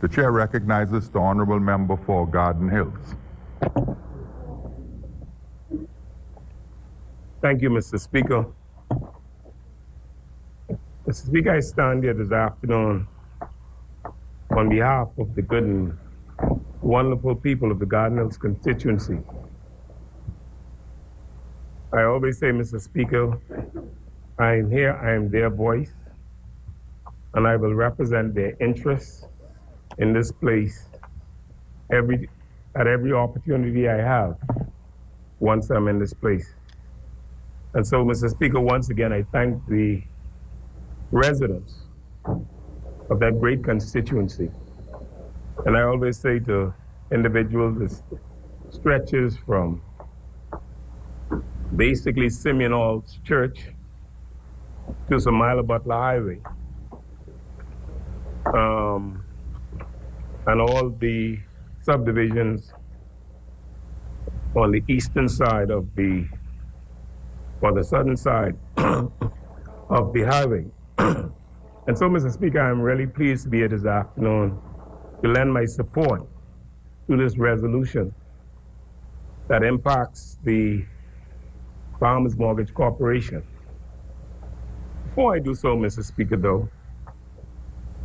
The chair recognizes the honorable member for Garden Hills. Thank you, Mr. Speaker. Mr. Speaker, I stand here this afternoon on behalf of the good and wonderful people of the Garden Hills constituency. I always say, Mr. Speaker, I am here, I am their voice, and I will represent their interests in this place at every opportunity I have once I'm in this place. And so, Mr. Speaker, once again, I thank the residents of that great constituency. And I always say to individuals, it stretches from basically Simeon Hall's church to Samila Butler Highway. And all the subdivisions on the eastern side of the southern side of the highway. And so, Mr. Speaker, I'm really pleased to be here this afternoon to lend my support to this resolution that impacts the Farmers Mortgage Corporation. Before I do so, Mr. Speaker, though,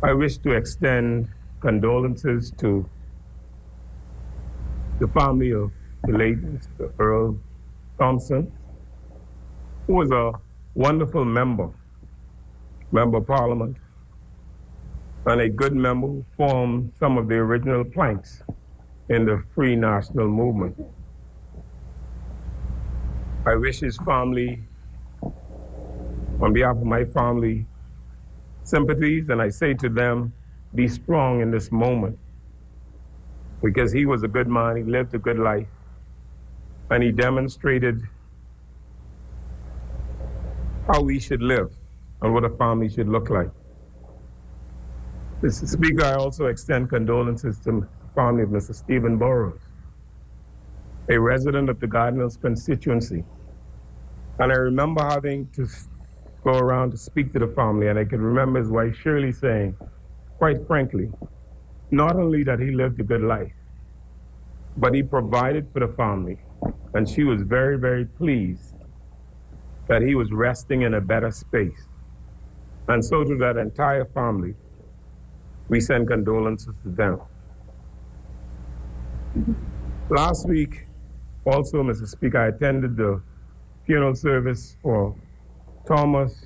I wish to extend condolences to the family of the late Mr. Earl Thompson, who was a wonderful member of Parliament, and a good member who formed some of the original planks in the Free National Movement. I wish his family, on behalf of my family, sympathies, and I say to them, be strong in this moment, because he was a good man, he lived a good life, and he demonstrated how we should live and what a family should look like. Mr. Speaker, I also extend condolences to the family of Mr. Stephen Burrows, a resident of the Garden Hills constituency. And I remember having to go around to speak to the family, and I can remember his wife Shirley saying, quite frankly, not only that he lived a good life, but he provided for the family. And she was very, very pleased that he was resting in a better space. And so to that entire family, we send condolences to them. Last week, also, Mr. Speaker, I attended the funeral service for Thomas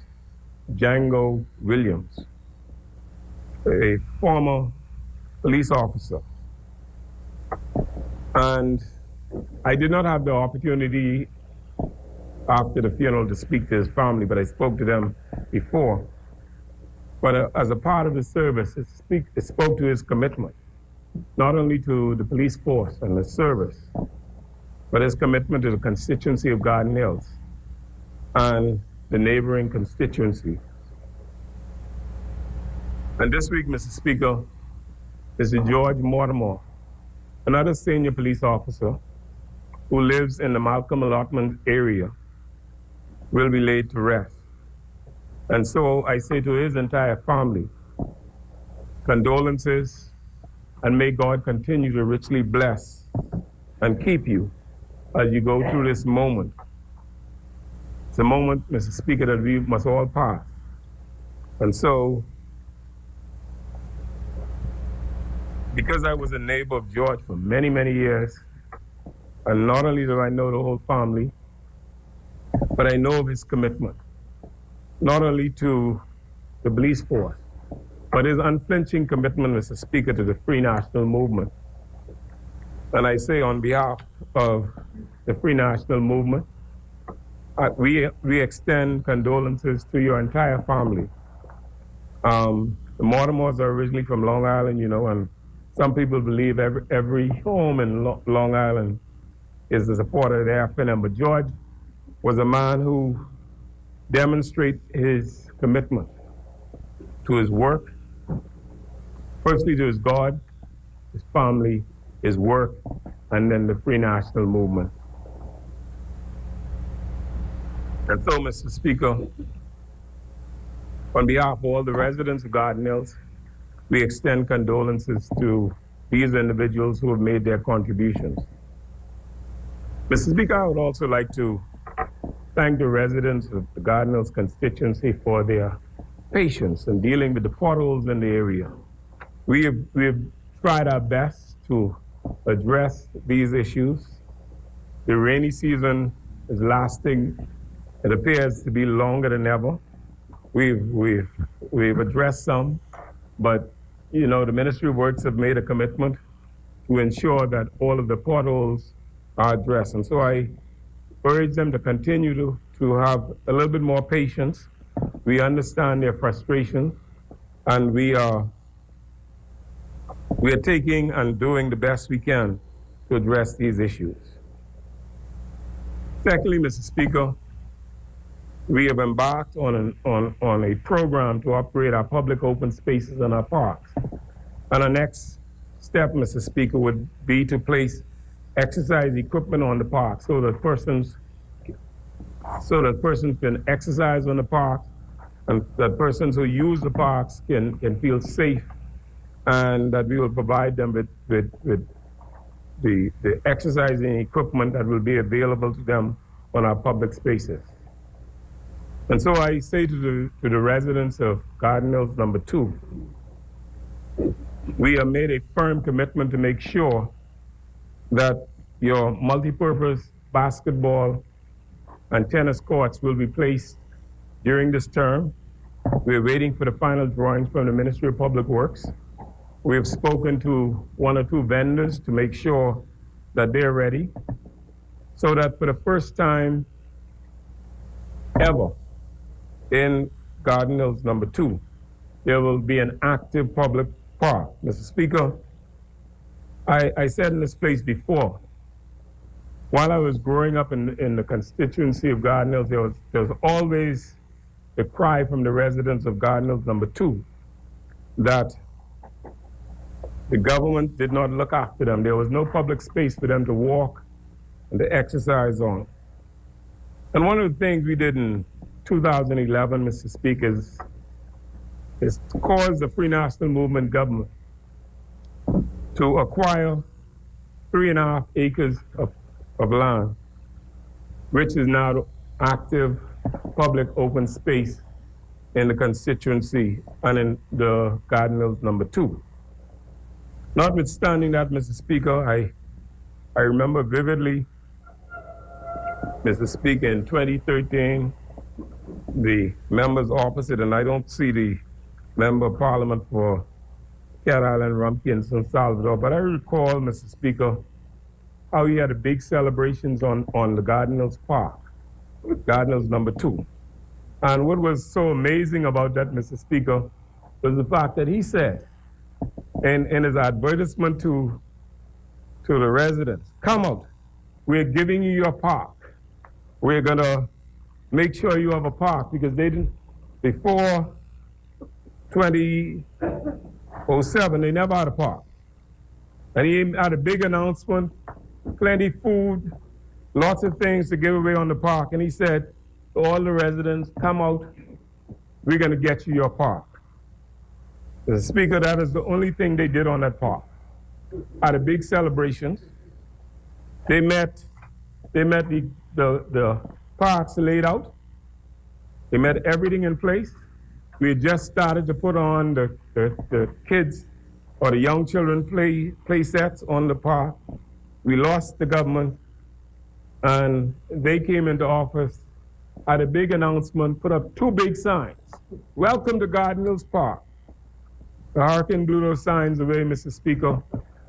Django Williams, a former police officer. And I did not have the opportunity after the funeral to speak to his family, but I spoke to them before. But as a part of the service, it spoke to his commitment, not only to the police force and the service, but his commitment to the constituency of Garden Hills and the neighboring constituency. And this week, Mr. Speaker, Mr. George Mortimer, another senior police officer who lives in the Malcolm allotment area, will be laid to rest. And so I say to his entire family, condolences, and may God continue to richly bless and keep you as you go through this moment. It's a moment, Mr. Speaker, that we must all pass. And so, because I was a neighbor of George for many, many years, and not only do I know the whole family, but I know of his commitment, not only to the police force, but his unflinching commitment, Mr. Speaker, to the Free National Movement. And I say on behalf of the Free National Movement, we extend condolences to your entire family. The Mortimers are originally from Long Island, you know, and some people believe every home in Long Island is a supporter of the FNM. But George was a man who demonstrated his commitment to his work, firstly to his God, his family, his work, and then the Free National Movement. And so, Mr. Speaker, on behalf of all the residents of Garden Hills, we extend condolences to these individuals who have made their contributions. Mr. Speaker, I would also like to thank the residents of the Garden Hills constituency for their patience in dealing with the potholes in the area. We have tried our best to address these issues. The rainy season is lasting. It appears to be longer than ever. We've addressed some, but you know, the Ministry of Works have made a commitment to ensure that all of the potholes are addressed. And so I urge them to continue to have a little bit more patience. We understand their frustration, and we are taking and doing the best we can to address these issues. Secondly, Mr. Speaker, we have embarked on a program to upgrade our public open spaces and our parks. And the next step, Mr. Speaker, would be to place exercise equipment on the park so that persons can exercise on the park, and that persons who use the parks can feel safe, and that we will provide them with the exercising equipment that will be available to them on our public spaces. And so I say to the residents of Garden Hills number 2, we have made a firm commitment to make sure that your multipurpose basketball and tennis courts will be placed during this term. We're waiting for the final drawings from the Ministry of Public Works. We have spoken to 1 or 2 vendors to make sure that they're ready, so that for the first time ever in Garden Hills number 2, there will be an active public park. Mr. Speaker, I said in this place before, while I was growing up in the constituency of Garden Hills, there was always the cry from the residents of Garden Hills number 2 that the government did not look after them. There was no public space for them to walk and to exercise on. And one of the things we did in 2011, Mr. Speaker, is to cause the Free National Movement government to acquire 3.5 acres of land, which is now active public open space in the constituency and in the Garden Hills number 2. Notwithstanding that, Mr. Speaker, I remember vividly, Mr. Speaker, in 2013, the members opposite, and I don't see the member of Parliament for Cat Island, Rumpke, and San Salvador, but I recall, Mr. Speaker, how he had a big celebrations on the Garden Hills Park, Garden Hills number 2. And what was so amazing about that, Mr. Speaker, was the fact that he said, in his advertisement to the residents, come out, we're giving you your park. We're gonna make sure you have a park, because they didn't, before 2007, they never had a park. And he had a big announcement, plenty food, lots of things to give away on the park. And he said to all the residents, come out, we're gonna get you your park. Mr. Speaker, that is the only thing they did on that park. Had a big celebrations. They met the parks laid out. They met everything in place. We had just started to put on the kids or the young children play sets on the park. We lost the government, and they came into office, had a big announcement, put up 2 big signs. Welcome to Garden Hills Park. The Hurricane blew those signs away, Mr. Speaker,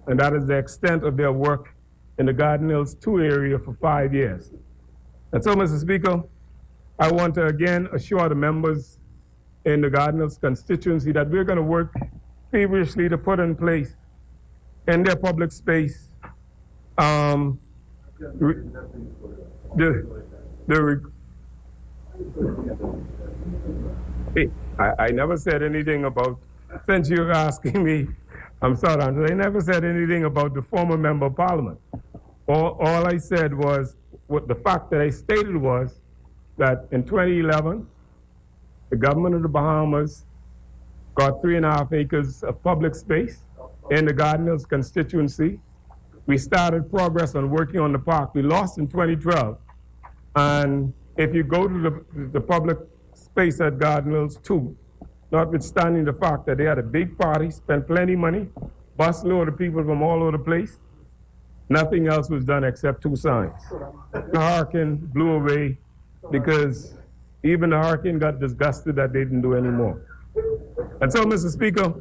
and that is the extent of their work in the Garden Hills 2 area for 5 years. And so, Mr. Speaker, I want to again assure the members in the Garden Hills constituency that we're going to work feverishly to put in place in their public space I never said anything about, since you're asking me, I'm sorry, Andrew, I never said anything about the former member of Parliament. All I said was, what the fact that I stated was that in 2011, the government of the Bahamas got 3.5 acres of public space in the Garden Hills constituency. We started progress on working on the park. We lost in 2012. And if you go to the public space at Garden Hills too, notwithstanding the fact that they had a big party, spent plenty of money, busload of people from all over the place, nothing else was done except 2 signs. The hurricane blew away because even the hurricane got disgusted that they didn't do any more. And so, Mr. Speaker,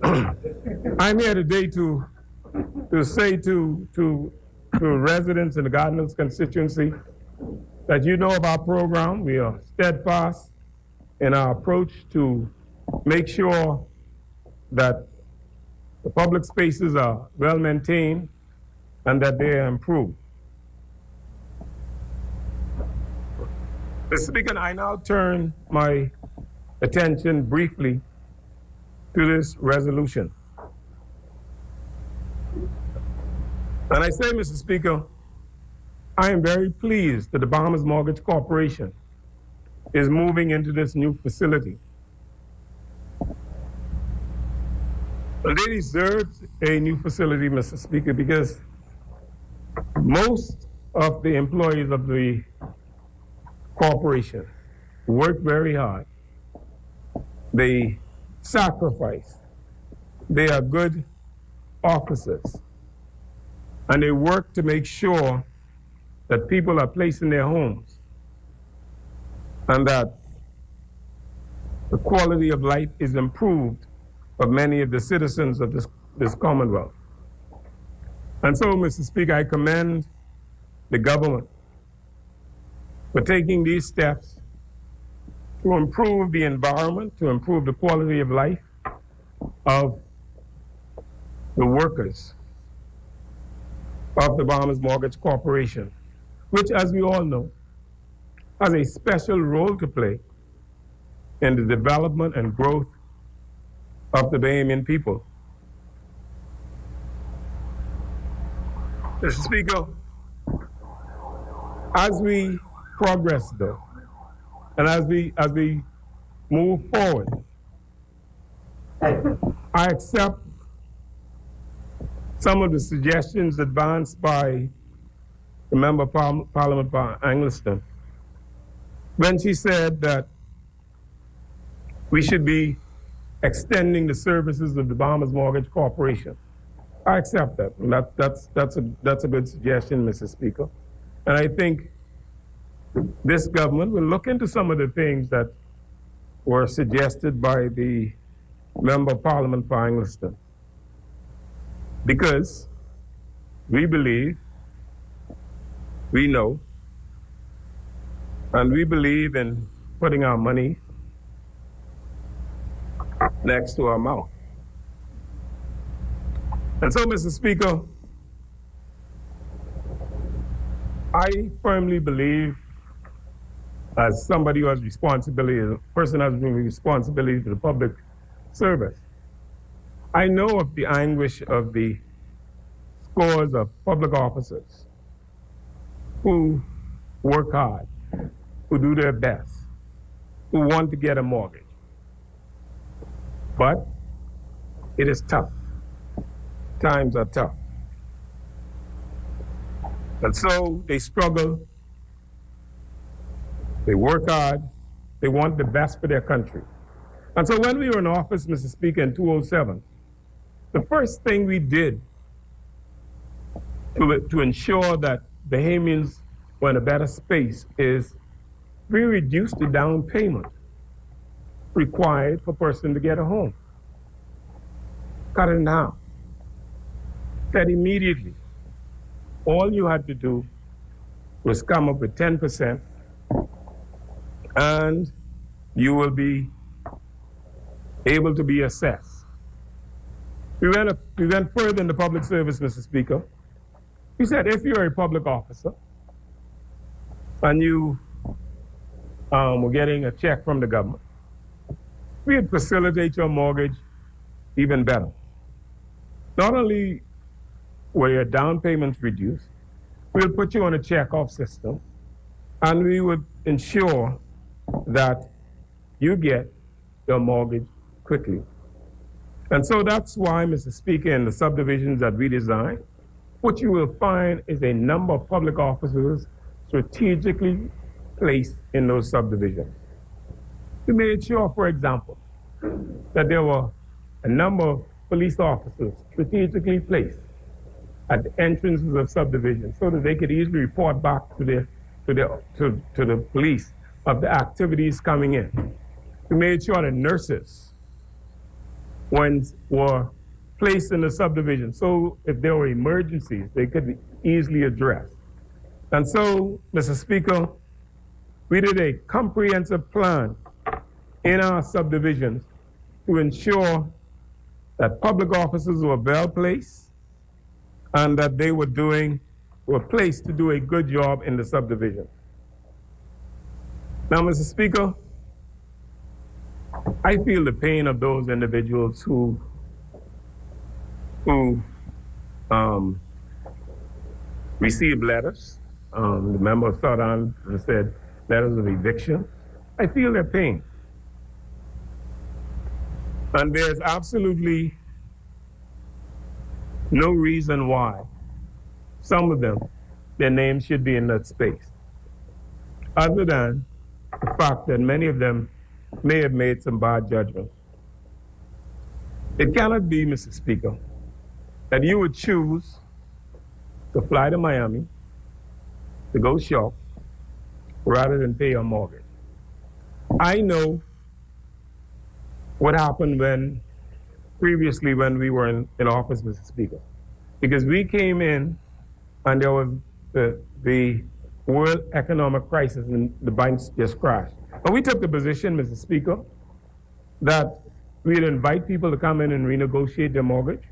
I'm here today to say to residents in the Garden Hills constituency that you know of our program. We are steadfast in our approach to make sure that the public spaces are well maintained and that they are improved. Mr. Speaker, I now turn my attention briefly to this resolution. And I say, Mr. Speaker, I am very pleased that the Bahamas Mortgage Corporation is moving into this new facility. They deserve a new facility, Mr. Speaker, because most of the employees of the corporation work very hard. They sacrifice. They are good officers. And they work to make sure that people are placed in their homes and that the quality of life is improved of many of the citizens of this Commonwealth. And so, Mr. Speaker, I commend the government for taking these steps to improve the environment, to improve the quality of life of the workers of the Bahamas Mortgage Corporation, which, as we all know, has a special role to play in the development and growth of the Bahamian people. Mr. Speaker, as we progress, though, and as we move forward, I accept some of the suggestions advanced by the Member of Parliament for Angliston when she said that we should be extending the services of the Bahamas Mortgage Corporation. I accept that. And that's a good suggestion, Mr. Speaker. And I think this government will look into some of the things that were suggested by the Member of Parliament for Angliston. Because we believe, we know, and we believe in putting our money next to our mouth. And so, Mr. Speaker, I firmly believe, as somebody who has responsibility, as a person who has responsibility to the public service, I know of the anguish of the scores of public officers who work hard, who do their best, who want to get a mortgage. But it is tough. Times are tough. And so they struggle, they work hard, they want the best for their country. And so when we were in office, Mr. Speaker, in 2007, the first thing we did to ensure that Bahamians were in a better space is we reduced the down payment required for a person to get a home. Cut it in half. That immediately, all you had to do was come up with 10%, and you will be able to be assessed. We went further in the public service, Mr. Speaker. We said if you're a public officer and you were getting a check from the government, we'd facilitate your mortgage even better. Not only were your down payments reduced, we'll put you on a check-off system, and we would ensure that you get your mortgage quickly. And so that's why, Mr. Speaker, in the subdivisions that we design, what you will find is a number of public officers strategically placed in those subdivisions. We made sure, for example, that there were a number of police officers strategically placed at the entrances of subdivisions so that they could easily report back to the police of the activities coming in. We made sure that nurses were placed in the subdivision so if there were emergencies, they could be easily addressed. And so, Mr. Speaker, we did a comprehensive plan in our subdivisions to ensure that public officers were well placed and that they were placed to do a good job in the subdivision. Now, Mr. Speaker, I feel the pain of those individuals who received letters. The member of Southern said letters of eviction. I feel their pain. And there's absolutely no reason why some of them, their names should be in that space, other than the fact that many of them may have made some bad judgments. It cannot be, Mr. Speaker, that you would choose to fly to Miami to go shop rather than pay your mortgage. I know what happened previously when we were in office, Mr. Speaker, because we came in and there was the world economic crisis and the banks just crashed. But we took the position, Mr. Speaker, that we'd invite people to come in and renegotiate their mortgage.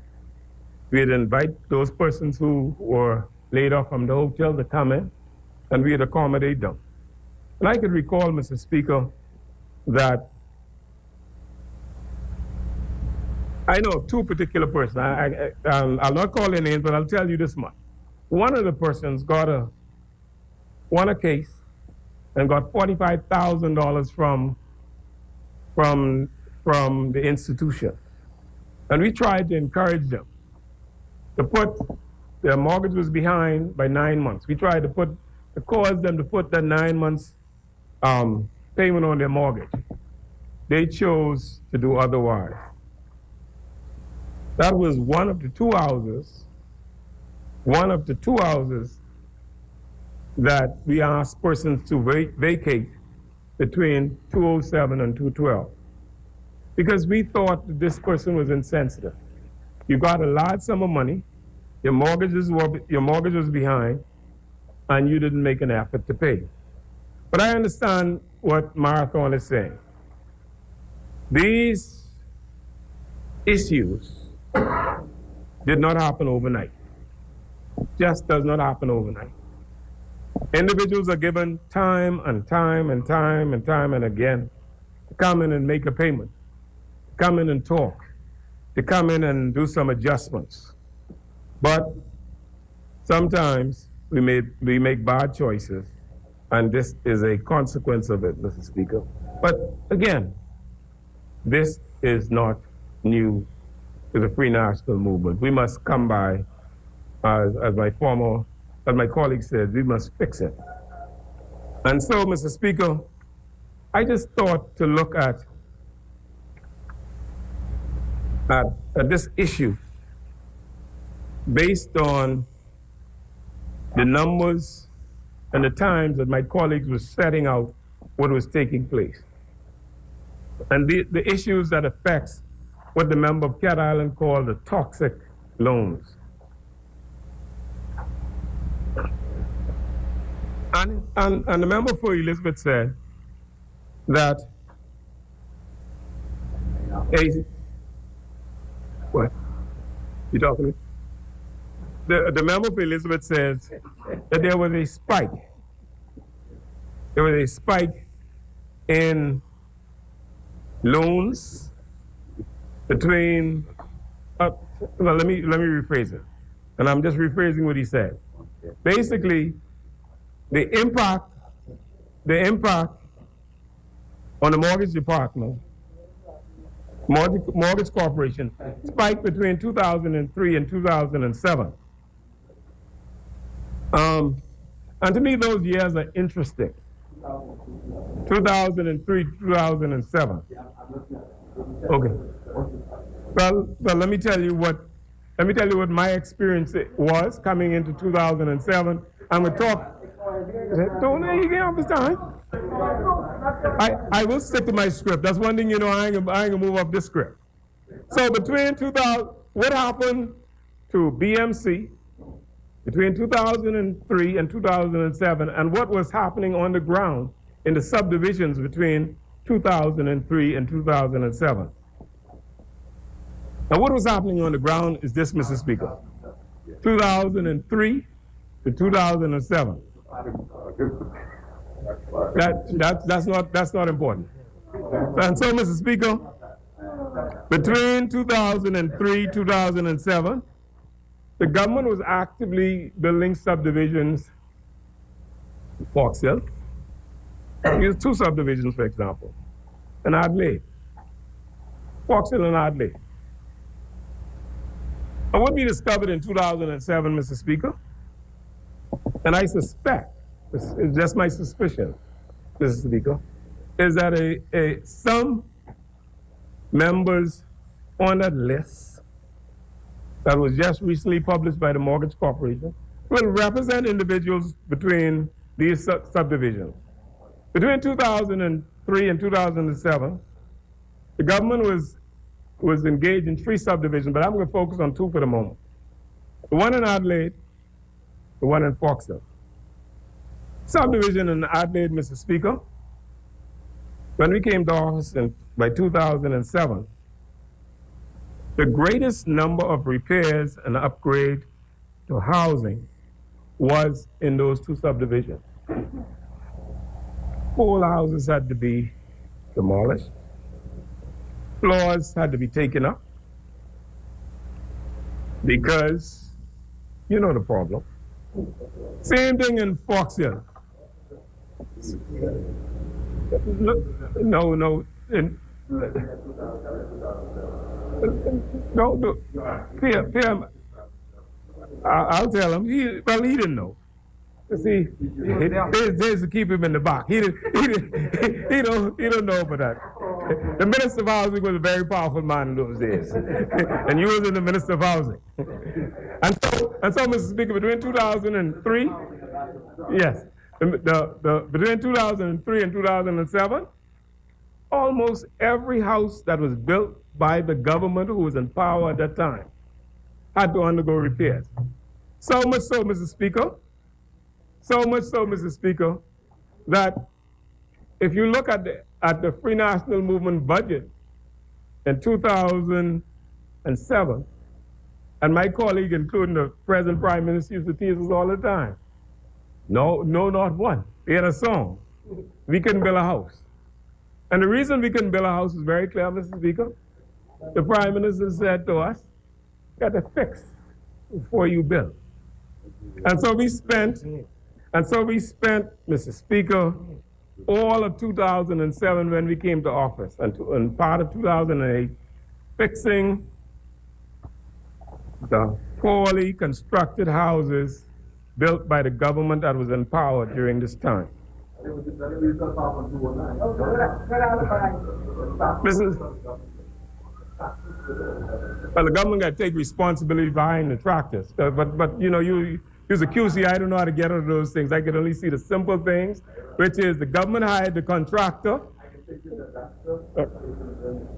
We'd invite those persons who were laid off from the hotel to come in, and we'd accommodate them. And I could recall, Mr. Speaker, that I know of two particular persons. I'll not call their names, but I'll tell you this much. One of the persons won a case and got $45,000 from the institution. And we tried to encourage them to put, their mortgage was behind by 9 months. We tried to cause them to put that 9 months payment on their mortgage. They chose to do otherwise. That was one of the two houses that we asked persons to vacate between 207 and 212. Because we thought that this person was insensitive. You got a large sum of money, your mortgage was behind, and you didn't make an effort to pay. But I understand what Marathon is saying. These issues did not happen overnight. Just does not happen overnight. Individuals are given time and time and time and time and again to come in and make a payment, to come in and talk, to come in and do some adjustments. But sometimes we make bad choices, and this is a consequence of it, Mr. Speaker. But again, this is not new to the Free National Movement. We must come by, as my colleague said, we must fix it. And so, Mr. Speaker, I just thought to look at this issue based on the numbers and the times that my colleagues were setting out what was taking place. And the issues that affects what the member of Cat Island called the toxic loans. And the member for Elizabeth said that what? You talking to me? The member for Elizabeth says that there was a spike. There was a spike in loans between, well, let me rephrase it. And I'm just rephrasing what he said. Basically, the impact on the mortgage department Mortgage Corporation spiked between 2003 and 2007. And to me, those years are interesting. 2003, 2007. Okay. Well, let me tell you what my experience was coming into 2007. I'm going to talk. Don't you get off this time? I will stick to my script. That's one thing, I ain't gonna move off this script. So between 2000, what happened to BMC between 2003 and 2007, and what was happening on the ground in the subdivisions between 2003 and 2007. Now, what was happening on the ground is this, Mr. Speaker. 2003 to 2007. That's not important. And so, Mr. Speaker, between 2003 2007, the government was actively building subdivisions in Fox Hill. Here's two subdivisions, for example, in Adelaide. Fox Hill and Adelaide. And what we discovered in 2007, Mr. Speaker, and I suspect, it's just my suspicion, Mr. Speaker, is that some members on that list that was just recently published by the Mortgage Corporation will represent individuals between these subdivisions. Between 2003 and 2007, the government was engaged in 3 subdivisions, but I'm going to focus on 2 for the moment. The one in Adelaide, the one in Fox Hill. Subdivision in Adelaide, Mr. Speaker, when we came to office by 2007, the greatest number of repairs and upgrade to housing was in those 2 subdivisions. Whole houses had to be demolished. Floors had to be taken up because you know the problem. Same thing in Fox Hill. No. PM, I'll tell him. He didn't know. You see, there's to keep him in the box. He don't know about that. The Minister of Housing was a very powerful man in those days, and you was in the Minister of Housing. And so, Mr. Speaker, between 2003, yes, between 2003 and 2007, almost every house that was built by the government who was in power at that time had to undergo repairs. So much so, Mr. Speaker, that if you look at the Free National Movement budget in 2007, and my colleague, including the present Prime Minister, used to tease us all the time. No, not one. We had a song. We couldn't build a house. And the reason we couldn't build a house is very clear, Mr. Speaker. The Prime Minister said to us, you got to fix before you build. And so we spent, Mr. Speaker, all of 2007 when we came to office and part of 2008 fixing the poorly constructed houses built by the government that was in power during this time. Well, the government got to take responsibility behind the tractors. But you as a QC, I don't know how to get into those things. I can only see the simple things, which is the government hired the contractor.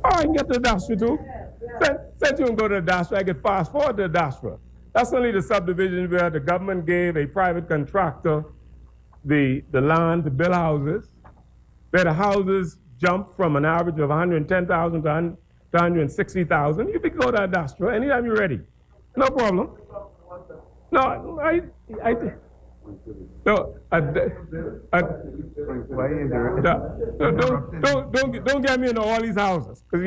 I can get to the Dastra too. Said you can go to the Dastra, I can fast forward to the Dastra. That's only the subdivision where the government gave a private contractor the land to build houses, where the houses jumped from an average of 110,000 to 160,000. You can go to Dastra anytime you're ready. No problem. No, don't get me into all these houses, because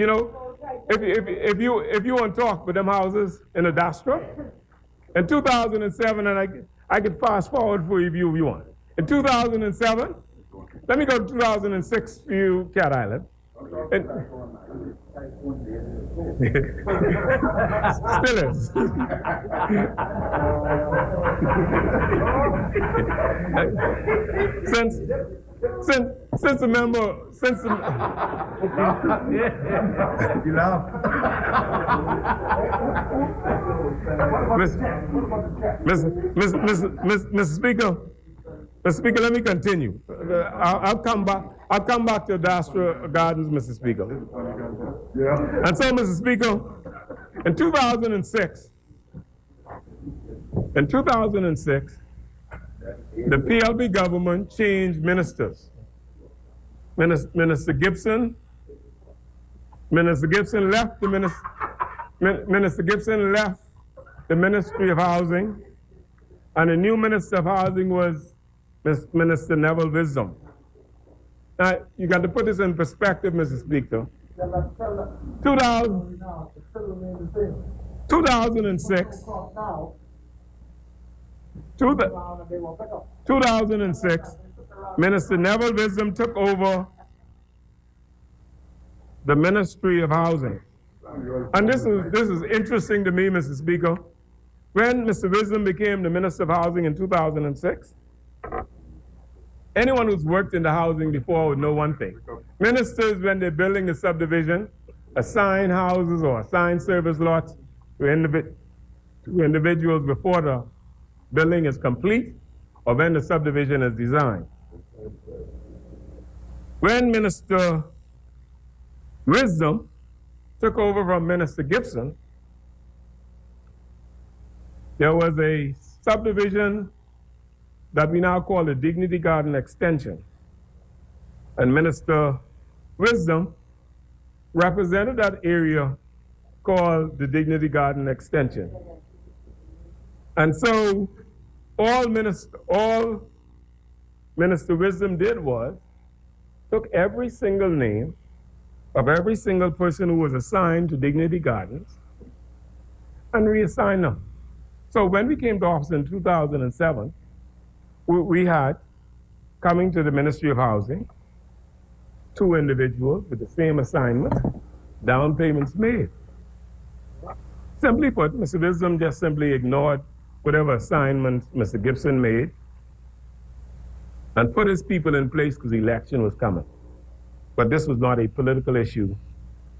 if you want to talk with them houses in a Dastra, in 2007, and I could fast forward for you if you want. In 2007, let me go to 2006 for you, Cat Island. And still is. since the member, since the, You laugh. Mr. Speaker, Mr. Speaker, let me continue. I'll come back. I'll come back to industrial gardens, Mr. Speaker. Yeah. And so, Mr. Speaker, in 2006, the PLP government changed ministers. Minister Gibson left the Minister Gibson left the Ministry of Housing, and the new Minister of Housing was Minister Neville Wisdom. Now, you got to put this in perspective, Mr. Speaker. 2006, 2006, Minister Neville Wisdom took over the Ministry of Housing. And this is interesting to me, Mr. Speaker. When Mr. Wisdom became the Minister of Housing in 2006, anyone who's worked in the housing before would know one thing. Ministers, when they're building a subdivision, assign houses or assign service lots to individuals before the building is complete or when the subdivision is designed. When Minister Wisdom took over from Minister Gibson, there was a subdivision that we now call the Dignity Garden Extension. And Minister Wisdom represented that area called the Dignity Garden Extension. And so all Minister Wisdom did was took every single name of every single person who was assigned to Dignity Gardens and reassigned them. So when we came to office in 2007, we had, coming to the Ministry of Housing, 2 individuals with the same assignment, down payments made. Simply put, Mr. Wisdom just simply ignored whatever assignments Mr. Gibson made and put his people in place because the election was coming. But this was not a political issue,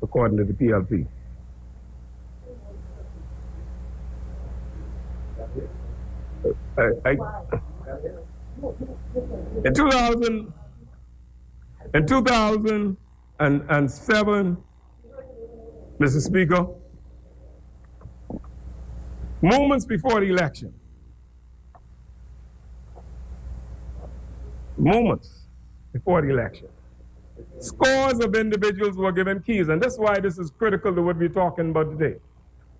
according to the PLP. In 2007, Mr. Speaker, moments before the election, scores of individuals were given keys, and that's why this is critical to what we're talking about today.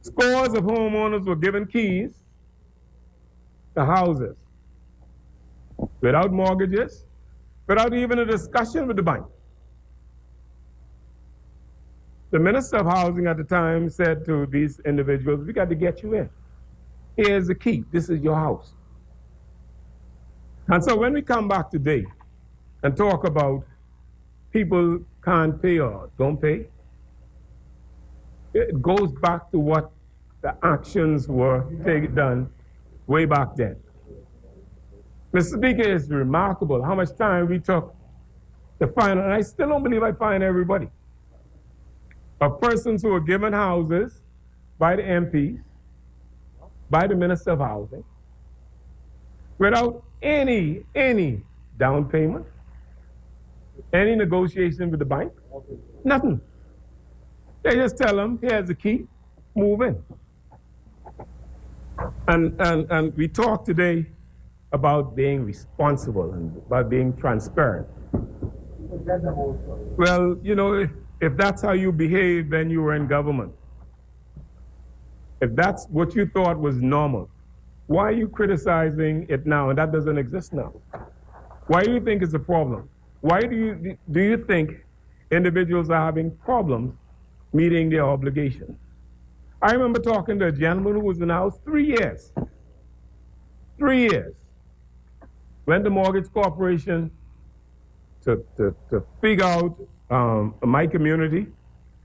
Scores of homeowners were given keys to houses without mortgages, without even a discussion with the bank. The Minister of Housing at the time said to these individuals, we got to get you in. Here's the key. This is your house. And so when we come back today and talk about people can't pay or don't pay, it goes back to what the actions were done way back then. Mr. Speaker, it's remarkable how much time we took to find, and I still don't believe I find everybody, of persons who were given houses by the MPs, by the Minister of Housing, without any down payment, any negotiation with the bank, nothing. They just tell them, here's the key, move in. And we talk today about being responsible and about being transparent. Well, you know, if that's how you behave, then you were in government. If that's what you thought was normal, why are you criticizing it now? And that doesn't exist now. Why do you think it's a problem? Why do you think individuals are having problems meeting their obligations? I remember talking to a gentleman who was in the house 3 years. 3 years. Went to Mortgage Corporation to figure out my community,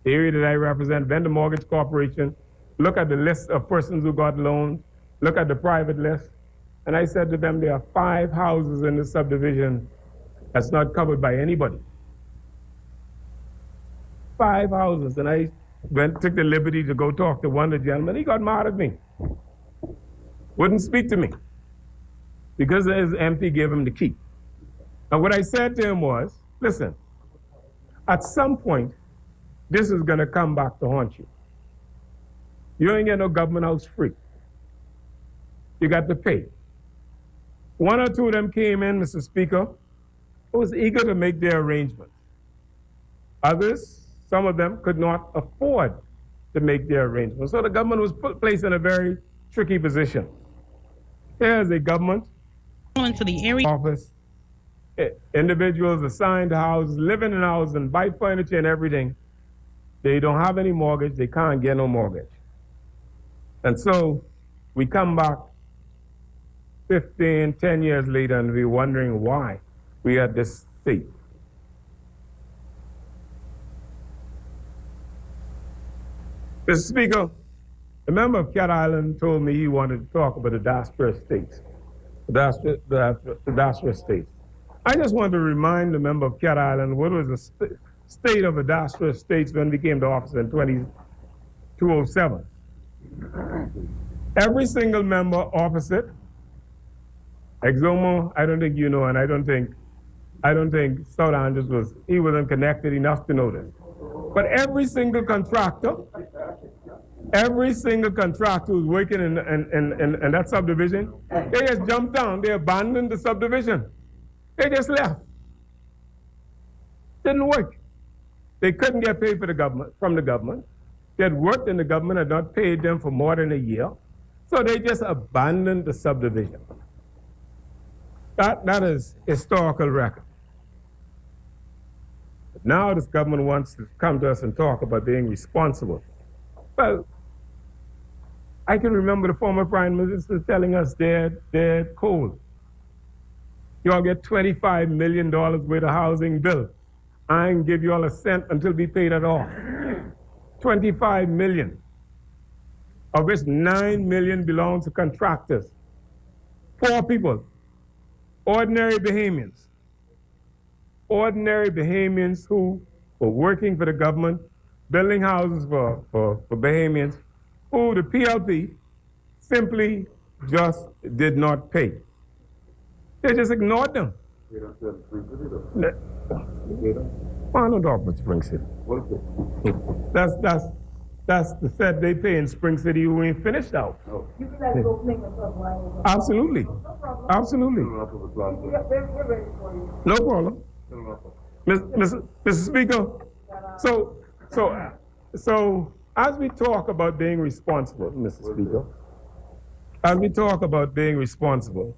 the area that I represent, Vendor Mortgage Corporation, look at the list of persons who got loans, look at the private list, and I said to them, there are 5 houses in the subdivision that's not covered by anybody. 5 houses, and I took the liberty to go talk to one of the gentlemen. He got mad at me. Wouldn't speak to me because his MP gave him the key. And what I said to him was, listen, at some point, this is going to come back to haunt you. You ain't get no government house free. You got to pay. 1 or 2 of them came in, Mr. Speaker, who was eager to make their arrangements. Others, some of them could not afford to make their arrangements. So the government was placed in a very tricky position. Here's a government into the area office, individuals assigned to houses, living in houses and buy furniture and everything. They don't have any mortgage, they can't get no mortgage. And so we come back 15, 10 years later and we're wondering why we are at this state. Mr. Speaker, a member of Cat Island told me he wanted to talk about the diaspora states. The diaspora states. I just want to remind the member of Cat Island what was the state of the diaspora states when we came to office in 2007. Every single member opposite, Exomo, I don't think you know, and I don't think South Andrews wasn't connected enough to know this. But every single contractor who's working in that subdivision, they just jumped down, they abandoned the subdivision. They just left. Didn't work. They couldn't get paid from the government. They had worked and the government had not paid them for more than a year. So they just abandoned the subdivision. That is historical record. Now this government wants to come to us and talk about being responsible. Well, I can remember the former Prime Minister telling us they're cold. You all get $25 million worth of housing bill. I ain't give you all a cent until we paid it off. 25 million, of which 9 million belongs to contractors. Poor people, ordinary Bahamians who were working for the government, building houses for Bahamians, who the PLP simply just did not pay. They just ignored them. They don't sell Spring City though. I don't talk about Spring City. What is it? That's the set they pay in Spring City who ain't finished out. Oh. You can guys go make a supply. Absolutely. No problem. Absolutely. Enough of a plan. We're ready for you. No problem. Mr. Speaker, so as we talk about being responsible, Mr. Speaker, as we talk about being responsible,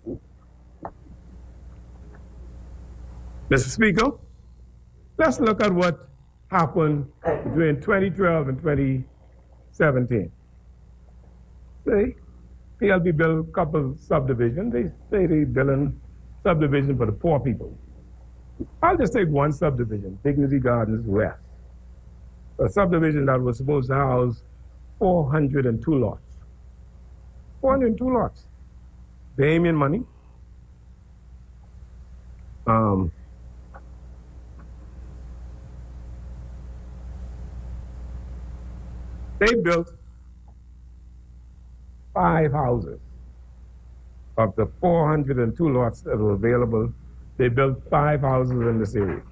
Mr. Speaker, let's look at what happened between 2012 and 2017. See, PLB built a couple subdivisions. They say they building subdivision for the poor people. I'll just take one subdivision, Dignity Gardens West. A subdivision that was supposed to house 402 lots. 402 lots. Bahamian money. They built 5 houses. Of the 402 lots that were available, they built 5 houses in this area.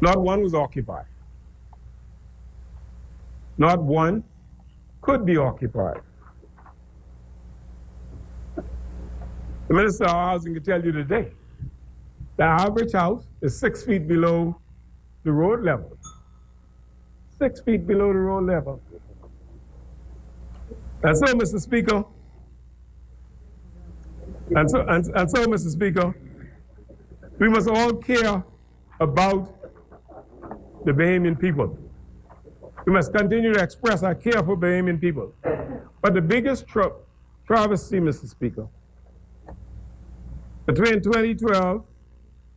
Not one was occupied. Not one could be occupied. The Minister of Housing can tell you today, the average house is 6 feet below the road level. 6 feet below the road level. And so, Mr. Speaker, Mr. Speaker, we must all care about the Bahamian people. We must continue to express our care for Bahamian people. But the biggest travesty, Mr. Speaker, between 2012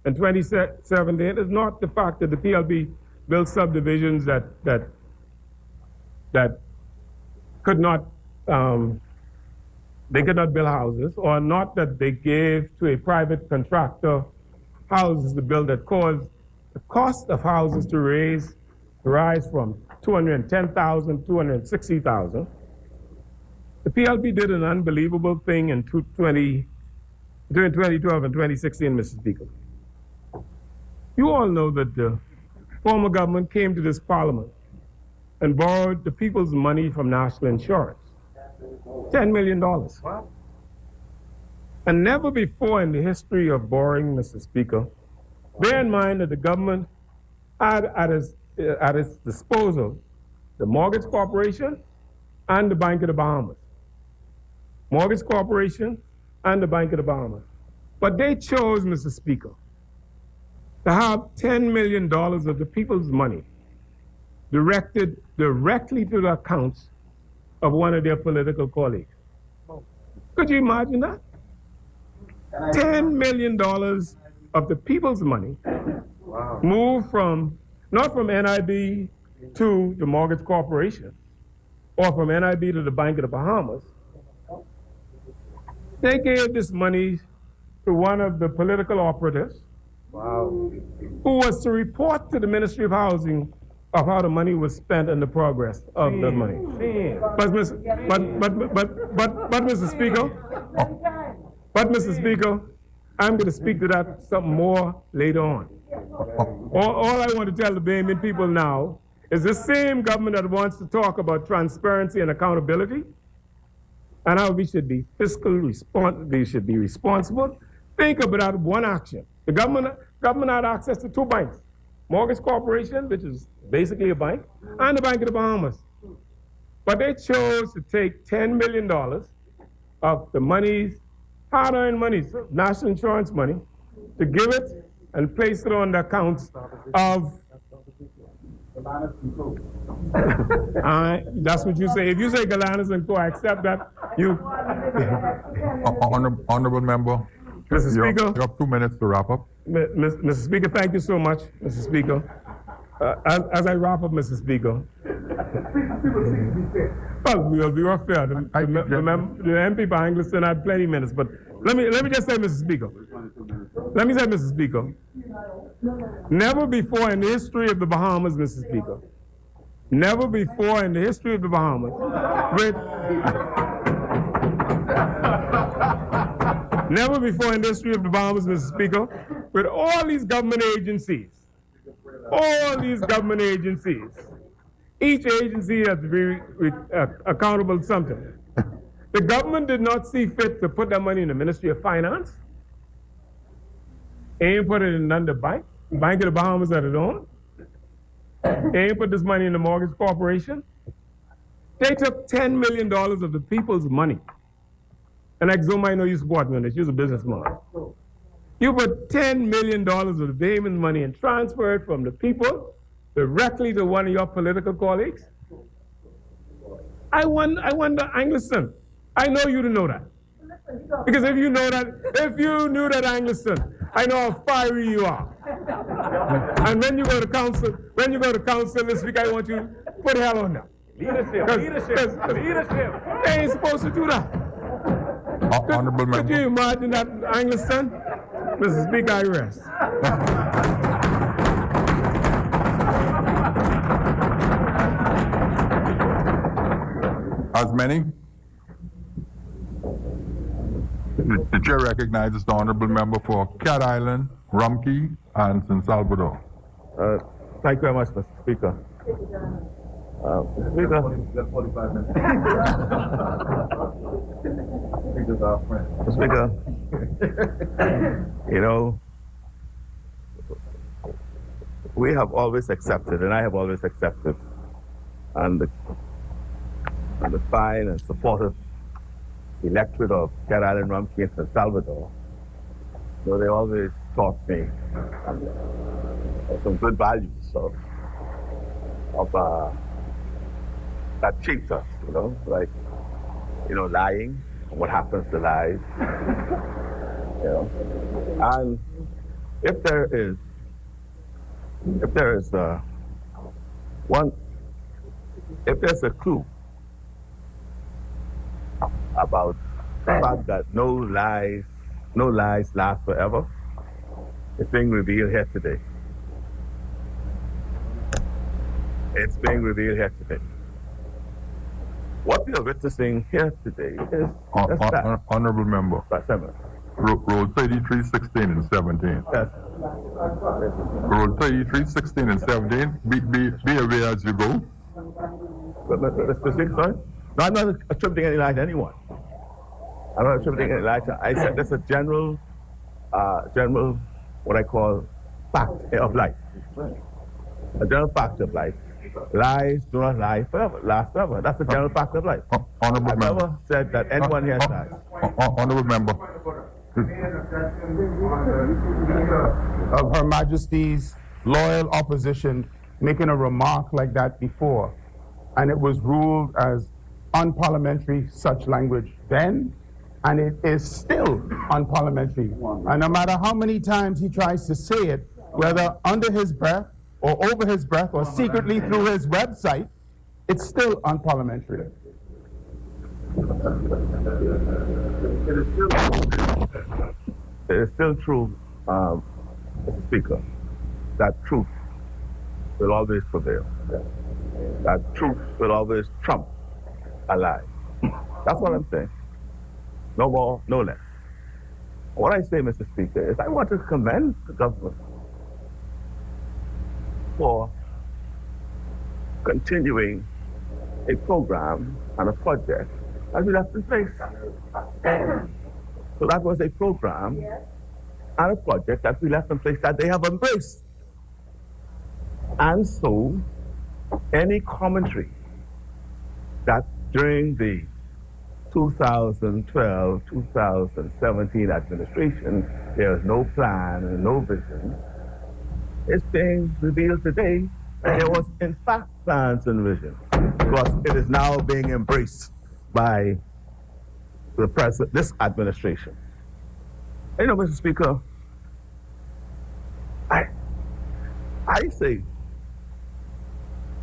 and 2017 is not the fact that the PLB built subdivisions that could not, they could not build houses, or not that they gave to a private contractor houses to build that caused the cost of houses to rise from 210,000, 260,000. The PLB did an unbelievable thing in between 2012 and 2016, Mr. Speaker. You all know that the former government came to this parliament and borrowed the people's money from national insurance, $10 million. And never before in the history of borrowing, Mr. Speaker, bear in mind that the government had at its disposal the Mortgage Corporation and the Bank of the Bahamas. Mortgage Corporation and the Bank of the Bahamas. But they chose, Mr. Speaker, to have $10 million of the people's money directed directly to the accounts of one of their political colleagues. Could you imagine that? $10 million of the people's money moved from, not from NIB to the Mortgage Corporation, or from NIB to the Bank of the Bahamas. They gave this money to one of the political operatives who was to report to the Ministry of Housing of how the money was spent and the progress of the money. But Mr. Speaker, I'm going to speak to that something more later on. All I want to tell the Bahamian people now is the same government that wants to talk about transparency and accountability and how we should be we should be responsible. Think about one action. The government had access to two banks, Mortgage Corporation, which is basically a bank, and the Bank of the Bahamas. But they chose to take $10 million of the monies, hard-earned money, national insurance money, to give it and place it on the accounts of. That's what you say. If you say Galanas and Co, I accept that. Honorable member, Mr. Speaker, you have 2 minutes to wrap up. Mr. Speaker, thank you so much, Mr. Speaker. As I wrap up, Mr. Speaker. Well, we were fair. The MP for Angleston had plenty of minutes, but let me just say, Mr. Speaker. Let me say, Mr. Speaker. Never before in the history of the Bahamas, Mr. Speaker. Never before in the history of the Bahamas. Never before in the history of the Bahamas, Mr. Speaker, with all these government agencies, each agency has to be accountable to something. The government did not see fit to put that money in the Ministry of Finance. Ain't put it in under Bank of the Bahamas at it own. Ain't put this money in the Mortgage Corporation. They took $10 million of the people's money. And Exuma, I know you support me on this, you're a businessman. You put $10 million of the Bahamian money and transfer it from the people directly to one of your political colleagues. I wonder, Angleston, I know you to know that. Because if you knew that, Angleston, I know how fiery you are. And when you go to council this week, I want you to put hell on them. Leadership. They ain't supposed to do that. Honorable member. Could you imagine that, Angleston? Mr. Speaker, I rest. As many? The chair recognizes the honorable member for Cat Island, Rumkey, and San Salvador. Thank you very much, Mr. Speaker. Speaker. 45 minutes. Speaker, you know, we have always accepted, and I have always accepted, and the fine and supportive electorate of Cat Island, Rumkey, and San Salvador. So they always taught me some good values of that shapes us, you know, like, you know, lying, what happens to lies, you know, and if there is one, if there's a clue about the fact that no lies last forever, it's being revealed here today. It's being revealed here today. What we are witnessing here today is just that. Honorable member, But, Rule 33, 16, and 17. yes. Rule 33, 16, and 17. Be aware as you go. Mr. Speaker, sorry? No, I'm not attributing any lie to anyone. I'm not attributing any lie to. I said that's a general, what I call fact of life. A general fact of life. Lies do not last forever. That's a general fact of life. Honorable I've member. never said that anyone here lies. Honorable member. Of Her Majesty's loyal opposition making a remark like that before, and it was ruled as unparliamentary such language then, and it is still unparliamentary. And no matter how many times he tries to say it, whether under his breath or over his breath or secretly through his website, it's still unparliamentary. It is still true, Mr. Speaker, that truth will always prevail. That truth will always trump a lie. That's what I'm saying. No more, no less. What I say, Mr. Speaker, is I want to commend the government for continuing a program and a project that we left in place. So that was a program and a project that we left in place that they have embraced. And so, any commentary that during the 2012-2017 administration, there is no plan and no vision, is being revealed today that there was in fact plans and vision, because it is now being embraced by the president, this administration. You know, Mr. Speaker, I say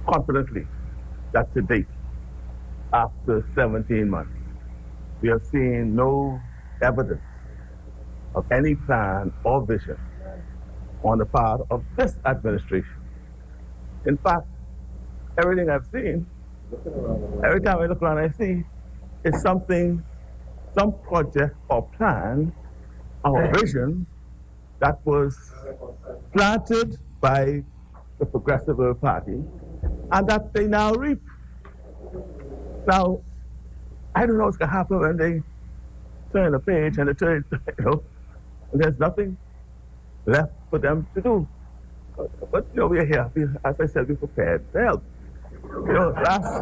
confidently that to date, after 17 months, we have seen no evidence of any plan or vision on the part of this administration. In fact, everything I've seen, every time I look around, I see is something, some project or plan or vision that was planted by the Progressive Party and that they now reap. Now, I don't know what's going to happen when they turn the page and they turn, and there's nothing left for them to do. But we're here. As I said, we're prepared to help. Last.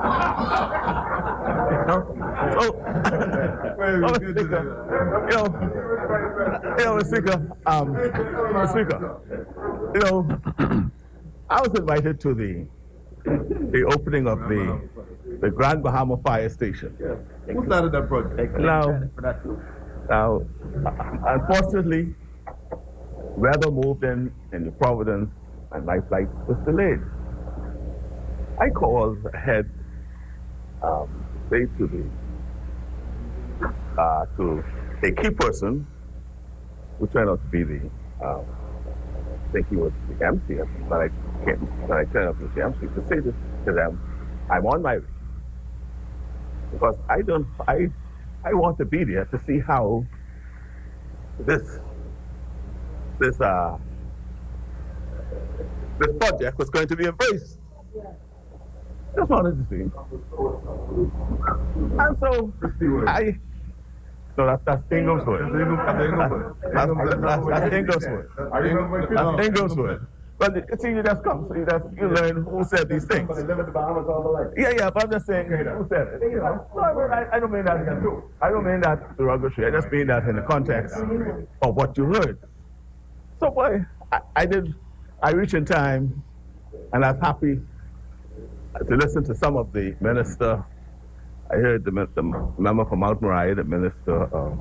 Speaker, I was invited to the opening of the Grand Bahama Fire Station. Who started that project? Now, unfortunately, weather moved in the Providence and my flight was delayed. I called ahead, say to a key person, who turned out to be I think he was the MC, when I turned up with the MC, to say to them, I'm on my way. Because I want to be there to see how this project was going to be embraced. Just wanted to see. And so that's Inglewood. That's Inglewood. But see, you just come, so you learn who said these things. Yeah, but I'm just saying who said it. I don't mean that. I don't mean that derogatory. I just mean that in the context of what you heard. So, boy, I reached in time, and I was happy to listen to some of the minister. I heard the member from Mount Moriah, the minister of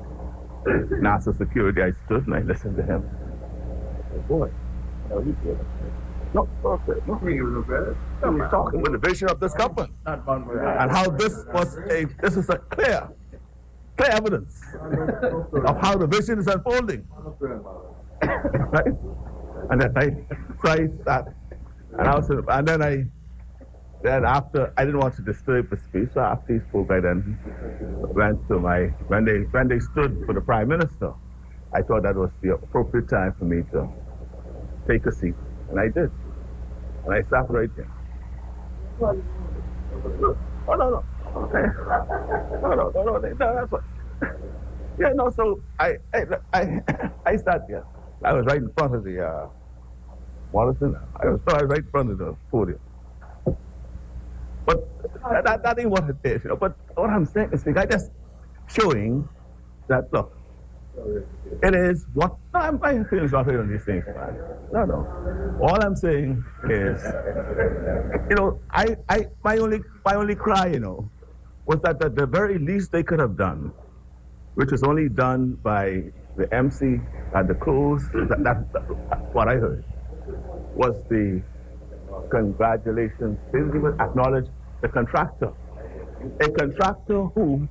national security. I stood and I listened to him. boy. No, he did. No, okay. No, he was talking with the vision of this government and how this is a clear evidence of how the vision is unfolding. Right? And then I tried that, then after I didn't want to disturb the speech, so after he spoke, I then went to when they stood for the Prime Minister, I thought that was the appropriate time for me to take a seat, and I did. And I sat right there. Oh, no. Okay. No, that's what. Yeah, no, so I sat there. I was right in front of the, Wallace. I was right in front of the podium. But that ain't what it is, you know. But what I'm saying is, I just showing that, look, it is what, no, my feelings not on these things, man. No. All I'm saying is, you know, my only cry, you know, was that the very least they could have done, which was only done by the MC at the close, that's what I heard, was the congratulations, basically acknowledge the contractor. A contractor who,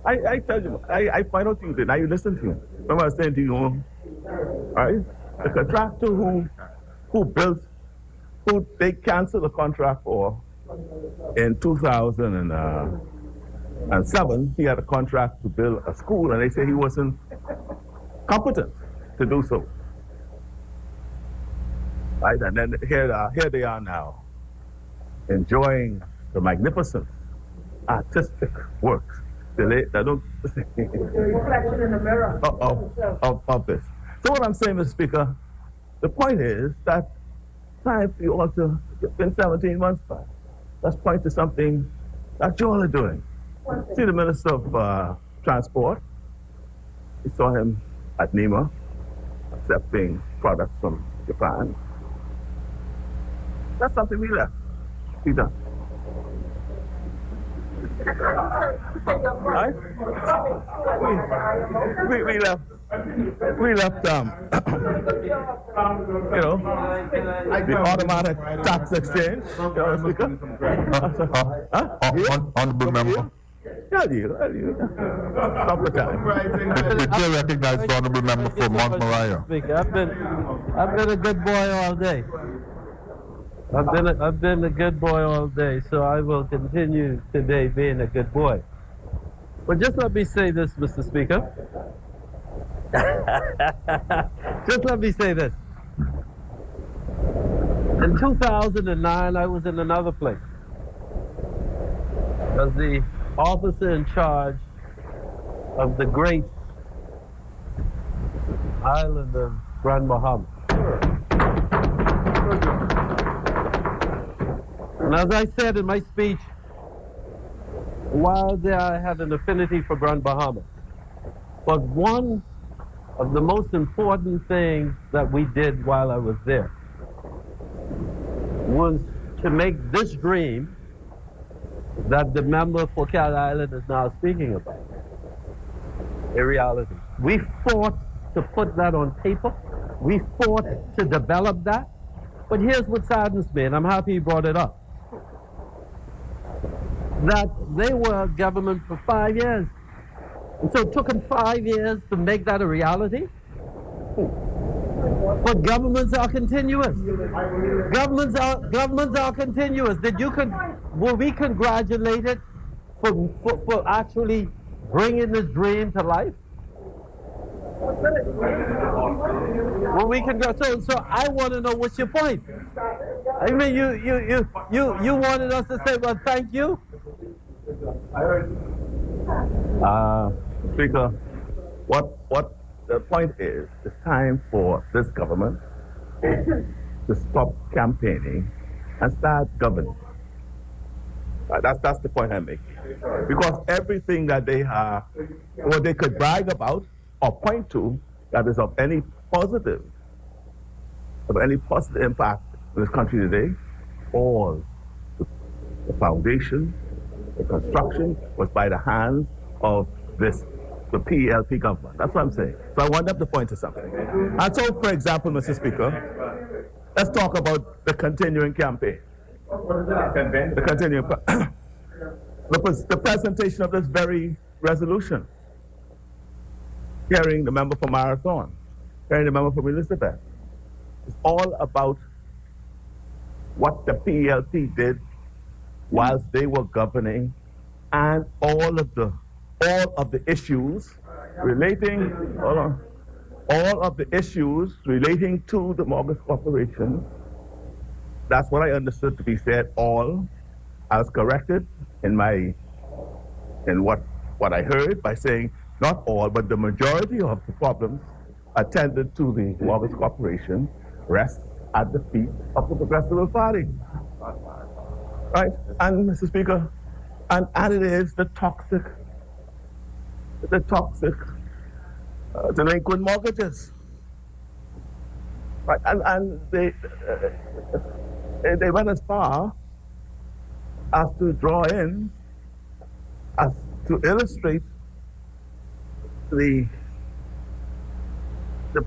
I tell you, I find out to you, now you listen to me. Remember I was saying to you, right? The contractor who they canceled the contract for in 2007, he had a contract to build a school, and they say he wasn't competent to do so. Right? And then here they are now, enjoying the magnificent artistic works Reflection in the mirror. of this. So what I'm saying, Mr. Speaker, the point is that time for you all to, it's been 17 months by. Let's point to something that you all are doing. See the Minister of Transport. We saw him at NEMA accepting products from Japan. That's something we left. We done. Right? We left. You know, the automatic tax exchange. You know, Speaker. Honorable member. Yeah, you. Stop the time. The chair recognizes the honorable member for Mount Moriah. Speaker, I've been a good boy all day. I've been a good boy all day, so I will continue today being a good boy. But just let me say this, Mr. Speaker. Just let me say this. In 2009, I was in another place. As the officer in charge of the great island of Grand Bahama. And as I said in my speech, while there I had an affinity for Grand Bahama, but one of the most important things that we did while I was there was to make this dream that the member for Cat Island is now speaking about a reality. We fought to put that on paper. We fought to develop that. But here's what saddens me, and I'm happy you brought it up. That they were government for 5 years. And so it took them 5 years to make that a reality. But governments are continuous. Governments are continuous. Were we congratulated for actually bringing this dream to life? Well, we can go. So I want to know what's your point. I mean, you wanted us to say, well, thank you. Speaker, what the point is, it's time for this government to stop campaigning and start governing. That's the point I'm making. Because everything that they have, or they could brag about or point to, that is of any positive impact in this country today, all the foundation, the construction was by the hands of this the PLP government. That's what I'm saying. So I want them to point to something. And so, for example, Mr. Speaker, let's talk about the continuing campaign. The continuing, the presentation of this very resolution. Hearing the member for Marathon, hearing the member from Elizabeth. It's all about what the PLP did whilst they were governing, and all of the issues relating, all of the issues relating to the mortgage corporation. That's what I understood to be said. All, I was corrected in what I heard by saying not all, but the majority of the problems attended to the mortgage corporation rest at the feet of the Progressive Party. Right? And Mr. Speaker, and it is the toxic delinquent mortgages. Right? And they went as far as to draw in, as to illustrate the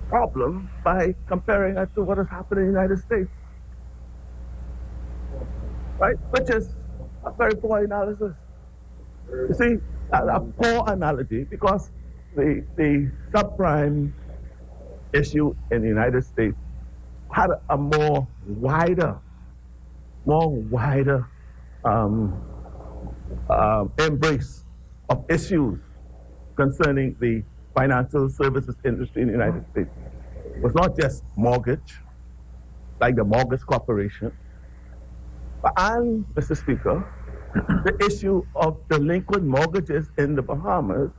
problem by comparing it to what has happened in the United States. Right? Which is a very poor analysis. You see, a poor analogy, because the subprime issue in the United States had a more wider embrace of issues concerning the financial services industry in the United States. It was not just mortgage, like the mortgage corporation, and, Mr. Speaker, the issue of delinquent mortgages in the Bahamas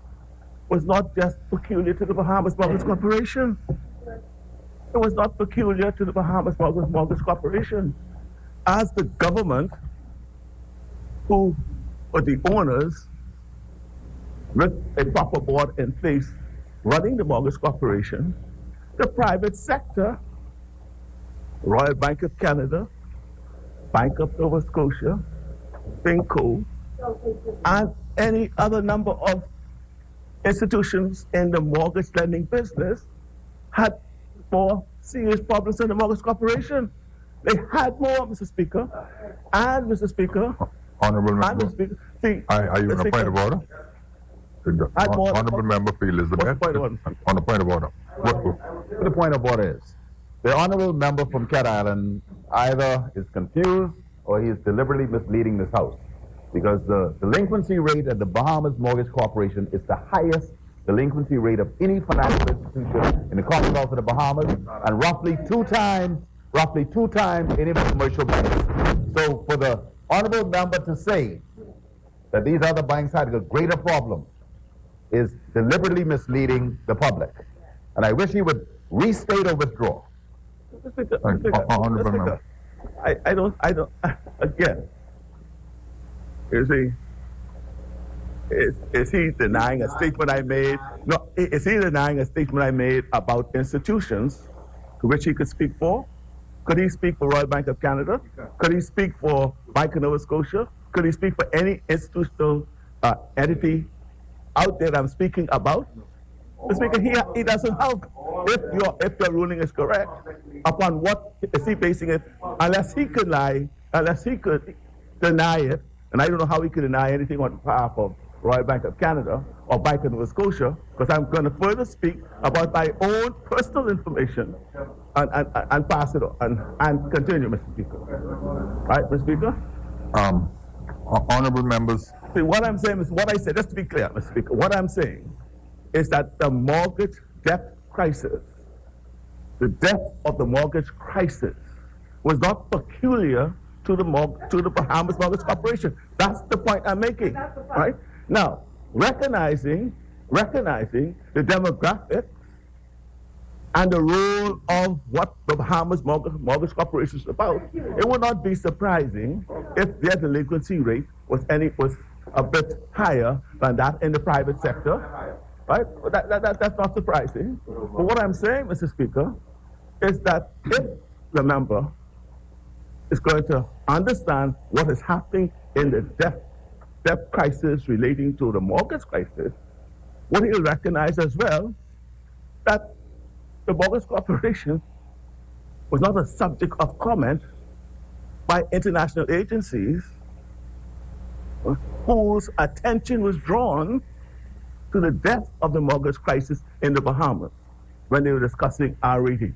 was not just peculiar to the Bahamas Mortgage Corporation. It was not peculiar to the Bahamas Mortgage Corporation. As the government, who were the owners, with a proper board in place running the mortgage corporation, the private sector, Royal Bank of Canada, Bank of Nova Scotia, Finco, and any other number of institutions in the mortgage lending business had more serious problems than the mortgage corporation. They had more, Mr. Speaker. And, Mr. Speaker, Honorable and, member, Mr. Speaker, see, are you on a point of order? Honorable member for Elizabeth. What's the point of order? On the point of order. What the point of order is, the honorable member from Cat Island either is confused or he is deliberately misleading this House, because the delinquency rate at the Bahamas Mortgage Corporation is the highest delinquency rate of any financial institution in the Commonwealth of the Bahamas, and roughly two times any of the commercial banks. So for the honorable member to say that these other banks had a greater problem is deliberately misleading the public. And I wish he would restate or withdraw. Honorable member. I don't, again, you see, is he denying a statement I made? No, is he denying a statement I made about institutions to which he could speak for? Could he speak for Royal Bank of Canada? Could he speak for Bank of Nova Scotia? Could he speak for any institutional entity out there that I'm speaking about? Mr. Speaker, he doesn't help. If your ruling is correct, upon what is he basing it? Unless he could deny it, and I don't know how he could deny anything on behalf of Royal Bank of Canada or Bank of Nova Scotia, because I'm going to further speak about my own personal information and pass it on and continue, Mr. Speaker. Right, Mr. Speaker? Honorable members. See, what I'm saying is what I said, just to be clear, Mr. Speaker, what I'm saying is that the mortgage debt crisis, the depth of the mortgage crisis was not peculiar to the Bahamas Mortgage Corporation. That's the point I'm making, right? Now, recognizing the demographics and the role of what the Bahamas Mortgage Corporation is about, it would not be surprising if their delinquency rate was a bit higher than that in the private sector, right? That's not surprising. But what I'm saying, Mr. Speaker, is that if the member is going to understand what is happening in the debt crisis relating to the mortgage crisis, what he'll recognize as well, that the Mortgage Corporation was not a subject of comment by international agencies whose attention was drawn to the depth of the mortgage crisis in the Bahamas when they were discussing our rating.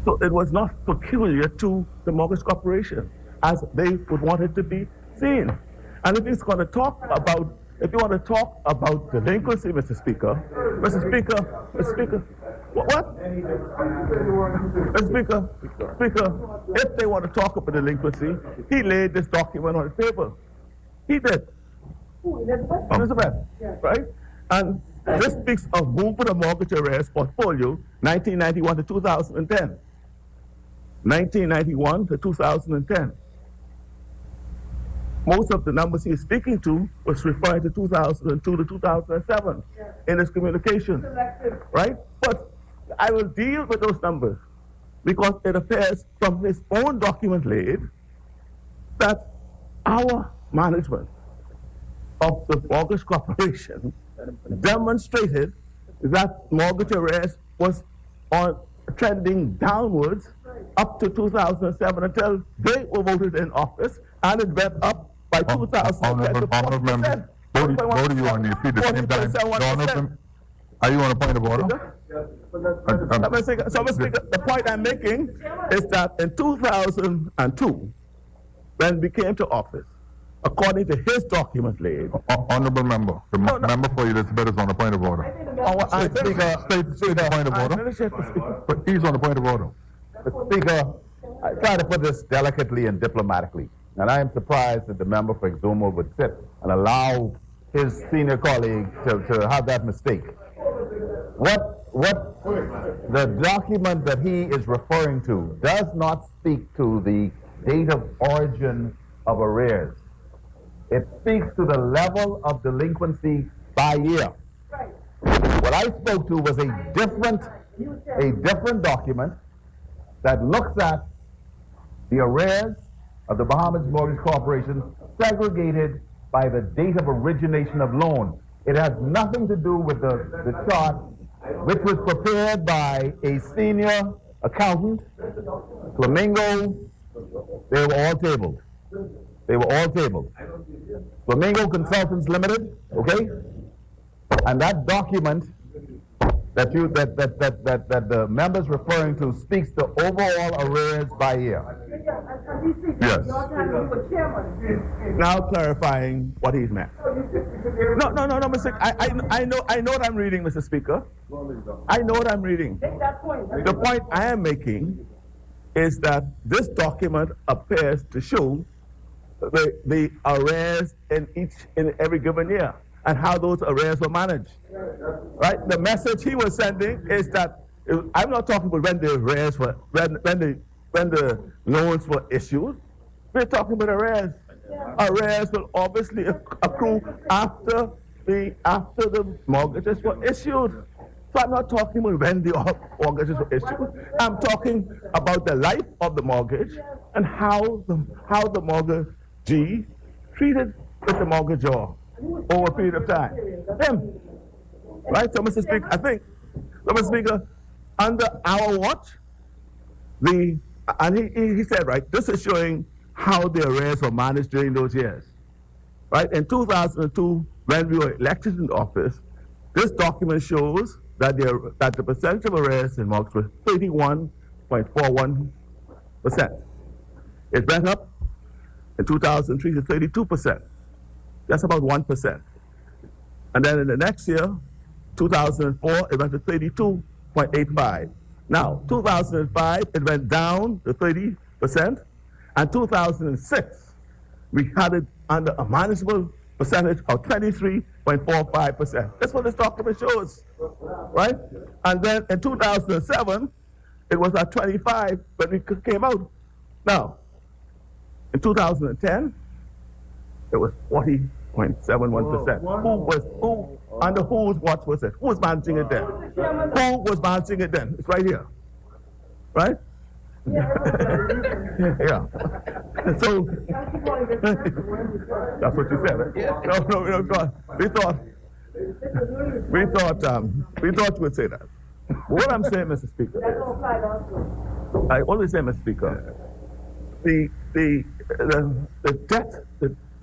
So it was not peculiar to the Mortgage Corporation as they would want it to be seen. And if it's going to talk about, if you want to talk about delinquency, Mr. Speaker, what? Mr. Speaker, if they want to talk about delinquency, he laid this document on the table. He did. Elizabeth, right? And this speaks of movement of mortgage arrears portfolio 1991 to 2010. 1991 to 2010. Most of the numbers he's speaking to was referring to 2002 to 2007 in his communication, right? But I will deal with those numbers because it appears from his own document laid that our management of the Mortgage Corporation demonstrated that mortgage arrears was on trending downwards up to 2007 until they were voted in office, and it went up by 2010 to 40%. Both of you on your feet at the same time. Are you on a point of order? So, Mr. Speaker, the point I'm making is that in 2002, when we came to office, according to his document laid. Honorable member, the member for Elizabeth is on a point of order. State the point of order. But he's on a point of order. Mr. Speaker, I try to put this delicately and diplomatically, and I am surprised that the member for Exuma would sit and allow his senior colleague to have that mistake. What the document that he is referring to does not speak to the date of origin of arrears. It speaks to the level of delinquency by year. What I spoke to was a different document that looks at the arrears of the Bahamas Mortgage Corporation segregated by the date of origination of loan. It has nothing to do with the chart, which was prepared by a senior accountant, Flamingo. They were all tabled. Flamingo Consultants Limited, okay? And that document that the member's referring to speaks to overall arrears by year. Yes. Now clarifying what he's meant. No, Mr. I know what I'm reading, Mr. Speaker. I know what I'm reading. The point I am making is that this document appears to show the arrears in every given year and how those arrears were managed. Right? The message he was sending is that I'm not talking about when the arrears were when the loans were issued. We're talking about arrears. Arrears will obviously accrue after the mortgages were issued. So I'm not talking about when the mortgages were issued. I'm talking about the life of the mortgage and how the mortgagee treated with the mortgagor over a period of time. Him. Right? So, Mr. Speaker, Mr. Speaker, under our watch, and he said, right, this is showing how the arrears were managed during those years. Right? In 2002, when we were elected in office, this document shows that the percentage of arrears in mortgage was 31.41%. It went up in 2003 to 32%. That's about 1%. And then in the next year, 2004, it went to 32.85. Now, 2005, it went down to 30%. And 2006, we had it under a manageable percentage of 23.45%. That's what this document shows, right? And then in 2007, it was at 25 when we came out. Now, in 2010, it was 40.71%. Under whose watch was it? Who was managing it then? Who was managing it then? It's right here, right? Yeah. So that's what you said, right? No, God. We thought we thought you would say that. But what I'm saying, Mr. Speaker, That don't apply to us. I always say, Mr. Speaker, the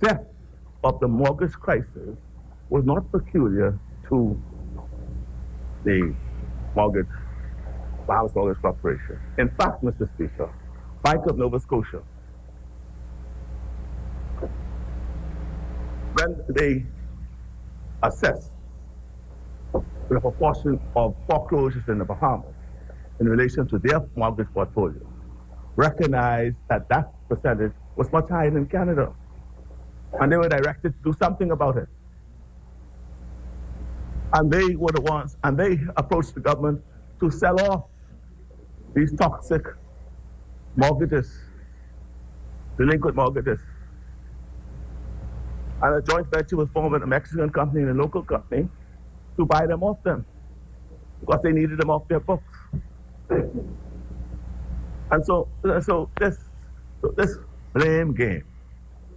death of the mortgage crisis was not peculiar to the Bahamas Mortgage Corporation. In fact, Mr. Speaker, Bank of Nova Scotia, when they assess the proportion of foreclosures in the Bahamas in relation to their mortgage portfolio, recognized that that percentage was much higher than Canada. And they were directed to do something about it. And they were the ones, and they approached the government to sell off these toxic mortgages, delinquent mortgages. And a joint venture was formed with a Mexican company and a local company to buy them off them because they needed them off their books. And so this blame game,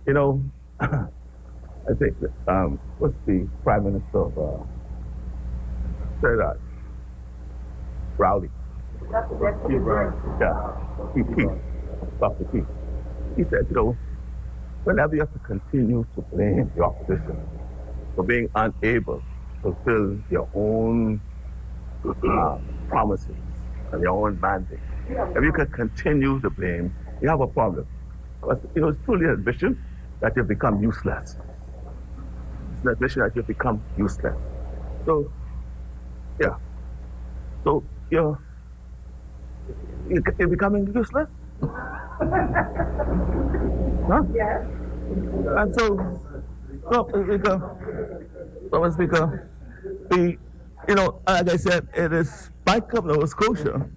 you know, I think that, what's the Prime Minister of Rowley? Yeah, Dr. Keith. He said, you know, whenever you have to continue to blame the opposition for being unable to fulfill your own promises and your own mandate, if you can continue to blame, you have a problem. Because, you know, it's truly an admission that you've become useless. It's an admission that you've become useless. So, yeah. So, you're becoming useless? Huh? Yes. And so, Mr. Speaker, you know, like I said, it is Bank of Nova Scotia,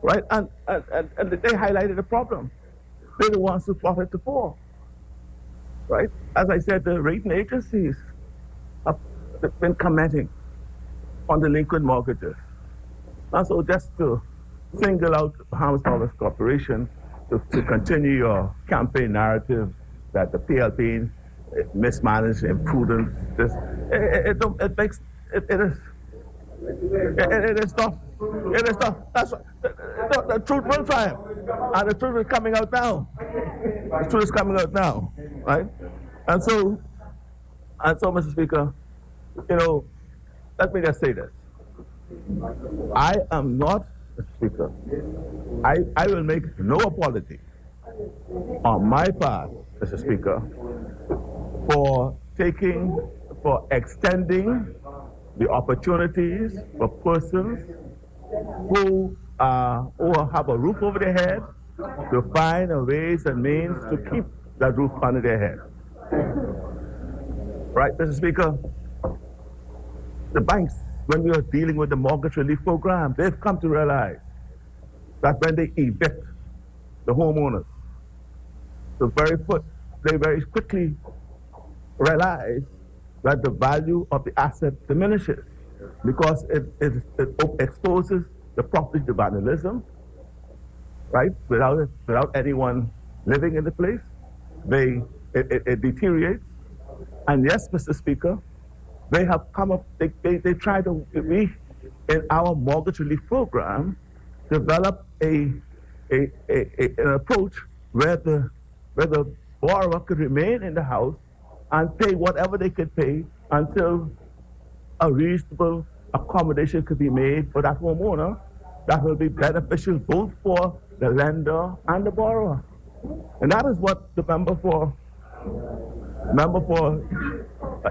right? And they highlighted the problem. They're the ones who brought it to fore, right? As I said, the rating agencies have been commenting on delinquent mortgages. And so just to single out Bahamas Mortgage Corporation to continue your campaign narrative that the PLP mismanaged, imprudent, it is tough. That's the truth will triumph, and the truth is coming out now. The truth is coming out now, right? And so, Mr. Speaker, you know, let me just say this: I am not, Mr. Speaker. I will make no apology on my part, Mr. Speaker, for extending the opportunities for persons who have a roof over their head to find ways and means to keep that roof under their head. Right, Mr. Speaker? The banks, when we are dealing with the mortgage relief program, they've come to realize that when they evict the homeowners, they very quickly realize that the value of the asset diminishes because it exposes the property to vandalism, right? Without anyone living in the place, it deteriorates. And yes, Mr. Speaker, they have come up. They try to in our mortgage relief program develop an approach where the borrower could remain in the house and pay whatever they could pay until a reasonable accommodation could be made for that homeowner that will be beneficial both for the lender and the borrower. And that is what the member for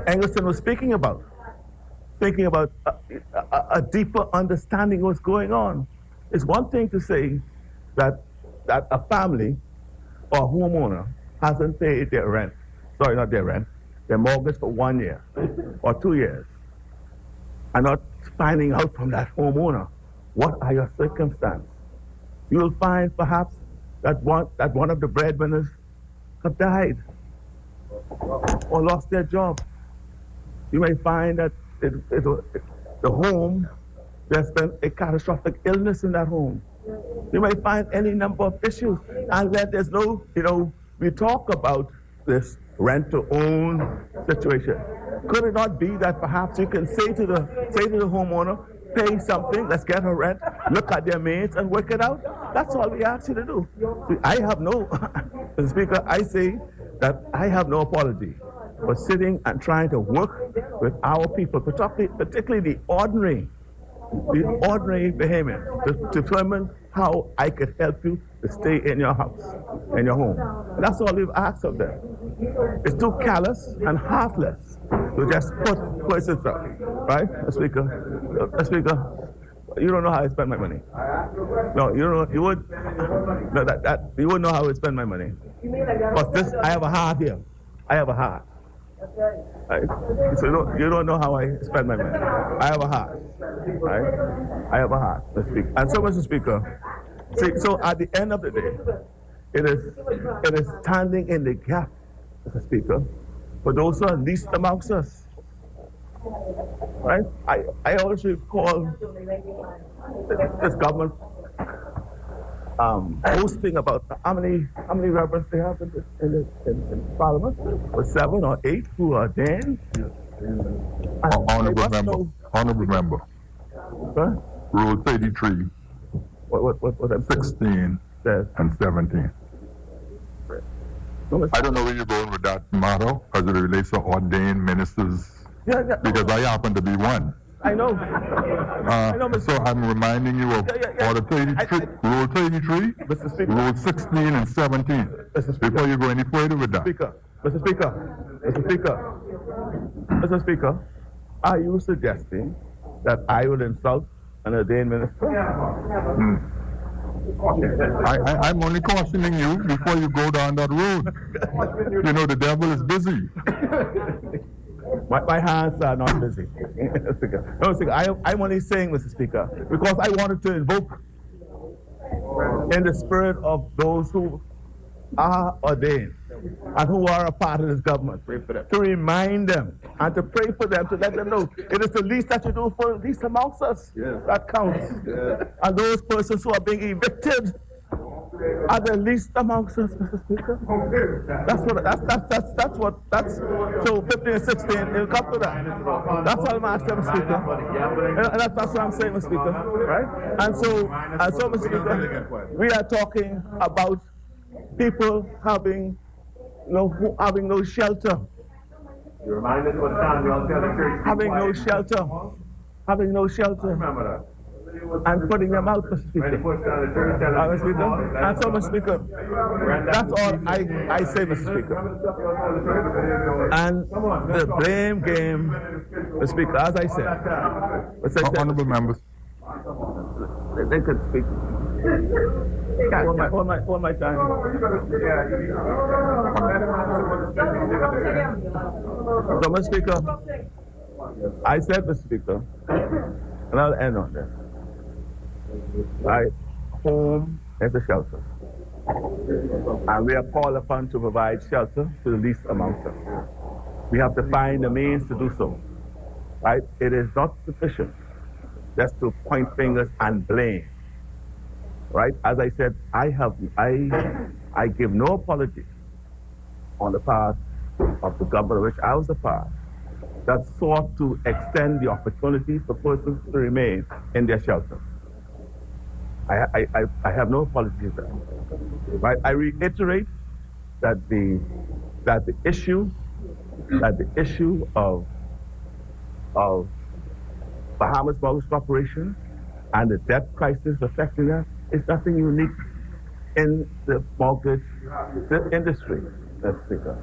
Eggleston was speaking about. Thinking about a deeper understanding of what's going on. It's one thing to say that a family or a homeowner hasn't paid their rent. Sorry, not their rent. Their mortgage for 1 year or 2 years. And not finding out from that homeowner what are your circumstances. You will find perhaps that one of the breadwinners have died or lost their job. You may find that the home, there's been a catastrophic illness in that home. You may find any number of issues. And then there's no, we talk about this rent-to-own situation. Could it not be that perhaps you can say to the homeowner, pay something, let's get her rent, look at their means and work it out? That's all we ask you to do. See, I have no, Mr. Speaker, I say that I have no apology for sitting and trying to work with our people, particularly the ordinary Bahamians, to determine how I could help you to stay in your house, in your home. And that's all we've asked of them. It's too callous and heartless to just put persons up, right? Speaker, you don't know how I spend my money. No, you don't know. You would. No, you wouldn't know how I spend my money. Because this, I have a heart here. I have a heart. Right? So you don't know how I spend my money. I have a heart. Right? I have a heart, Mr. Speaker. And so, Mr. Speaker, see, so at the end of the day, it is standing in the gap, Mr. Speaker, for those who are least amongst us. Right? I always recall this government boasting about how many reverends they have in Parliament, or 7 or 8 who are ordained. Honorable member. Huh? Rule 33, What 16 says? and 17. I don't know where you're going with that matter as it relates to ordained ministers, Yeah. because I happen to be one. I know. I know, Mr. So I'm reminding you of Order 33, Rule 33, Mr. Speaker. Rule 16 and 17, Mr. Speaker. before you go any further with that. Mr. Speaker, are you suggesting that I will insult an ordained minister? I'm only cautioning you before you go down that road. You know, the devil is busy. My hands are not busy. No, Speaker, I'm only saying, Mr. Speaker, because I wanted to invoke in the spirit of those who are ordained and who are a part of this government, to remind them and to pray for them, to let them know it is the least that you do for the least amongst us that counts. And those persons who are being evicted are the least amongst us, Mr. Speaker. That's so 15 and 16, it'll come to that. That's all I'm asking, Mr. Speaker. And that's what I'm saying, Mr. Speaker. Right? And so, Mr. Speaker, we are talking about people having no shelter. You remind us what time you all tell the church. Having no shelter. Having no shelter. Remember that. And putting them out, Mr. Speaker. Mr. Speaker. And so, Mr. Speaker, that's all I say, Mr. Speaker. And the blame game, Mr. Speaker, as I said. Honorable members. They could speak. Hold my time. So, Mr. Speaker, I said, Mr. Speaker, and I'll end on this. Right? Home is a shelter. And we are called upon to provide shelter to the least amongst us. We have to find the means to do so. Right? It is not sufficient just to point fingers and blame. Right? As I said, I give no apology on the part of the government of which I was a part that sought to extend the opportunity for persons to remain in their shelter. I have no apology for that. Right? I reiterate that the issue of Bahamas Mortgage Corporation and the debt crisis affecting us is nothing unique in the mortgage industry, Mr. Speaker.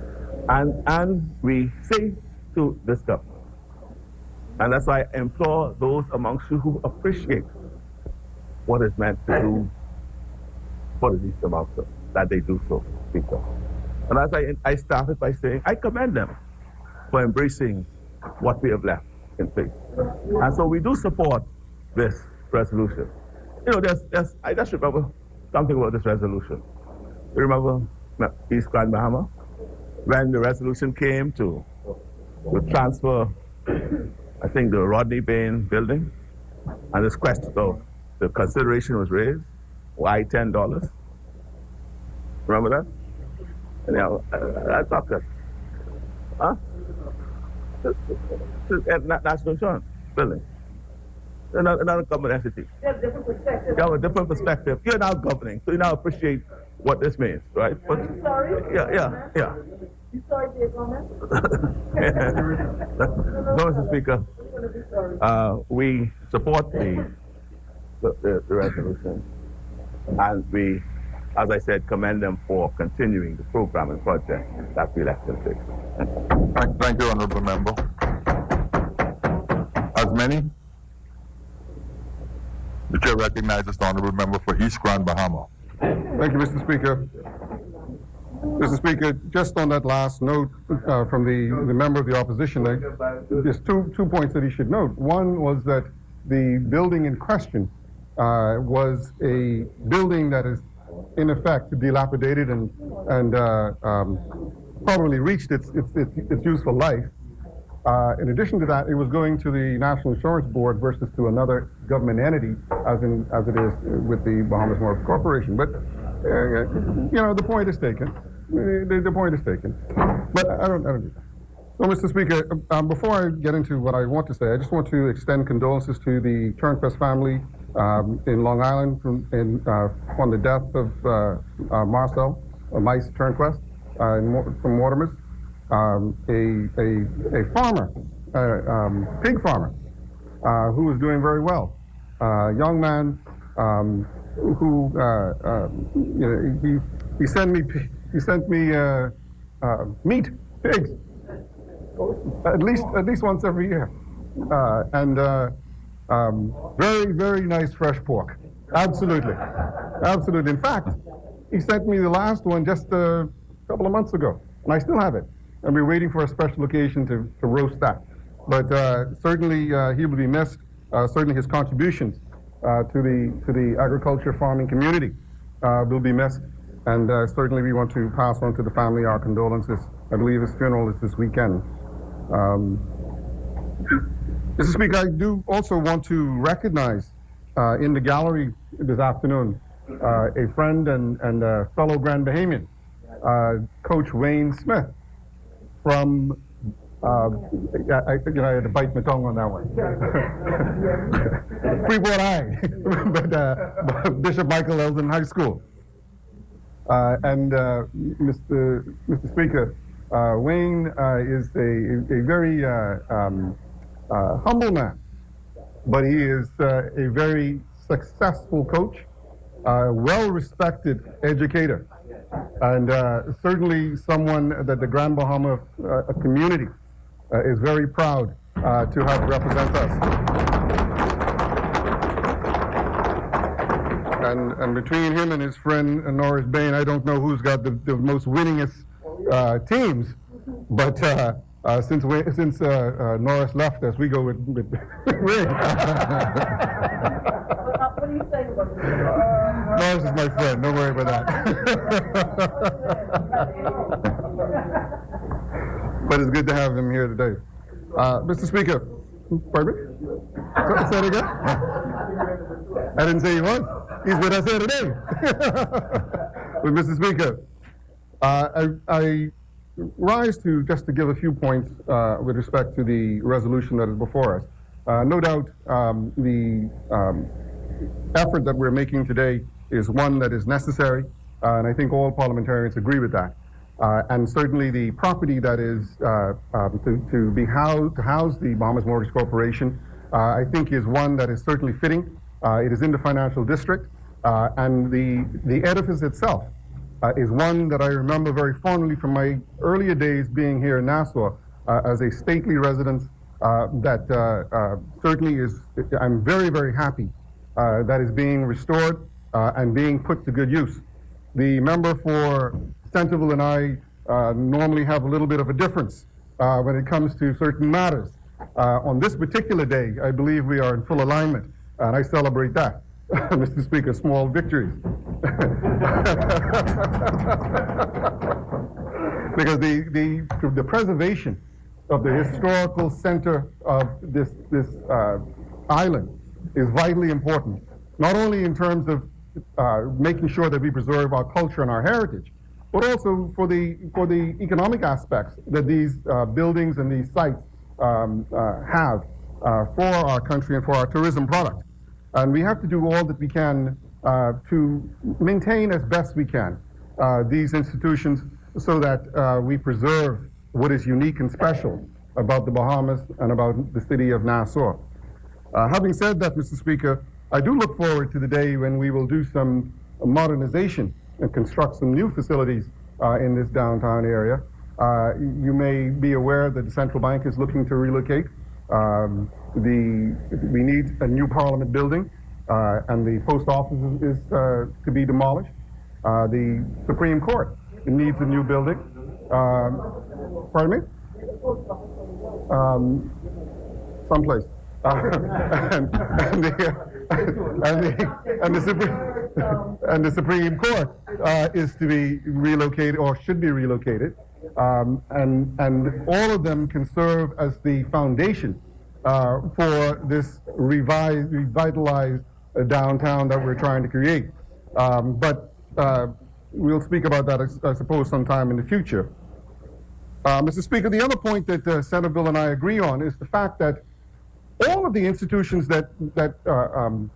And we say to this government, and that's why I implore those amongst you who appreciate what is meant to do for the least amongst us, that they do so, Speaker. And as I started by saying, I commend them for embracing what we have left in place. And so we do support this resolution. You know, I just remember something about this resolution. You remember East Grand Bahama? When the resolution came to transfer, I think, the Rodney Bain building, and this question of the consideration was raised, why $10? Remember that? And I thought that, huh? national insurance building. Another government entity. There's a different perspective. You have a different perspective. You're now governing, so you now appreciate what this means, right? But, Are you sorry? yeah. You sorry for your comment? No, Mr. Speaker, You're gonna be sorry. we support the resolution, and we, as I said, commend them for continuing the program and project that we elected to. Thank you, honorable member. As many? The chair recognizes the honorable member for East Grand Bahama. Thank you, Mr. Speaker. Mr. Speaker, just on that last note from the member of the opposition, there's two points that he should note. One was that the building in question was a building that is, in effect, dilapidated and probably reached its useful life. In addition to that, it was going to the National Insurance Board versus to another government entity, as it is with the Bahamas Mortgage Corporation. But the point is taken. The point is taken. But I don't do that. So, Mr. Speaker, before I get into what I want to say, I just want to extend condolences to the Turnquest family in Long Island on the death of Marcel Mice Turnquest from Mortimer's. A farmer, pig farmer, who was doing very well. Young man who he sent me meat, pigs, at least once every year, and very, very nice fresh pork. Absolutely. In fact, he sent me the last one just a couple of months ago, and I still have it. And we're waiting for a special occasion to roast that. But certainly he will be missed. Certainly his contributions to the agriculture farming community will be missed. And certainly we want to pass on to the family our condolences. I believe his funeral is this weekend. Mr. Speaker, I do also want to recognize in the gallery this afternoon a friend and fellow Grand Bahamian, Coach Wayne Smith, from, I had to bite my tongue on that one. Freeport High, but Bishop Michael Eldon High School. And Mr. Speaker, Wayne is a very humble man, but he is a very successful coach, well-respected educator, and certainly someone that the Grand Bahama community is very proud to have represent us. And between him and his friend Norris Bain, I don't know who's got the most winningest teams, but since Norris left us, we go with Ray. What are you saying about this? Norris is my friend. Don't worry about that. But it's good to have him here today. Mr. Speaker, pardon me? Say it again? I didn't say he was. He's with us here today. But Mr. Speaker, I rise to just to give a few points with respect to the resolution that is before us. No doubt the effort that we're making today is one that is necessary, and I think all parliamentarians agree with that. And certainly the property that is to house the Bahamas Mortgage Corporation, I think is one that is certainly fitting. It is in the financial district, and the edifice itself is one that I remember very fondly from my earlier days being here in Nassau as a stately resident. That certainly is, I'm very, very happy that is being restored and being put to good use. The member for Centerville and I normally have a little bit of a difference when it comes to certain matters. On this particular day, I believe we are in full alignment, and I celebrate that. Mr. Speaker, small victories. Because the preservation of the historical center of this island is vitally important, not only in terms of making sure that we preserve our culture and our heritage, but also for the economic aspects that these buildings and these sites have for our country and for our tourism product. And we have to do all that we can to maintain as best we can these institutions so that we preserve what is unique and special about the Bahamas and about the city of Nassau. Having said that, Mr. Speaker, I do look forward to the day when we will do some modernization and construct some new facilities in this downtown area. You may be aware that the central bank is looking to relocate. We need a new Parliament building, and the post office is to be demolished. The Supreme Court needs a new building. Pardon me? Someplace. And the Supreme Court is to be relocated or should be relocated. And all of them can serve as the foundation for this revitalized downtown that we're trying to create. But we'll speak about that, I suppose, sometime in the future. Mr. Speaker, the other point that Senator Bill and I agree on is the fact that all of the institutions that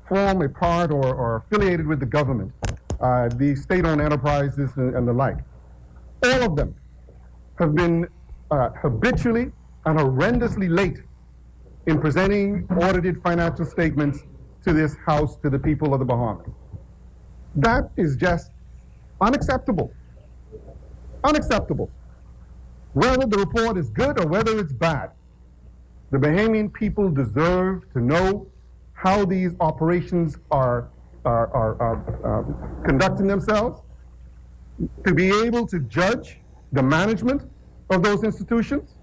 form a part or are affiliated with the government, the state-owned enterprises and the like, all of them have been habitually and horrendously late in presenting audited financial statements to this House, to the people of the Bahamas. That is just unacceptable. Unacceptable. Whether the report is good or whether it's bad, the Bahamian people deserve to know how these operations are conducting themselves, to be able to judge the management of those institutions,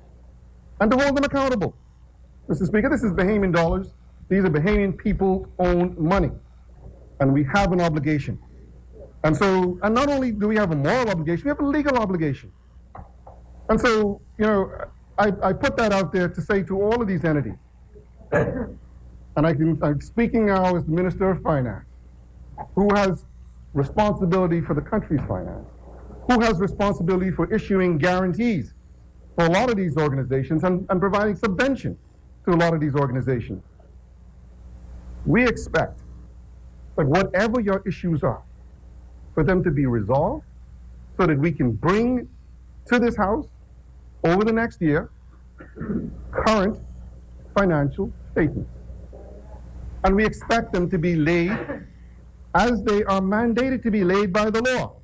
and to hold them accountable. Mr. Speaker, this is Bahamian dollars. These are Bahamian people-owned money, and we have an obligation. And so, and not only do we have a moral obligation, we have a legal obligation. And so, you know, I put that out there to say to all of these entities, and I'm speaking now as the Minister of Finance, who has responsibility for the country's finance, who has responsibility for issuing guarantees for a lot of these organizations and providing subvention to a lot of these organizations. We expect that whatever your issues are, for them to be resolved so that we can bring to this House over the next year current financial statements. And we expect them to be laid as they are mandated to be laid by the law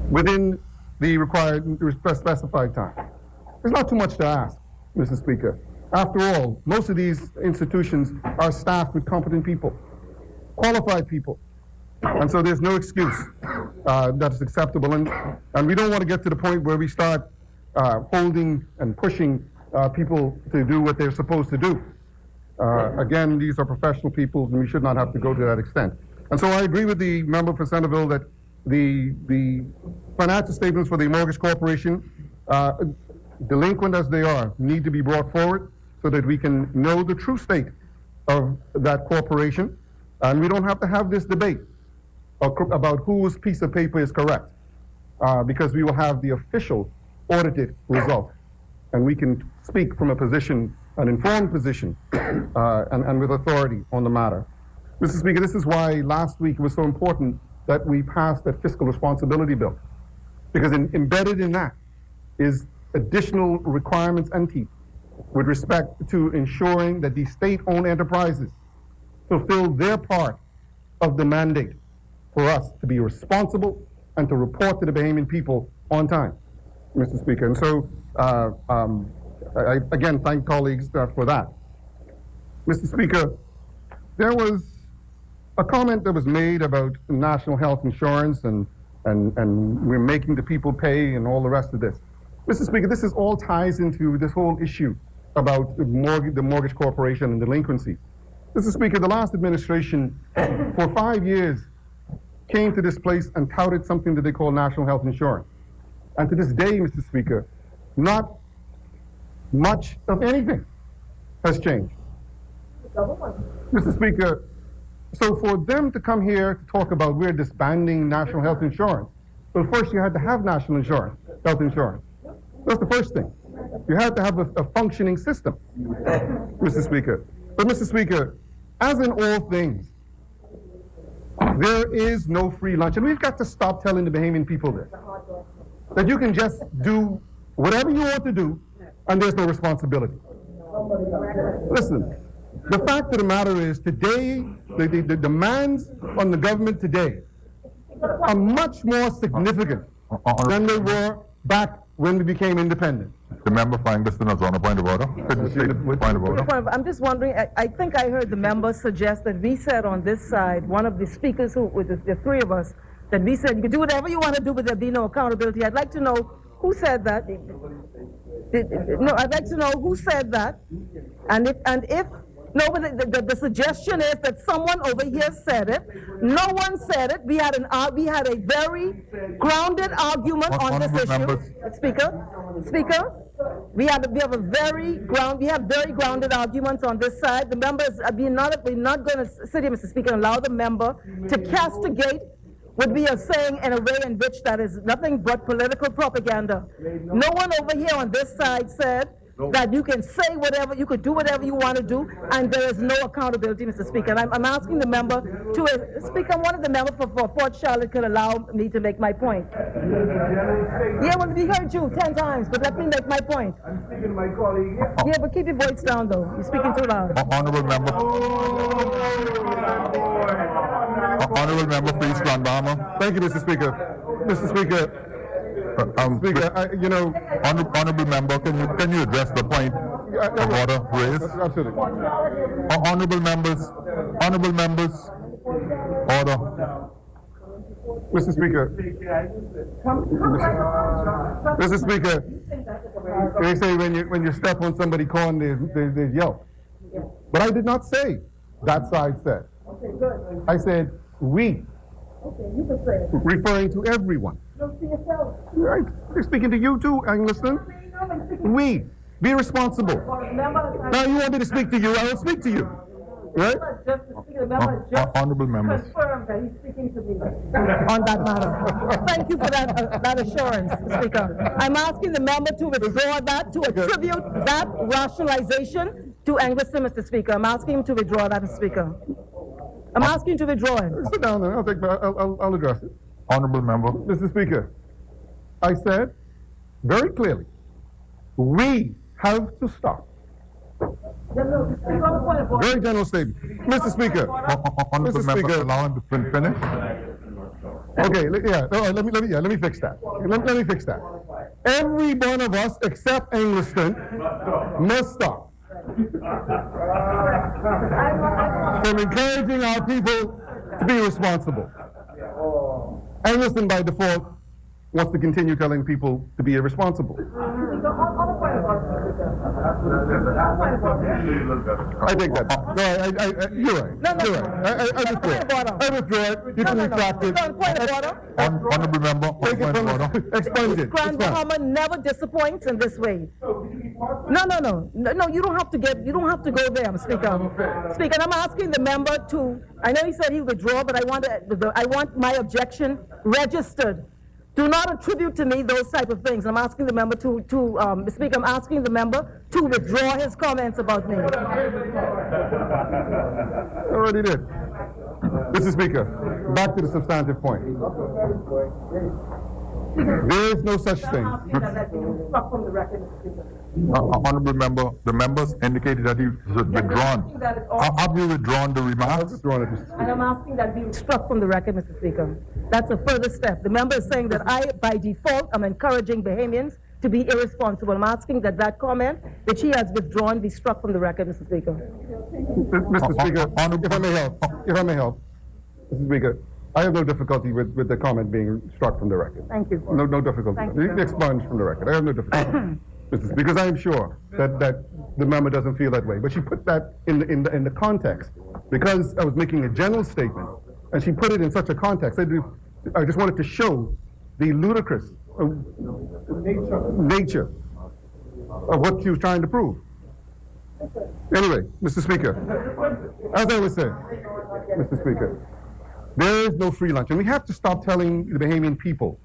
within the required specified time. There's not too much to ask, Mr. Speaker. After all, most of these institutions are staffed with competent people, qualified people. And so there's no excuse that's acceptable. And we don't want to get to the point where we start holding and pushing people to do what they're supposed to do. Again, these are professional people, and we should not have to go to that extent. And so I agree with the member for Centerville that the financial statements for the mortgage corporation, delinquent as they are, need to be brought forward so that we can know the true state of that corporation. And we don't have to have this debate about whose piece of paper is correct, because we will have the official audited result. And we can speak from a position, an informed position, and with authority on the matter. Mr. Speaker, this is why last week it was so important that we passed that fiscal responsibility bill, because embedded in that is additional requirements and teeth with respect to ensuring that these state-owned enterprises fulfill their part of the mandate for us to be responsible and to report to the Bahamian people on time, Mr. Speaker. And so, I again thank colleagues for that. Mr. Speaker, there was a comment that was made about national health insurance and we're making the people pay and all the rest of this. Mr. Speaker, this is all ties into this whole issue about the mortgage corporation and delinquency. Mr. Speaker, the last administration for 5 years came to this place and touted something that they call national health insurance. And to this day, Mr. Speaker, not much of anything has changed. Mr. Speaker, so for them to come here to talk about we're disbanding national health insurance, well, first you had to have national insurance, health insurance. That's the first thing. You have to have a functioning system, Mr. Speaker. But, Mr. Speaker, as in all things, there is no free lunch. And we've got to stop telling the Bahamian people this. That you can just do whatever you want to do, and there's no responsibility. Listen, the fact of the matter is today, the demands on the government today are much more significant than they were back when we became independent. The member for Angleston is on a point of order. Could you state the point of order? I'm just wondering, I think I heard the member suggest that we said on this side, one of the speakers who, with the three of us, that we said you can do whatever you want to do, but there'll be no accountability. I'd like to know who said that. No, I'd like to know who said that, and if no, but the suggestion is that someone over here said it. No one said it. We had a very grounded argument on this issue. Speaker, we have very grounded arguments on this side. The members, we're not going to sit here, Mr. Speaker, and allow the member to castigate what we are saying in a way in which that is nothing but political propaganda. No one over here on this side said that you can say whatever, you could do whatever you want to do, and there is no accountability, Mr. Speaker. And I'm asking the member to, Speaker, one of the members for Port Charlotte could allow me to make my point. Yeah, well, we heard you 10 times, but let me make my point. I'm speaking to my colleague. Yeah, but keep your voice down, though. You're speaking too loud. Honorable member. Honorable member for East Grand Bahama. Thank you, Mr. Speaker. Mr. Speaker. Speaker, you know, honorable member, can you address the point of order raised? Absolutely. Honorable members, order. Mr. Speaker. Mr. Speaker, they say when you step on somebody's corn, there's yelp. But I did not say that side said. Okay, good. I said we. Okay, you can say it. Referring to everyone. Don't see yourself. Right. They're speaking to you too, Angleston. We. Be responsible. Now you want me to speak to you, I will speak to you. Right? Honorable members. Confirm that he's speaking to me on that matter. Thank you for that assurance, Speaker. I'm asking the member to withdraw that, to attribute that rationalization to Angleston, Mr. Speaker. I'm asking him to withdraw that, Mr. Speaker. I'm asking to withdraw it. Sit down there. I'll address it. Honorable member. Mr. Speaker, I said very clearly, we have to stop. Very general statement. Mr. Speaker. Honorable Mr. member, Speaker. allow him to finish. Okay, let me fix that. Let me fix that. Every one of us except Angleston must stop from encouraging our people to be responsible. Angleston, by default, wants to continue telling people to be irresponsible. I take that. No, you're right. You're right. I withdraw it. I withdraw it. You can retract it. Point of order. Honorable member, Take it point of order. from, expunge it. Grand Bahama never disappoints in this way. No, you don't have to go there, Speaker. Speaker, I'm asking the member to, I know he said he withdraw, but I want my objection registered. Do not attribute to me those type of things. I'm asking the member Speaker, I'm asking the member to withdraw his comments about me. Already did. Mr. Speaker, back to the substantive point. There is no such thing. Honorable member, the members indicated that he was withdrawn. Have you withdrawn the remarks? And I'm asking that be struck from the record, Mr. Speaker. That's a further step. The member is saying that I, by default, am encouraging Bahamians to be irresponsible. I'm asking that comment, which he has withdrawn, be struck from the record, Mr. Speaker. Mr. Speaker, if I may help, Mr. Speaker, I have no difficulty with the comment being struck from the record. Thank you. No difficulty. Thank you. You can expunge from the record. I have no difficulty. Mr. Speaker, because I am sure that the member doesn't feel that way. But she put that in the context because I was making a general statement, and she put it in such a context. I just wanted to show the ludicrous nature of what she was trying to prove. Anyway, Mr. Speaker, as I was saying, Mr. Speaker, there is no free lunch, and we have to stop telling the Bahamian people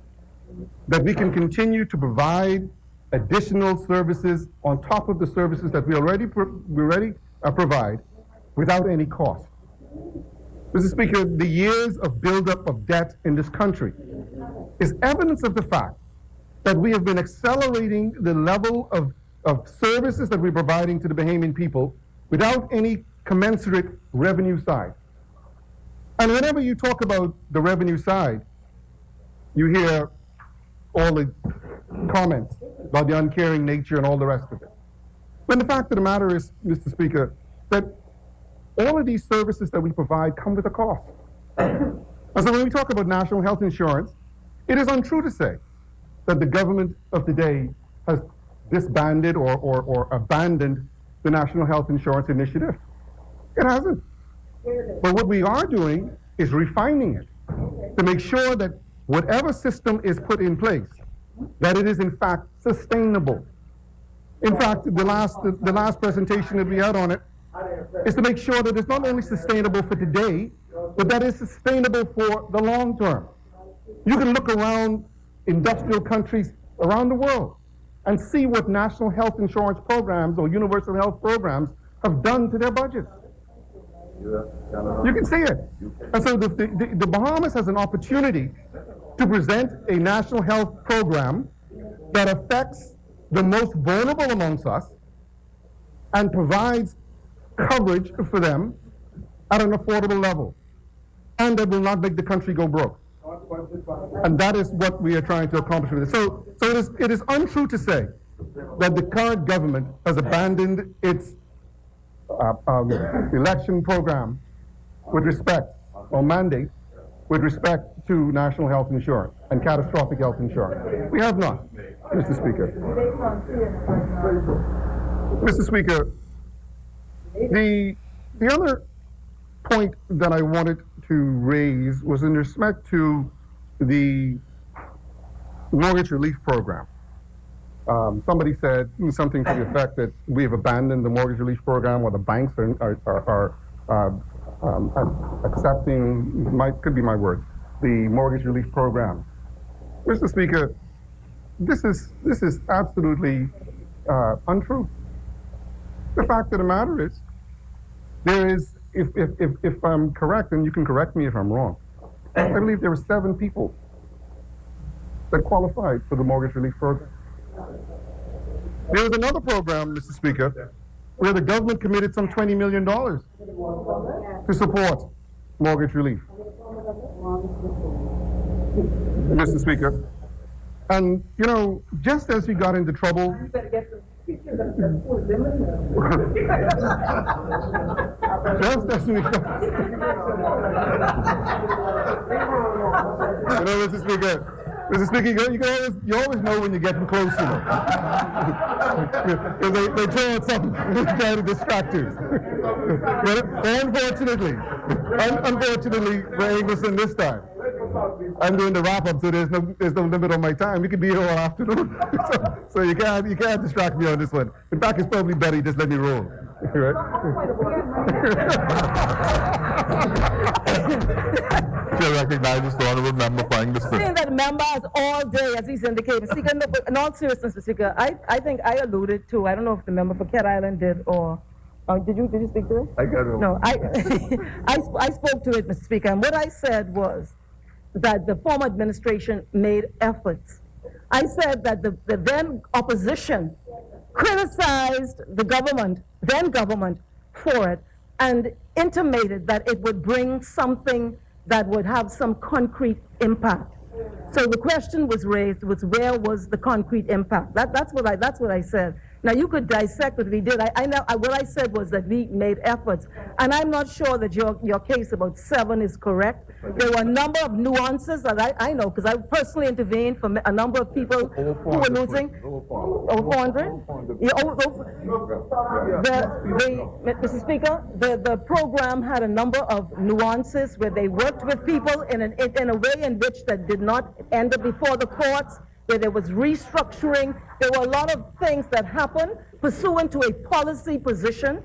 that we can continue to provide additional services on top of the services that we already provide without any cost. Mr. Speaker, the years of buildup of debt in this country is evidence of the fact that we have been accelerating the level of services that we're providing to the Bahamian people without any commensurate revenue side. And whenever you talk about the revenue side, you hear all the comments about the uncaring nature and all the rest of it. But the fact of the matter is, Mr. Speaker, that all of these services that we provide come with a cost. And so when we talk about national health insurance, it is untrue to say that the government of today has disbanded or abandoned the National Health Insurance Initiative. It hasn't. But what we are doing is refining it to make sure that whatever system is put in place, that it is in fact sustainable. In fact, the last presentation that we had on it is to make sure that it's not only sustainable for today, but that it's sustainable for the long term. You can look around industrial countries around the world and see what national health insurance programs or universal health programs have done to their budgets. You can see it. And so the Bahamas has an opportunity to present a national health program that affects the most vulnerable amongst us and provides coverage for them at an affordable level, and that will not make the country go broke. And that is what we are trying to accomplish with it. So it is untrue to say that the current government has abandoned its election program with respect, or mandate, with respect to national health insurance and catastrophic health insurance. We have not, Mr. Speaker. Mr. Speaker, the other point that I wanted to raise was in respect to the mortgage relief program. Somebody said something to the effect that we have abandoned the mortgage relief program, or the banks are accepting, could be my word, the mortgage relief program. Mr. Speaker, this is absolutely untrue. The fact of the matter is, there is, if I'm correct, and you can correct me if I'm wrong, I believe there were 7 people that qualified for the mortgage relief program. There was another program, Mr. Speaker, where the government committed some $20 million to support mortgage relief. Mr. Speaker, and you know, just as we got into trouble, just as we got, you know, Mr. Speaker, you always know when you're getting close, you know. they throw out something trying to distract you. But unfortunately, for Englishman this time, I'm doing the wrap-up, so there's no limit on my time. We could be here all afternoon. so you can't distract me on this one. In fact, it's probably better you just let me roll. Right? Chair recognizes the honourable member for Englishman. Seeing that members all day, as he's indicated, Speaker, no, but in all seriousness, Mr. Speaker, I think I alluded to, I don't know if the member for Cat Island did, or did you speak to it? I got it. No, I spoke to it, Mr. Speaker, and what I said was that the former administration made efforts. I said that the then opposition criticized the government, then government, for it, and intimated that it would bring something that would have some concrete impact. So the question was raised, was where was the concrete impact? That's what I said. Now you could dissect what we did. What I said was that we made efforts, and I'm not sure that your case about 7 is correct. There were a number of nuances that I know, because I personally intervened for a number of people who were losing. Over 400? Yeah, Mr. Speaker, the program had a number of nuances where they worked with people in a way in which that did not end up before the courts, where there was restructuring. There were a lot of things that happened pursuant to a policy position,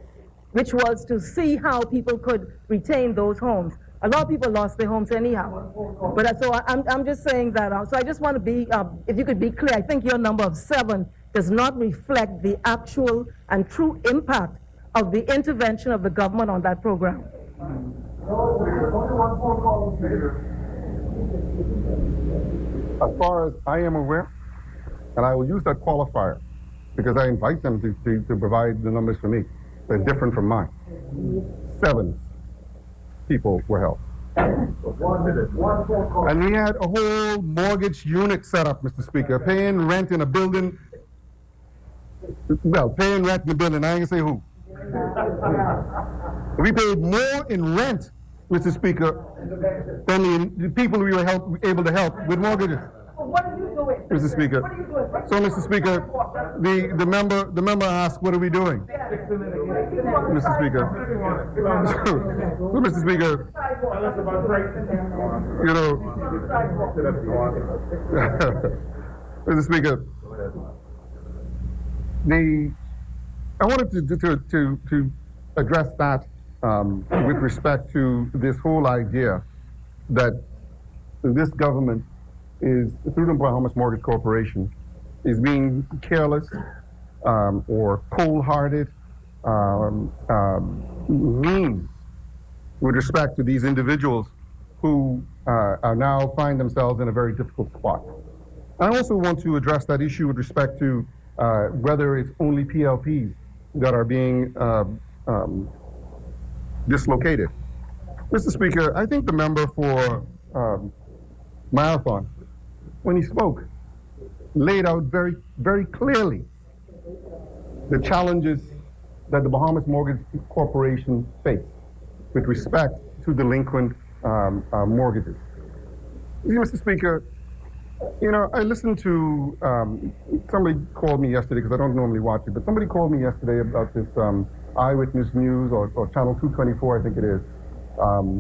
which was to see how people could retain those homes. A lot of people lost their homes anyhow. But so I'm just saying that. So I just want to be, if you could be clear, I think your number of 7 does not reflect the actual and true impact of the intervention of the government on that program. As far as I am aware, and I will use that qualifier because I invite them to provide the numbers for me. They're different from mine. 7 people were helped. And we had a whole mortgage unit set up, Mr. Speaker, paying rent in a building. Well, paying rent in the building, I ain't gonna say who. We paid more in rent, Mr. Speaker, than the people we were able to help with mortgages. What are you doing? Mr. Speaker. So, Mr. Speaker, the member asked, what are we doing? Mr. Speaker. So, Mr. Speaker, you know, Mr. Speaker, I wanted to address that with respect to this whole idea that this government is, through the Bahamas Mortgage Corporation, is being careless or cold-hearted, mean with respect to these individuals who are now find themselves in a very difficult spot. I also want to address that issue with respect to whether it's only PLPs that are being dislocated. Mr. Speaker, I think the member for Marathon, when he spoke, laid out very, very clearly the challenges that the Bahamas Mortgage Corporation face with respect to delinquent mortgages. You see, Mr. Speaker, you know, I listened to, somebody called me yesterday, because I don't normally watch it, but somebody called me yesterday about this Eyewitness News or Channel 224, I think it is.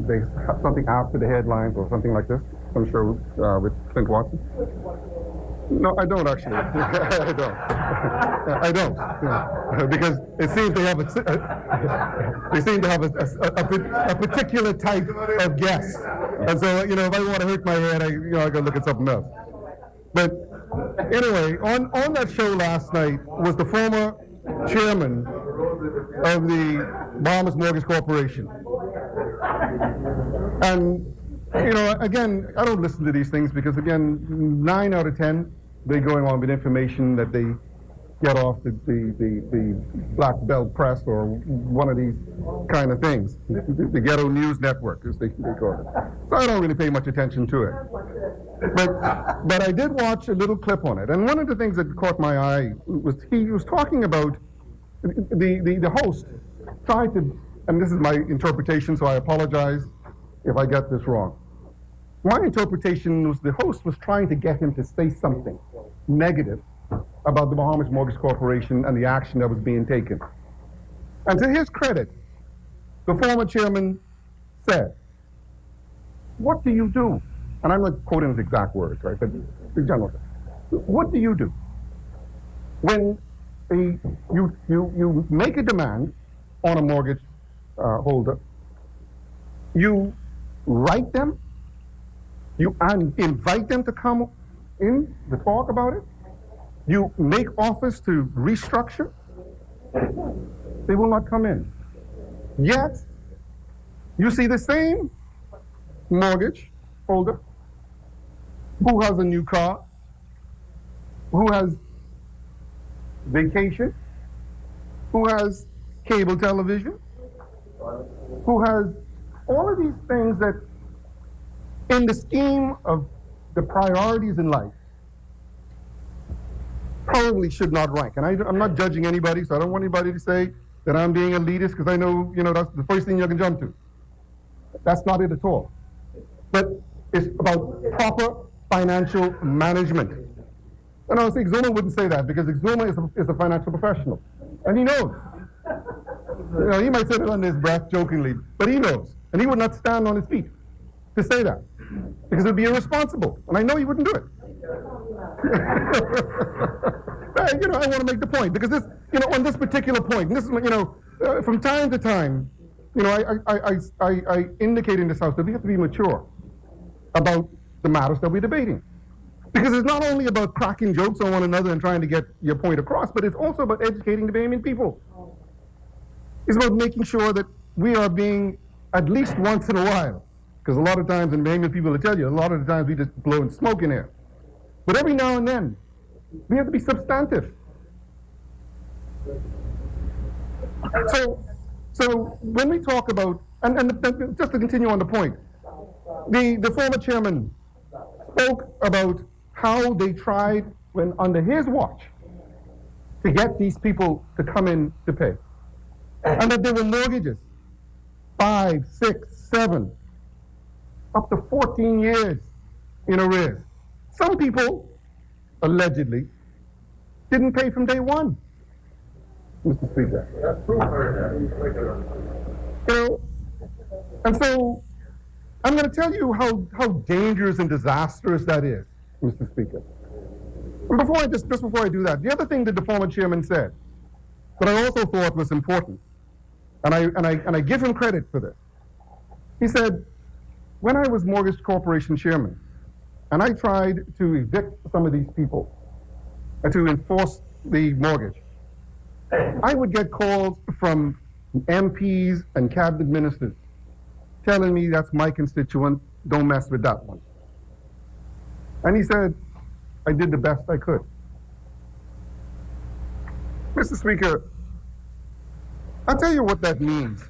They have something after the headlines or something like this, I'm sure, with Clint Watson. No, I don't actually. I don't. I don't. Yeah. Because it seems they have a particular type of guest, and so you know, if I want to hurt my head, I gotta look at something else. But anyway, on that show last night was the former chairman of the Bahamas Mortgage Corporation, and. You know, again, I don't listen to these things because, again, 9 out of 10, they're going on with information that they get off the Black Belt Press or one of these kind of things, the Ghetto News Network, as they call it. So I don't really pay much attention to it. But I did watch a little clip on it, and one of the things that caught my eye was he was talking about the host tried to, and this is my interpretation, so I apologize if I get this wrong. My interpretation was the host was trying to get him to say something negative about the Bahamas Mortgage Corporation and the action that was being taken. And to his credit, the former chairman said, "What do you do?" And I'm not quoting his exact words, right? But the general, what do you do when you make a demand on a mortgage holder? You write them, you invite them to come in to talk about it, you make offers to restructure, they will not come in. Yet, you see the same mortgage holder who has a new car, who has vacation, who has cable television, who has all of these things that, in the scheme of the priorities in life, probably should not rank. And I'm not judging anybody, so I don't want anybody to say that I'm being elitist, because I know, you know, that's the first thing you can jump to. That's not it at all. But it's about proper financial management. And I would say Exuma wouldn't say that, because Exuma is a financial professional, and he knows. You know, he might say it under his breath jokingly, but he knows. And he would not stand on his feet to say that, because it would be irresponsible. And I know he wouldn't do it. You know, I want to make the point, because this, you know, on this particular point, and this is, you know, from time to time, you know, I indicate in this house that we have to be mature about the matters that we're debating. Because it's not only about cracking jokes on one another and trying to get your point across, but it's also about educating the Bahamian people. It's about making sure that we are being, at least once in a while, because a lot of times, and Bahamian people will tell you, a lot of the times we just blowing smoke in here. But every now and then, we have to be substantive. So when we talk about, and just to continue on the point, the former chairman spoke about how they tried, when under his watch, to get these people to come in to pay. And that there were mortgages, 5, 6, 7, up to 14 years in arrears. Some people, allegedly, didn't pay from day one, Mr. Speaker. You know, and so I'm going to tell you how dangerous and disastrous that is, Mr. Speaker. And just before I do that, the other thing that the former chairman said that I also thought was important, and I give him credit for this. He said, when I was Mortgage Corporation chairman, and I tried to evict some of these people and to enforce the mortgage, I would get calls from MPs and cabinet ministers telling me that's my constituent, don't mess with that one. And he said, I did the best I could. Mr. Speaker, I'll tell you what that means.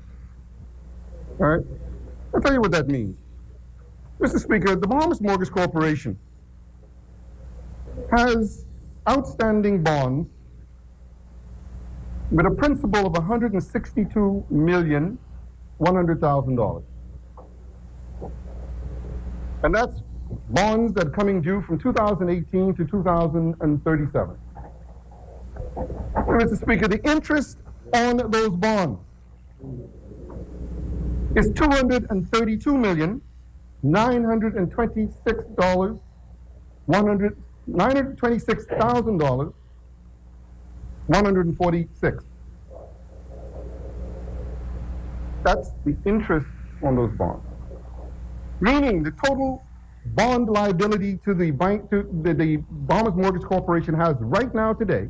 All right? I'll tell you what that means. Mr. Speaker, the Bahamas Mortgage Corporation has outstanding bonds with a principal of $162,100,000. And that's bonds that are coming due from 2018 to 2037. Mr. Speaker, the interest on those bonds is $926,146. That's the interest on those bonds. Meaning the total bond liability to the bank, to the Bahamas Mortgage Corporation has right now today,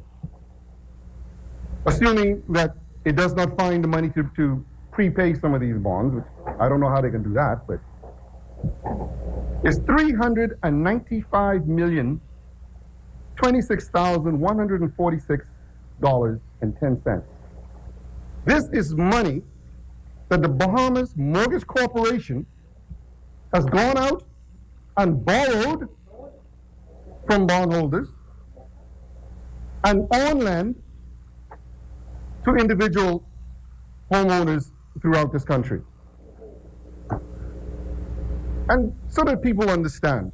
assuming that it does not find the money to prepay some of these bonds, which I don't know how they can do that, but it's $395,026,146.10. This is money that the Bahamas Mortgage Corporation has gone out and borrowed from bondholders and on lend to individual homeowners throughout this country. And so that people understand,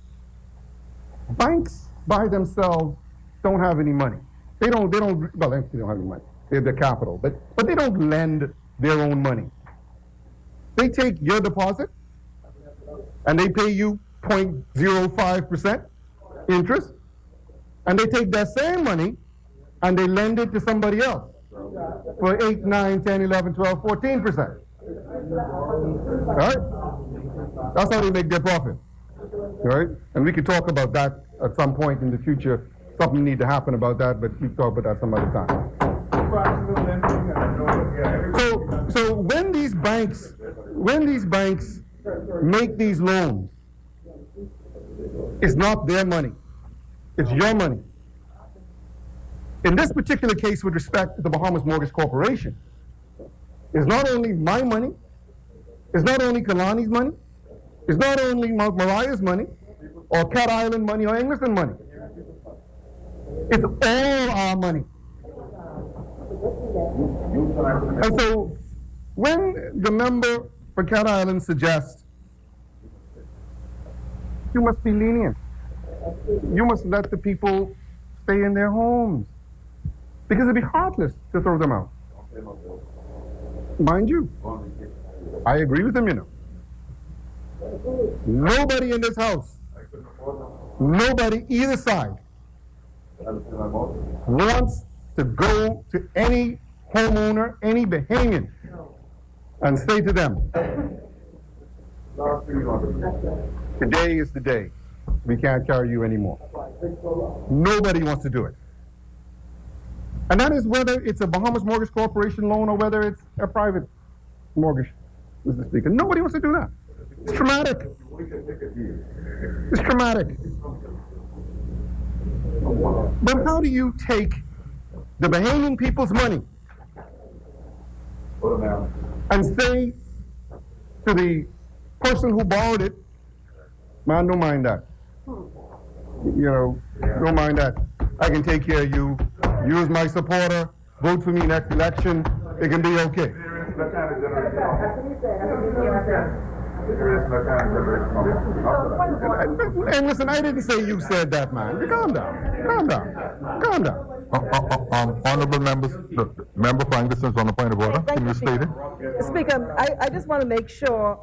banks by themselves don't have any money. They don't have any money. They have their capital, but they don't lend their own money. They take your deposit and they pay you 0.05% interest, and they take that same money and they lend it to somebody else for 8, 9, 10, 11, 12, 14%. All right? That's how they make their profit. All right? And we can talk about that at some point in the future. Something need to happen about that, but we can talk about that some other time. So when these banks make these loans, it's not their money. It's your money. In this particular case, with respect to the Bahamas Mortgage Corporation, it's not only my money, it's not only Kalani's money, it's not only Mariah's money, or Cat Island money, or Engliston money. It's all our money. And so, when the member for Cat Island suggests, you must be lenient. You must let the people stay in their homes. Because it'd be heartless to throw them out. Mind you, I agree with them, you know. Nobody in this house, nobody either side, wants to go to any homeowner, any Bahamian, and say to them, today is the day. we can't carry you anymore. Nobody wants to do it. And that is whether it's a Bahamas Mortgage Corporation loan or whether it's a private mortgage, Mr. Speaker. Nobody wants to do that. It's traumatic. It's traumatic. But how do you take the Bahamian people's money and say to the person who borrowed it, man, don't mind that. Don't mind that. I can take care of you. Use my supporter. Vote for me next election. It can be okay. And listen, I didn't say you said that, man. Calm down. Calm down. Calm down. Honorable members, Member Ferguson's on the point of order. Can you state it? Speaker, I just want to make sure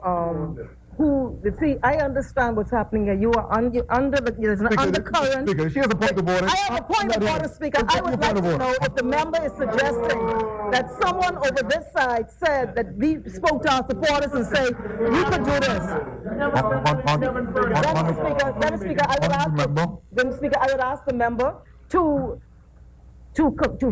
I understand what's happening here. You are there's an undercurrent. Speaker, she has a point of order. I have a point of order, Speaker. I would like to know if the member is suggesting that someone over this side said that we spoke to our supporters and say, you could do this. Then, Speaker, I would ask the member to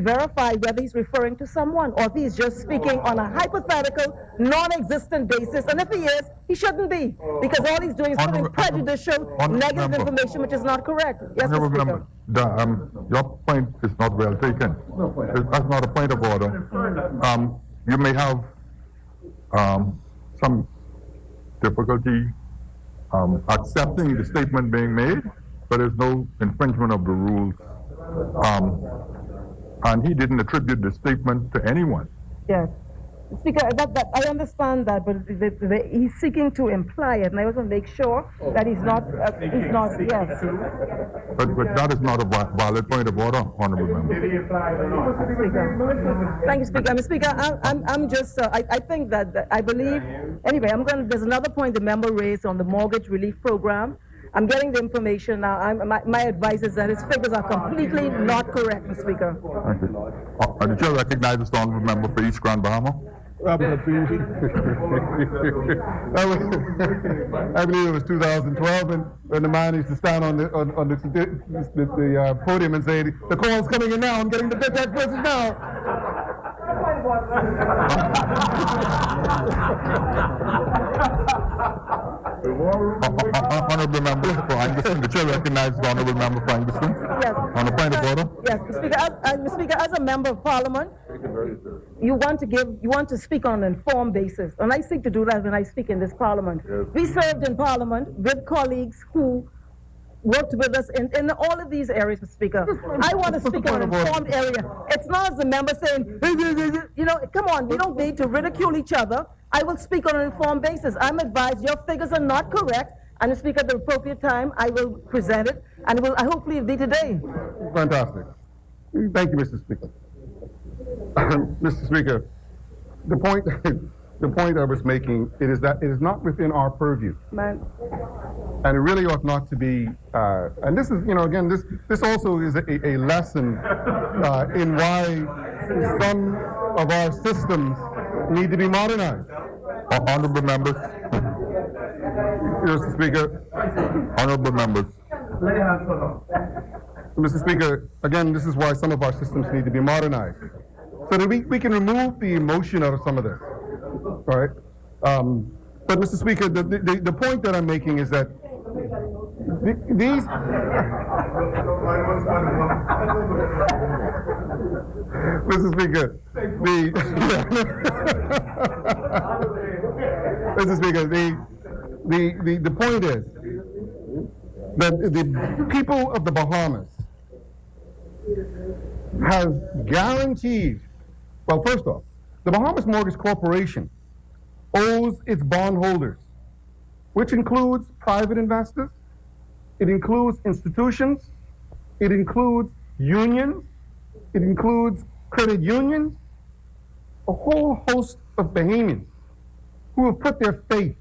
verify whether he's referring to someone or if he's just speaking on a hypothetical, non-existent basis. And if he is, he shouldn't be, because all he's doing is putting prejudicial, negative information, which is not correct. Yes, Mr. Speaker. Your point is not well taken. That's not a point of order. You may have some difficulty accepting the statement being made, but there's no infringement of the rules. And he didn't attribute the statement to anyone. Yes. Speaker, I understand that, but he's seeking to imply it, and I want to make sure that he's not, yes. But that is not a valid point of order, Honorable Member. Thank you, Speaker. Speaker, I'm just, I think that, I believe, anyway, there's another point the member raised on the mortgage relief program. I'm getting the information now. My advice is that his figures are completely not correct, Mr. Speaker. Thank you. The chair recognizes the Honorable Member for East Grand Bahama. I believe it was 2012 when the man used to stand on the podium and say, the call's coming in now, I'm getting the big text message now. Honorable Member Ferguson, the chair recognizes the Honorable Member Ferguson. Yes. On the point of order. Yes, Mr. Speaker, as a member of Parliament, you want to speak on an informed basis, and I seek to do that when I speak in this Parliament. Yes. We served in Parliament with colleagues who worked with us in all of these areas, Mr. Speaker. I want to speak on an informed area. It's not as a member saying, come on, we don't need to ridicule each other. I will speak on an informed basis. I'm advised your figures are not correct, and to speak at the appropriate time, I will present it, and I hopefully it'll be today. Fantastic. Thank you, Mr. Speaker. Mr. Speaker, the point I was making is that it is not within our purview. Man. And it really ought not to be, and this is, again, this also is a lesson in why some of our systems need to be modernized. Honorable members. Mr. Speaker. Honorable members. Mr. Speaker, again, this is why some of our systems need to be modernized, so that we can remove the emotion out of some of this. All right? But, Mr. Speaker, the point that I'm making is that these... Mr. Speaker, Mr. Speaker, the point is that the people of the Bahamas have guaranteed, well, first off, the Bahamas Mortgage Corporation owes its bondholders, which includes private investors, it includes institutions, it includes unions, it includes credit unions, a whole host of Bahamians who have put their faith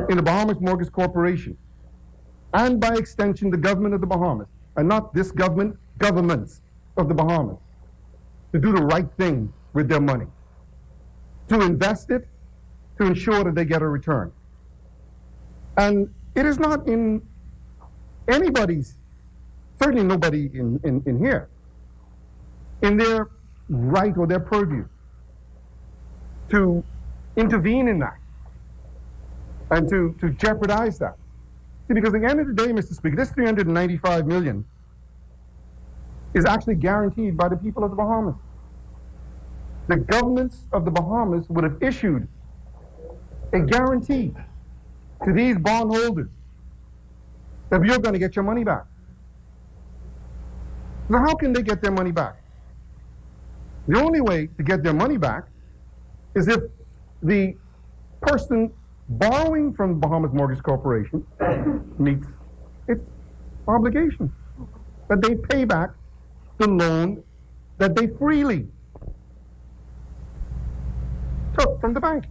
in the Bahamas Mortgage Corporation, and by extension the government of the Bahamas, and not this government, governments of the Bahamas, to do the right thing with their money, to invest it, to ensure that they get a return. And it is not in anybody's, certainly nobody in here, in their right or their purview to intervene in that and to jeopardize that. See, because at the end of the day, Mr. Speaker, this 395 million is actually guaranteed by the people of the Bahamas. The governments of the Bahamas would have issued a guarantee to these bondholders that you're going to get your money back. So how can they get their money back? The only way to get their money back is if the person borrowing from Bahamas Mortgage Corporation meets its obligation, that they pay back the loan that they freely took from the bank.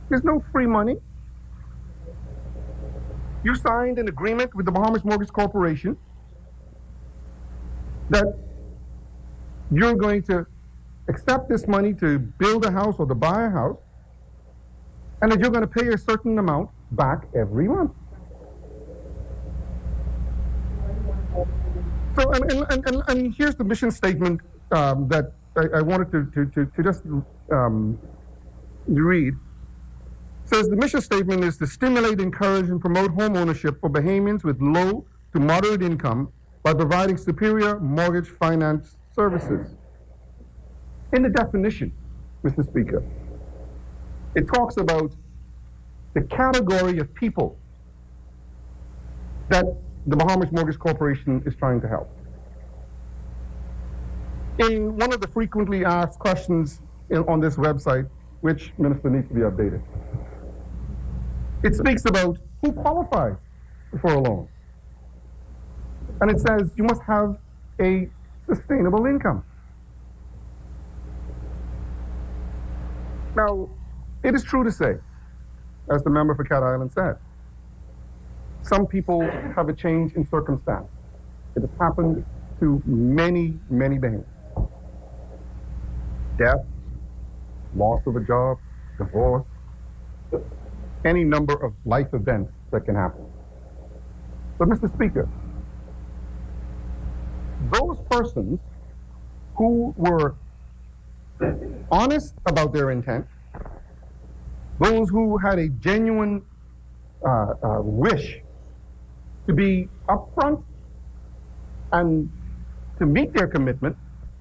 There's no free money. You signed an agreement with the Bahamas Mortgage Corporation that you're going to accept this money to build a house or to buy a house, and that you're going to pay a certain amount back every month. So, and here's the mission statement that I wanted to just read. It says the mission statement is to stimulate, encourage, and promote home ownership for Bahamians with low to moderate income by providing superior mortgage finance services. In the definition, Mr. Speaker, it talks about the category of people that the Bahamas Mortgage Corporation is trying to help. In one of the frequently asked questions on this website, which, Minister, needs to be updated, it speaks about who qualifies for a loan. And it says you must have a sustainable income. Now, it is true to say, as the member for Cat Island said, some people have a change in circumstance. It has happened to many, many Bahamians. Death, loss of a job, divorce, any number of life events that can happen. But Mr. Speaker, those persons who were honest about their intent, those who had a genuine wish to be upfront and to meet their commitment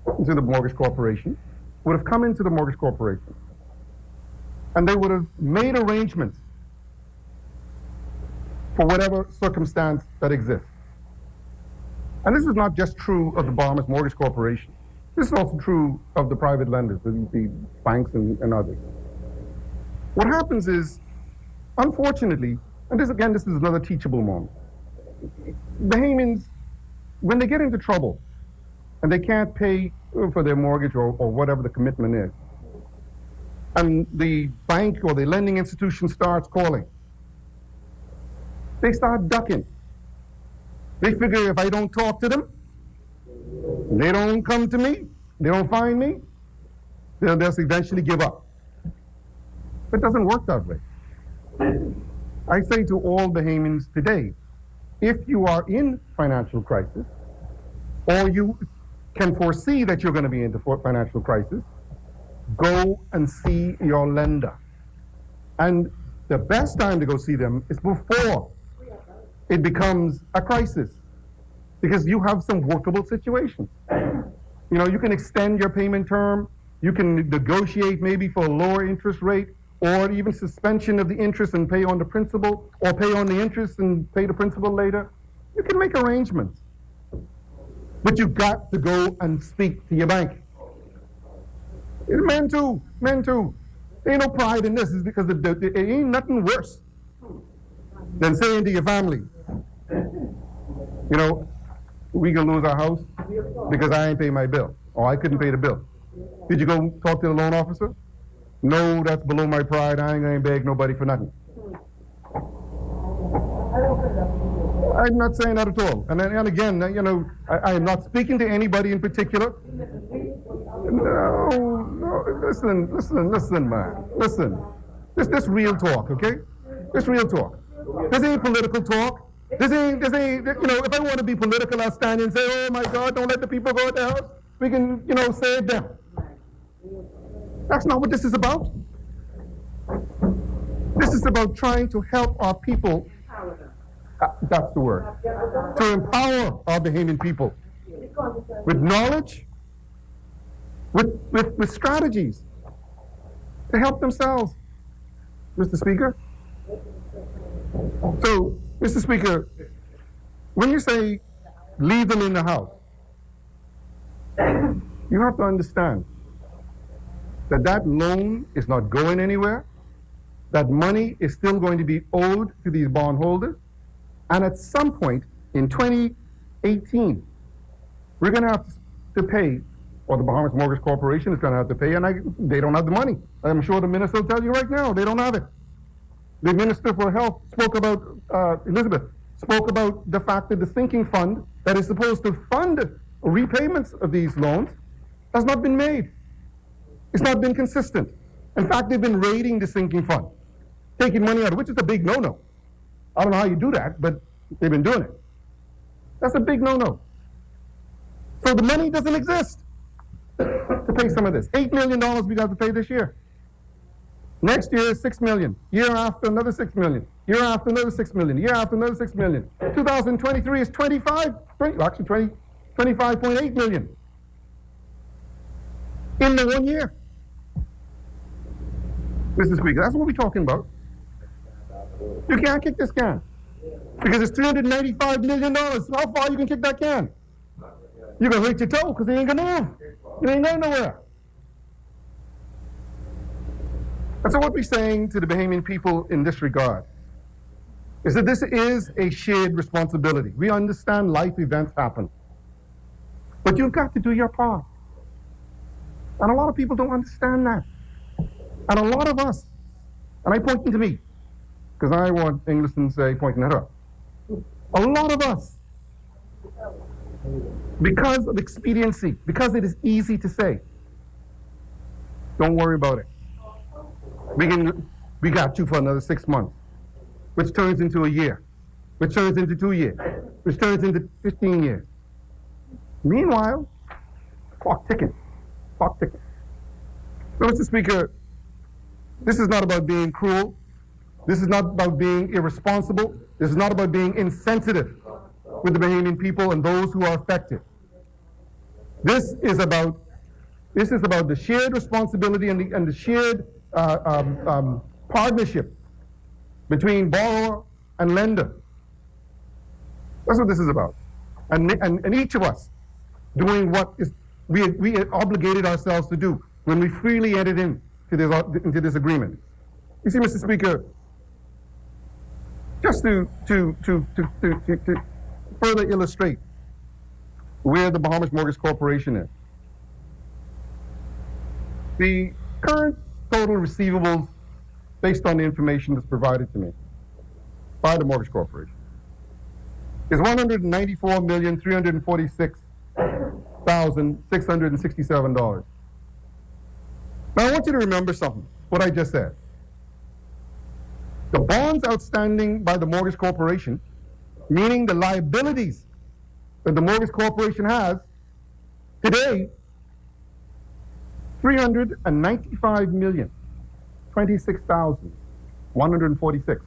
to the mortgage corporation, would have come into the mortgage corporation and they would have made arrangements for whatever circumstance that exists. And this is not just true of the Bahamas Mortgage Corporation. This is also true of the private lenders, the banks and others. What happens is, unfortunately, and this is another teachable moment, Bahamians, when they get into trouble and they can't pay for their mortgage or whatever the commitment is, and the bank or the lending institution starts calling, they start ducking. They figure if I don't talk to them, they don't come to me, they don't find me, they'll just eventually give up. It doesn't work that way. I say to all Bahamians today, if you are in financial crisis, or you can foresee that you're going to be into financial crisis, go and see your lender. And the best time to go see them is before it becomes a crisis, because you have some workable situations. You know, you can extend your payment term, you can negotiate maybe for a lower interest rate, or even suspension of the interest and pay on the principal, or pay on the interest and pay the principal later. You can make arrangements. But you've got to go and speak to your bank. Men too. There ain't no pride in this, is because there ain't nothing worse than saying to your family, you know, we can lose our house because I ain't pay my bill, or I couldn't pay the bill. Did you go talk to the loan officer? No, that's below my pride. I ain't gonna beg nobody for nothing. I'm not saying that at all. And again, you know, I am not speaking to anybody in particular. No, listen, man. Listen. This real talk, okay? This real talk. This ain't political talk. This ain't, if I want to be political, I'll stand and say, oh my God, don't let the people go at their house. We can, save them. That's not what this is about. This is about trying to help our people. That's the word. To empower our Bahamian people with knowledge, with strategies to help themselves, Mr. Speaker. So, Mr. Speaker, when you say leave them in the house, you have to understand that that loan is not going anywhere. That money is still going to be owed to these bondholders. And at some point in 2018, we're going to have to pay, or the Bahamas Mortgage Corporation is going to have to pay, and they don't have the money. I'm sure the minister will tell you right now, they don't have it. The Minister for Health spoke about, Elizabeth, spoke about the fact that the sinking fund that is supposed to fund repayments of these loans has not been made. It's not been consistent. In fact, they've been raiding the sinking fund, taking money out, which is a big no-no. I don't know how you do that, but they've been doing it. That's a big no-no. So the money doesn't exist to pay some of this. $8 million we got to pay this year. Next year is $6 million. Year after, another $6 million. Year after, another $6 million. Year after, another $6 million. 2023 is 25.8 million in the 1 year. Mr. Speaker, that's what we're talking about. You can't kick this can because it's $395 million. How far you can kick that can? You're going to hurt your toe because it ain't going to move. It ain't going nowhere. And so what we're saying to the Bahamian people in this regard is that this is a shared responsibility. We understand life events happen. But you've got to do your part. And a lot of people don't understand that. And a lot of us, and I point to me, because I want English to say pointing at her. A lot of us, because of expediency, because it is easy to say, don't worry about it. We got you for another 6 months, which turns into a year, which turns into 2 years, which turns into 15 years. Meanwhile, clock ticking, clock ticking. So, Mr. Speaker, this is not about being cruel. This is not about being irresponsible. This is not about being insensitive with the Bahamian people and those who are affected. This is about the shared responsibility and the shared partnership between borrower and lender. That's what this is about. And each of us doing what is we obligated ourselves to do when we freely entered into this agreement. You see, Mr. Speaker, just to further illustrate where the Bahamas Mortgage Corporation is. The current total receivables, based on the information that's provided to me by the Mortgage Corporation, is $194,346,667. Now I want you to remember something, what I just said. The bonds outstanding by the Mortgage Corporation, meaning the liabilities that the Mortgage Corporation has today, $395,026,146.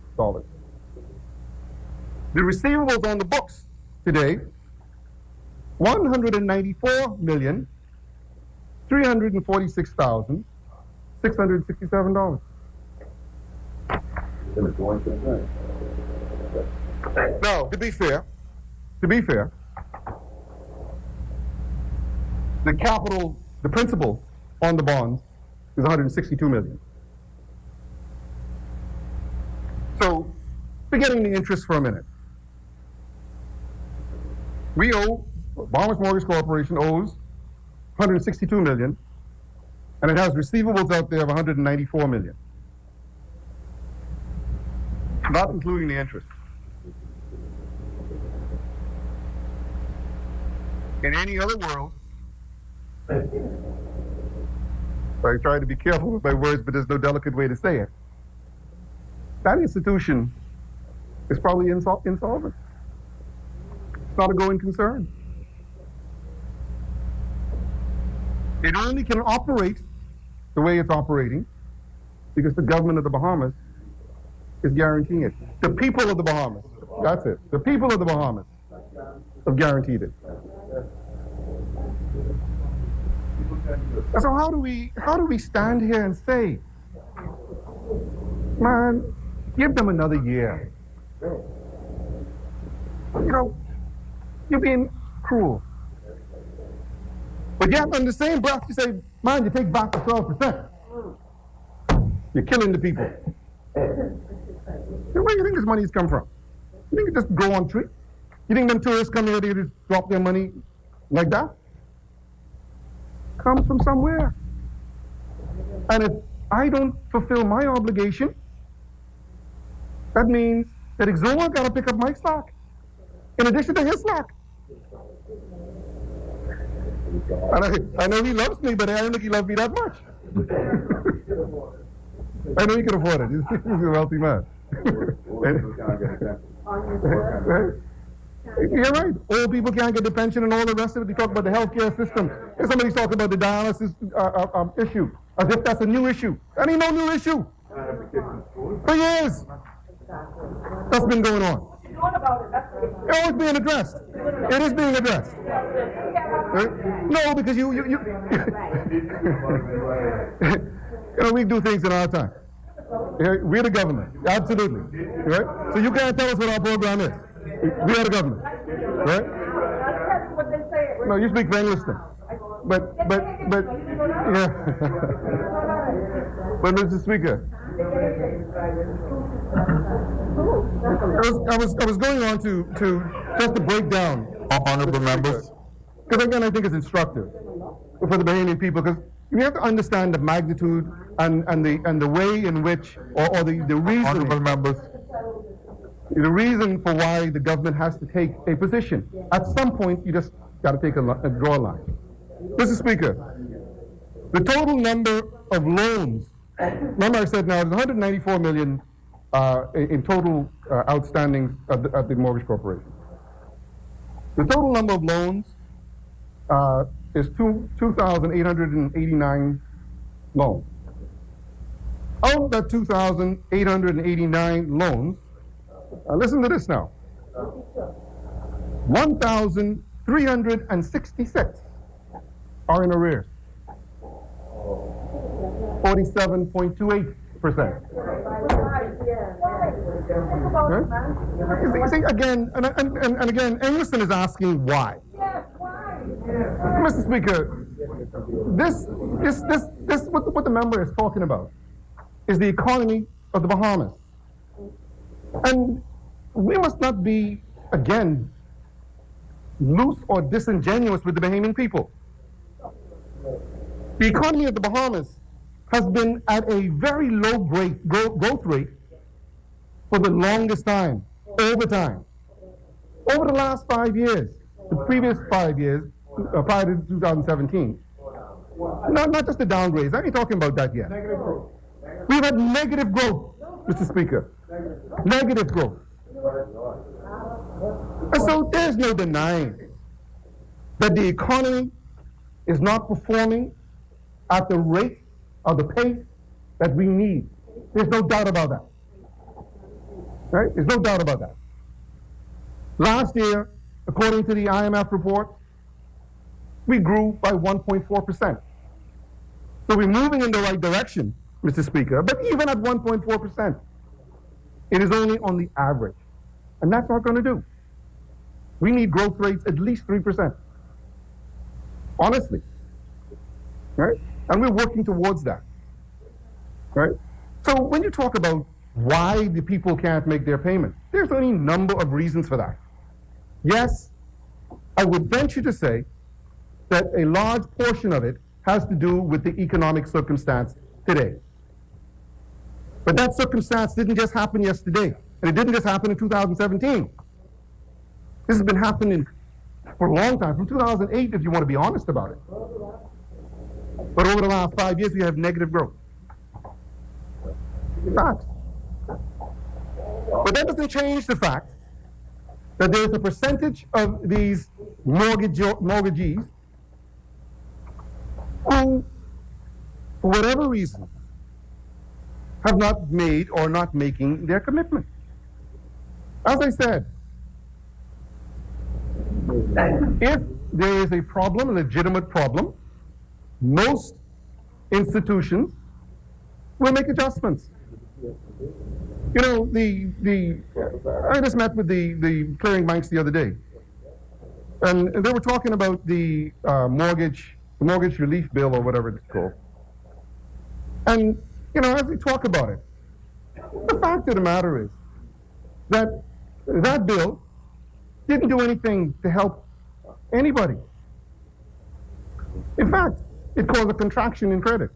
The receivables on the books today, $194,346,667. Now, to be fair, the principal on the bonds is $162 million. So, forgetting the interest for a minute, Bahamas Mortgage Corporation owes $162 million, and it has receivables out there of $194 million, not including the interest. In any other world, I try to be careful with my words, but there's no delicate way to say it. That institution is probably insolvent. It's not a going concern. It only can operate the way it's operating because the government of the Bahamas is guaranteeing it. The people of the Bahamas, that's it. The people of the Bahamas have guaranteed it. So how do we stand here and say, man, give them another year? You know, you're being cruel. But yet, in the same breath, you say, man, you take back the 12%. You're killing the people. Where do you think this money's come from? You think it just grow on tree? You think them tourists come here, they just drop their money like that? Comes from somewhere. And if I don't fulfill my obligation, that means that Exuma got to pick up my slack, in addition to his slack. And I know he loves me, but I don't think he loves me that much. I know he can afford it. He's a wealthy man. You're right. Old people can't get the pension and all the rest of it. They talk about the healthcare system. And somebody's talking about the dialysis issue, as if that's a new issue. That ain't no new issue. For years. That's been going on. It's always being addressed. It is being addressed. Right? No, because you know, we do things in our time. We're the government, absolutely. Right? So you can't tell us what our program is. We are the government, right? No, you speak for English then. But yeah. But Mr. Speaker, I was going on to just to break down, Honorable members. because again I think it's instructive for the Bahamian people, because you have to understand the magnitude and the way in which or the reason. Honorable members. The reason for why the government has to take a position. At some point, you just got to take a draw line. Mr. Speaker, the total number of loans, remember I said now, there's 194 million in total outstandings at the Mortgage Corporation. The total number of loans is 2,889 loans. Of that 2,889 loans, listen to this now. 1,366 are in arrears. 47.28%. You see, again, and again, Emerson is asking why. Mr. Speaker, this what the member is talking about is the economy of the Bahamas. And we must not be, again, loose or disingenuous with the Bahamian people. The economy of the Bahamas has been at a very low growth rate for the longest time, over time. Over the last 5 years, the previous 5 years, prior to 2017, not just the downgrades, I ain't talking about that yet. We've had negative growth, Mr. Speaker. Negative growth. And so there's no denying that the economy is not performing at the rate or the pace that we need. There's no doubt about that. Right? There's no doubt about that. Last year, according to the IMF report, we grew by 1.4%. So we're moving in the right direction, Mr. Speaker, but even at 1.4%, it is only on the average. And that's not going to do. We need growth rates at least 3%. Honestly. Right? And we're working towards that. Right? So when you talk about why the people can't make their payments, there's any number of reasons for that. Yes, I would venture to say that a large portion of it has to do with the economic circumstance today. But that circumstance didn't just happen yesterday, and it didn't just happen in 2017. This has been happening for a long time, from 2008 if you want to be honest about it. But over the last 5 years, we have negative growth. Facts. But that doesn't change the fact that there's a percentage of these mortgagees who, for whatever reason, have not made or not making their commitment. As I said, if there is a problem, a legitimate problem, most institutions will make adjustments. You know, I just met with the clearing banks the other day, and they were talking about the mortgage relief bill or whatever it's called. And, you know, as we talk about it, the fact of the matter is that that bill didn't do anything to help anybody. In fact, it caused a contraction in credit.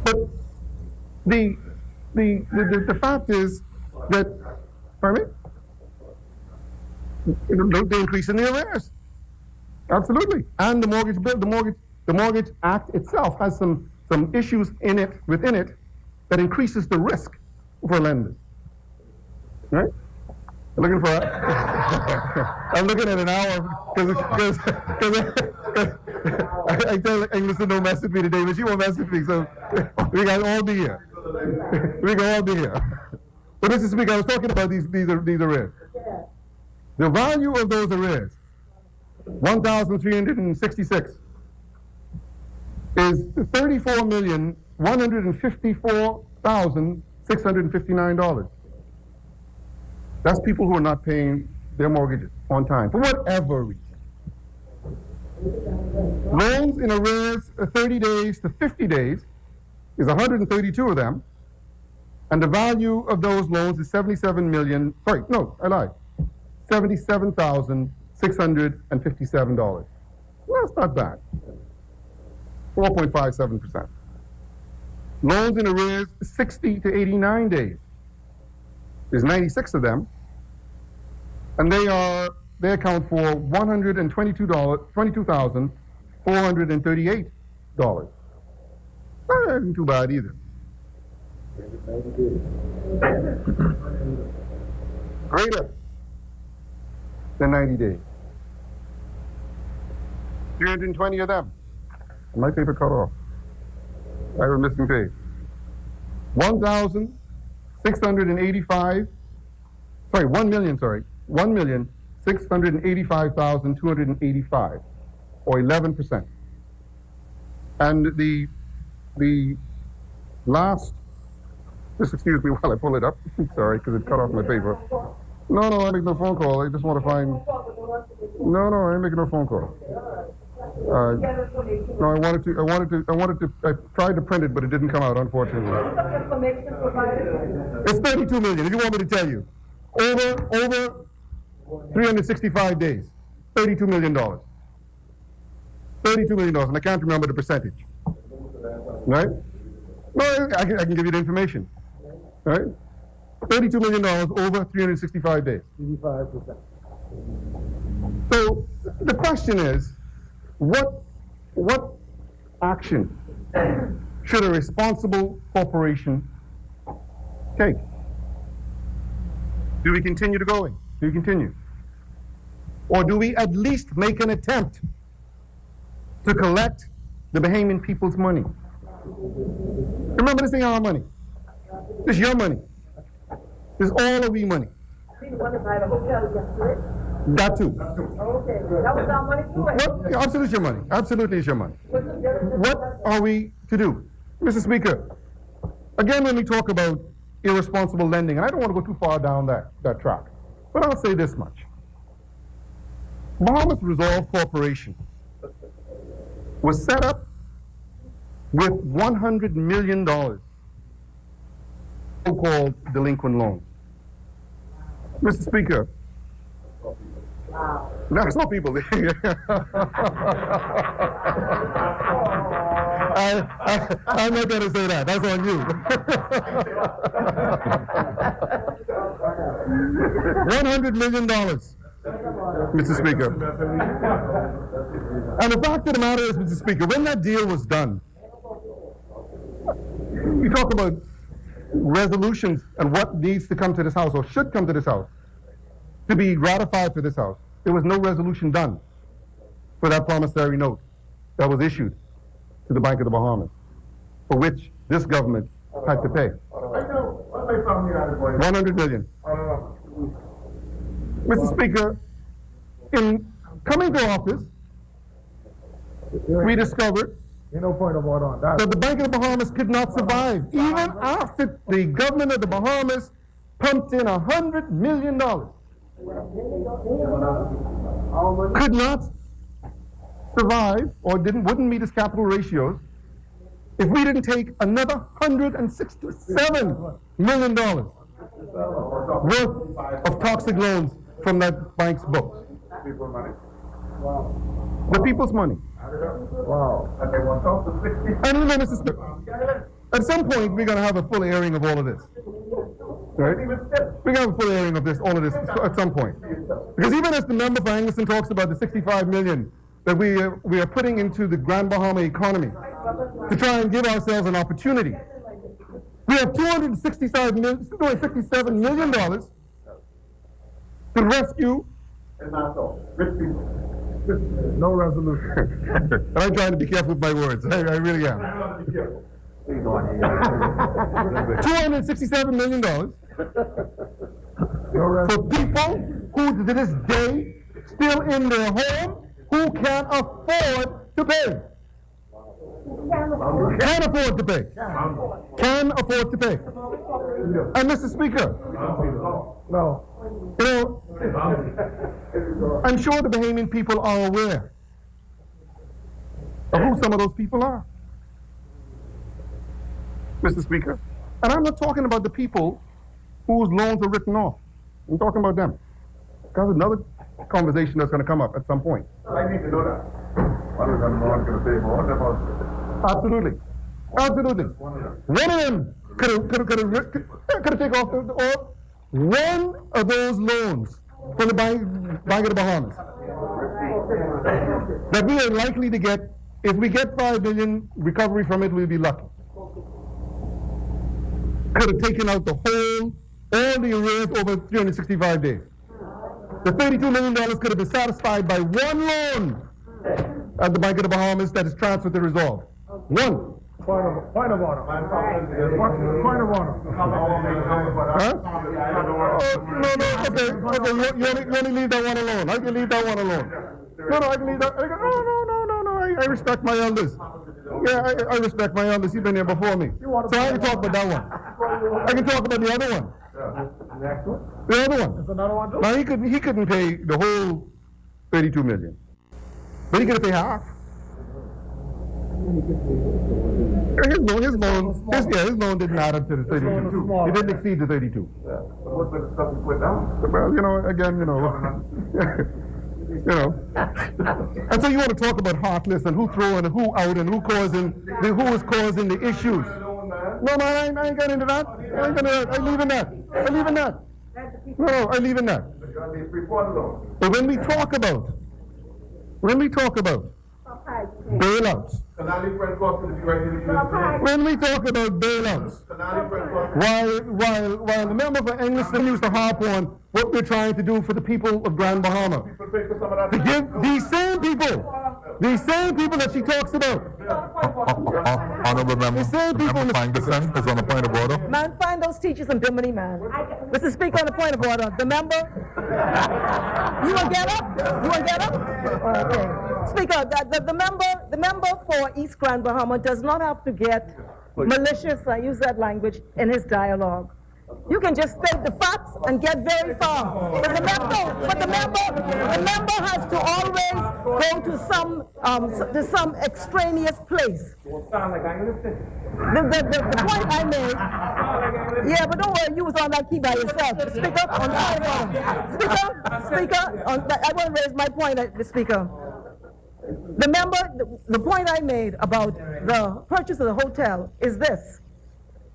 But the fact is that, pardon me? The increase in the arrears. Absolutely. And the mortgage bill, the Mortgage Act itself has some issues within it that increases the risk for lenders. Right? I'm looking for I'm looking at an hour because I tell English to don't mess with me today, but she won't mess with me, so we got all be here. We can all be here. But Mr. Speaker, I was talking about these arrears. The value of those arrears, 1,366, is $34,154,659. That's people who are not paying their mortgages on time, for whatever reason. Loans in arrears 30 days to 50 days is 132 of them, and the value of those loans is $77,657. Well, that's not bad. 4.57%. Loans in arrears 60 to 89 days. There's 96 of them, and they account for $22,438. That isn't too bad either. Greater than 90 days. 320 of them. My paper cut off. I have a missing page. 1,685,285, or 11%. And the last, just excuse me while I pull it up. Sorry, because it cut off my paper. No, I make no phone call. I just want to find. No, I ain't making no phone call. No, I tried to print it, but it didn't come out, unfortunately. It's 32 million, if you want me to tell you. Over 365 days, $32 million. $32 million, and I can't remember the percentage. Right? No, I can give you the information. Right? $32 million over 365 days. 85%. So the question is, what action should a responsible corporation take? Do we continue to going? Do we continue? Or do we at least make an attempt to collect the Bahamian people's money? Remember, this ain't our money. This is your money. This is all of we money. That too. Okay, that was our money too. Absolutely your money. Absolutely is your money. What are we to do? Mr. Speaker, again, when we talk about irresponsible lending, and I don't want to go too far down that track, but I'll say this much. Bahamas Resolve Corporation was set up with $100 million so-called delinquent loans. Mr. Speaker, no, it's not people. I'm not going to say that. That's on you. $100 million, Mr. Speaker. And the fact of the matter is, Mr. Speaker, when that deal was done, we talk about resolutions and what needs to come to this House or should come to this House to be ratified for this House, there was no resolution done for that promissory note that was issued to the Bank of the Bahamas, for which this government had to pay. 100 million. Mr. Speaker, in coming to office, we discovered that the Bank of the Bahamas could not survive, even after the government of the Bahamas pumped in $100 million. Could not survive or wouldn't meet its capital ratios if we didn't take another $167 million worth of toxic loans from that bank's books. The people's money. And you know, Mr. Speaker, at some point we're going to have a full airing of all of this. Right? We're going to have a full airing of all of this at some point. Because even as the member for Angleston talks about the 65 million that we are putting into the Grand Bahama economy to try and give ourselves an opportunity, we have $267 million to rescue. No resolution. And I'm trying to be careful with my words. I really am. $267 million for people who to this day still in their home who can't afford to pay. Can afford to pay. Can afford to pay. And Mr. Speaker, you know, I'm sure the Bahamian people are aware of who some of those people are, Mr. Speaker. And I'm not talking about the people whose loans are written off. I'm talking about them. That's another conversation that's going to come up at some point. I need to know that. Absolutely. Absolutely. One of them could have taken off one of those loans from the Bank of the Bahamas that we are likely to get. If we get 5 million recovery from it, we'll be lucky. Could have taken out all the arrears over 365 days. The $32 million could have been satisfied by one loan at the Bank of the Bahamas that is transferred to Resolve. One. Point of order. Point of order. Huh? No, okay. You only leave that one alone. I can leave that one alone. No, I can leave that. No. I respect my elders. Yeah, I respect my elders. He's been here before me. So I can talk about that one. I can talk about the other one. The other one. There's another one too? Now he couldn't pay the whole 32 million. But he could pay half. His loan didn't add up to the 32. He didn't exceed the 32. Well, again, and so you want to talk about heartless and who throw and who out and who is causing the issues. No, I ain't getting into that. I leave in that. No, I leave in that. But when we talk about bailouts, when we talk about bailouts, while the member for Angleston used to harp on what we're trying to do for the people of Grand Bahama, to give these same people that she talks about. Honorable member, member Fangerson is on a point of order. Man, find those teachers in Bimini, man. Mr. Speaker, on the point of order, the member. You want to get up? Okay. Speaker, the member for East Grand Bahama does not have to get malicious, I use that language, in his dialogue. You can just state the facts and get very far. But the member has to always go to some extraneous place. The point I made, yeah, but don't worry, you was on that key by yourself. Speaker, on the Speaker, I want to raise my point, the Speaker. The point I made about the purchase of the hotel is this.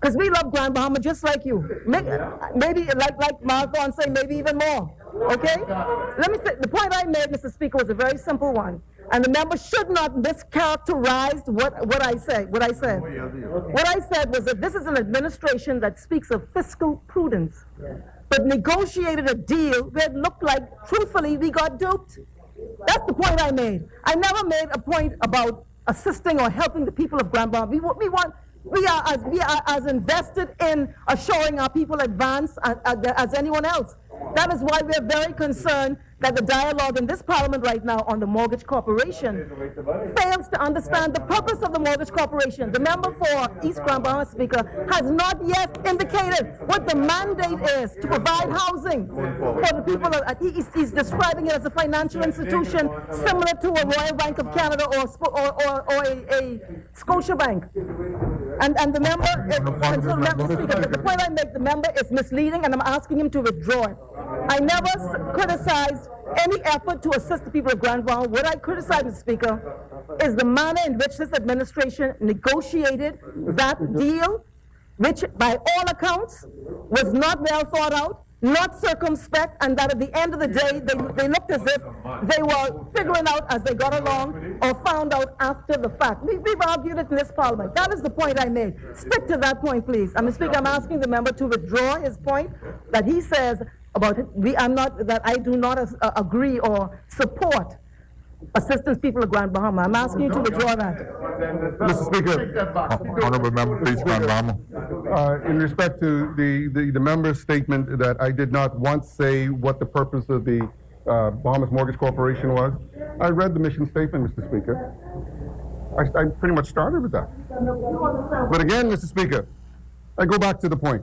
Because we love Grand Bahama just like you. Maybe like Marathon say, maybe even more. Okay? Let me say, the point I made, Mr. Speaker, was a very simple one. And the member should not mischaracterize what I said. What I said was that this is an administration that speaks of fiscal prudence, but negotiated a deal where it looked like, truthfully, we got duped. That's the point I made. I never made a point about assisting or helping the people of Grand Bahama. We are as invested in assuring our people advance as anyone else. That is why we are very concerned that the dialogue in this parliament right now on the mortgage corporation fails to understand the purpose of the mortgage corporation. The member for East Grand Bahama, Speaker, has not yet indicated what the mandate is to provide housing for the people. He's describing it as a financial institution similar to a Royal Bank of Canada or a Scotia Bank. And the member, Speaker, the point I make, the member is misleading, and I'm asking him to withdraw it. I never criticized any effort to assist the people of Grand Bahama. What I criticize, Mr. Speaker, is the manner in which this administration negotiated that deal, which by all accounts was not well thought out, not circumspect, and that at the end of the day, they looked as if they were figuring out as they got along or found out after the fact. We've argued it in this parliament. That is the point I made. Stick to that point, please. Mr. Speaker, I'm asking the member to withdraw his point that he says about that I do not agree or support assistance people of Grand Bahama. I'm asking you to withdraw that. Mr. Speaker, Honorable member, please, Grand Bahama. in respect to the member's statement that I did not once say what the purpose of the Bahamas Mortgage Corporation was, I read the mission statement, Mr. Speaker. I pretty much started with that. But again, Mr. Speaker, I go back to the point.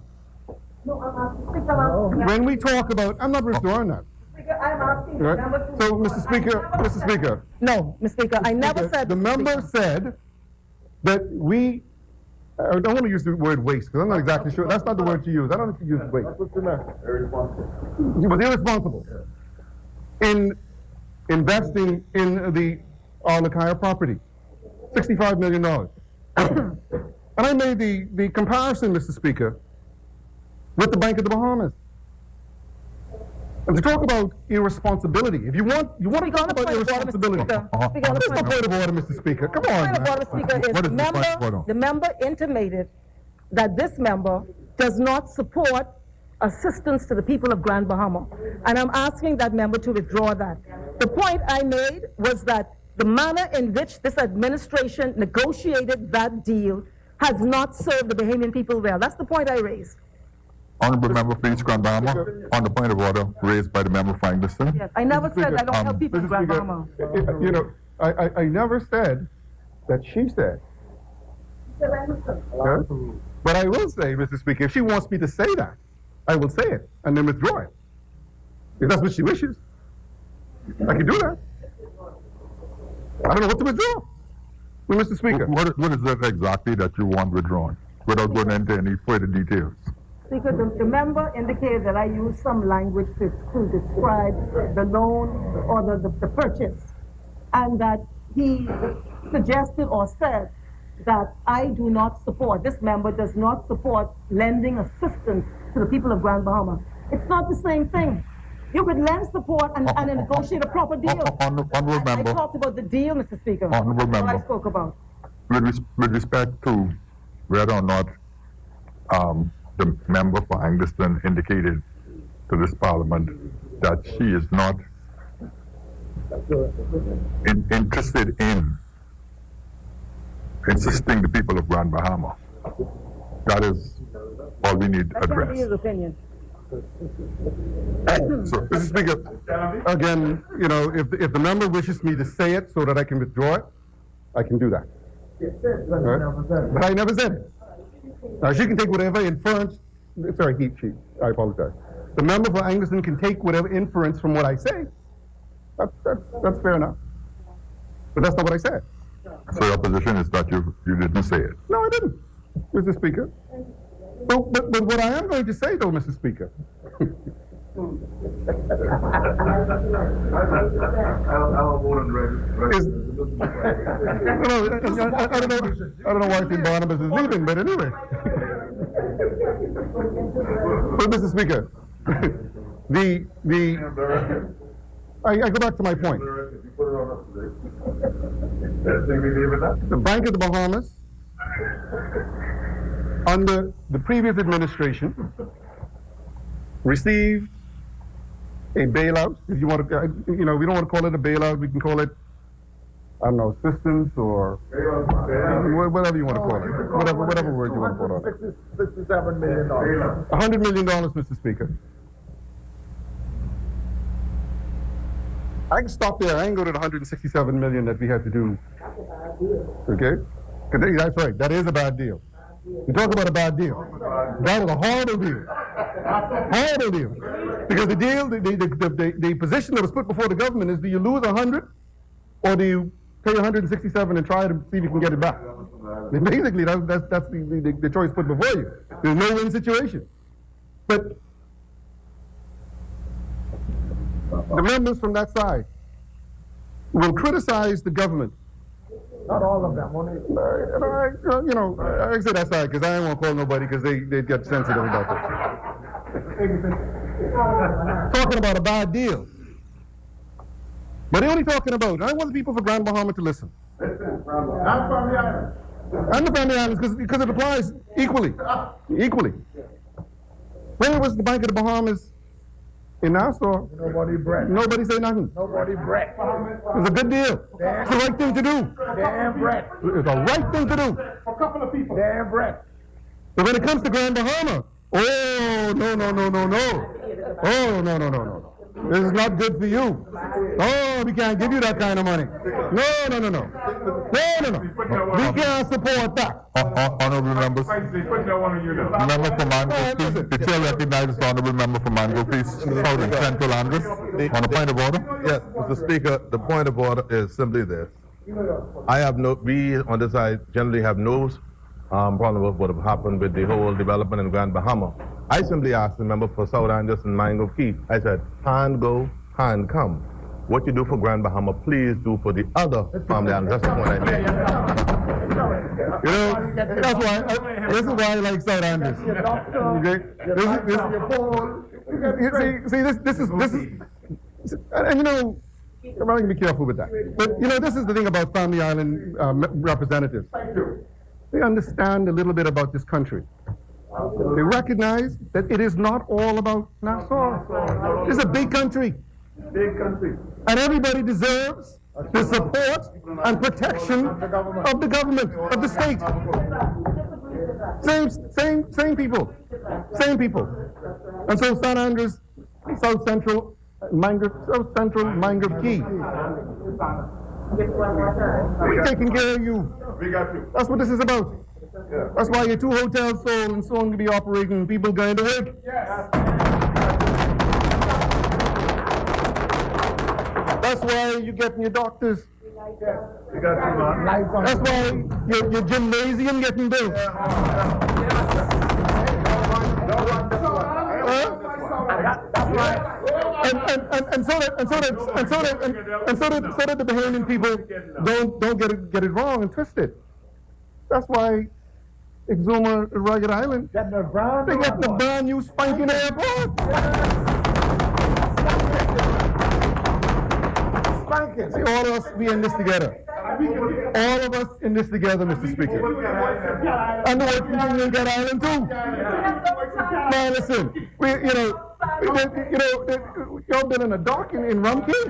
When we talk about, I'm not withdrawing that. I'm asking the member to... So, Mr. Speaker. No, Mr. Speaker, I never said... The member said that I don't want to use the word waste, because I'm not exactly sure. That's not the word to use. I don't think you use waste. That's what's in there. Irresponsible. He was irresponsible in investing in the Lakaya property, $65 million. And I made the comparison, Mr. Speaker, with the Bank of the Bahamas. And to talk about irresponsibility, if you want to talk about irresponsibility, there's no point of order, Mr. Speaker. Come on, man. The point of order, Speaker, is the member intimated that this member does not support assistance to the people of Grand Bahama. And I'm asking that member to withdraw that. The point I made was that the manner in which this administration negotiated that deal has not served the Bahamian people well. That's the point I raised. Honorable member for East Grand Bahama, on the point of order raised by the member for Angleston. Yes, I never said I don't help people in Grand Bahama. You know, I never said that she said. Okay? But I will say, Mr. Speaker, if she wants me to say that, I will say it and then withdraw it. If that's what she wishes, I can do that. I don't know what to withdraw. Well, Mr. Speaker. What is it exactly that you want withdrawn, without going into any further details? Speaker, the member indicated that I used some language to describe the loan or the purchase, and that he suggested or said that I do not support, this member does not support lending assistance to the people of Grand Bahama. It's not the same thing. You could lend support and negotiate a proper deal. Honorable member. I talked about the deal, Mr. Speaker. Honorable member. That's what I spoke about. With respect to whether or not the member for Angleston indicated to this parliament that she is not interested in assisting the people of Grand Bahama. That is all we need to address. That's his opinion. So, Mr. Speaker, again, you know, if the member wishes me to say it so that I can withdraw it, I can do that. Right? But I never said it. Now, she can take whatever inference, sorry, I apologize. The member for Angleston can take whatever inference from what I say. That's fair enough. But that's not what I said. So your position is that you didn't say it? No, I didn't, Mr. Speaker. But what I am going to say, though, Mr. Speaker, I'll vote on the record. I don't know why I think Barnabas is leaving, but anyway. But Mr. Speaker, I go back to my point. The Bank of the Bahamas, under the previous administration, received a bailout. If you want to, we don't want to call it a bailout. We can call it, I don't know, assistance or whatever you want to call it. Whatever word you want to put on it. $67 million. $100 million, Mr. Speaker. I can stop there. I ain't go to the 167 million that we had to do. Okay? That's right. That is a bad deal. You talk about a bad deal. That is a horrible deal. Horrible deal. Because the deal, the position that was put before the government is, do you lose 100 or do you pay 167 and try to see if you can get it back? Basically, that's the choice put before you. There's no win situation. But the members from that side will criticize the government. Not all of them, only. I say that side because I don't want to call nobody because they get sensitive about this. Talking about a bad deal. But they're only talking about, I want the people for Grand Bahama to listen. Not from the island. And the family islands because it applies equally. Equally. When it was the Bank of the Bahamas in Nassau, Nobody bread. nobody say nothing. Nobody bread. It was a good deal. It's the right thing to do. Damn bread. It's the right thing to do. For a couple of people. Damn bread. But when it comes to Grand Bahama, oh, no. Oh, no. This is not good for you. Oh, we can't give you that kind of money. No. We can't support that. Honorable members. Member for Mango, please. The chair recognizes the honorable member for Mango, please. Southern Central Angus. On a point of order. Yes, Mr. Speaker, the point of order is simply this. We on this side generally have no problem with what have happened with the whole development in Grand Bahama. I simply asked the member for South Angus and Mango Key. I said, hand go, hand come. What you do for Grand Bahama, please do for the other family islands. That's the point I made. That's why, this is why I like South Angus. Okay? This is, and I'm going to be careful with that. But, this is the thing about Family Island representatives. They understand a little bit about this country. They recognize that it is not all about Nassau. It's a big country. Big country. And everybody deserves the support and protection of the government, of the state. Same people. And so San Andreas, South Central, Mangrove Key. We're taking care of you. We got you. That's what this is about. That's why your 2 hotels sold and soon to be operating and people going to work. Yes. That's why you're getting your doctors. Yes. We got you, man. That's why your gymnasium getting built. And so that the Bahamian people don't get it wrong and twist it. That's why Exuma, Rugged Island, they get the brand new spanking airport. Spanking. See, all of us, we in this together. All of us in this together, Mr. Speaker. And the work in Rugged Island too. Now listen, y'all been in a dock in Rumkey?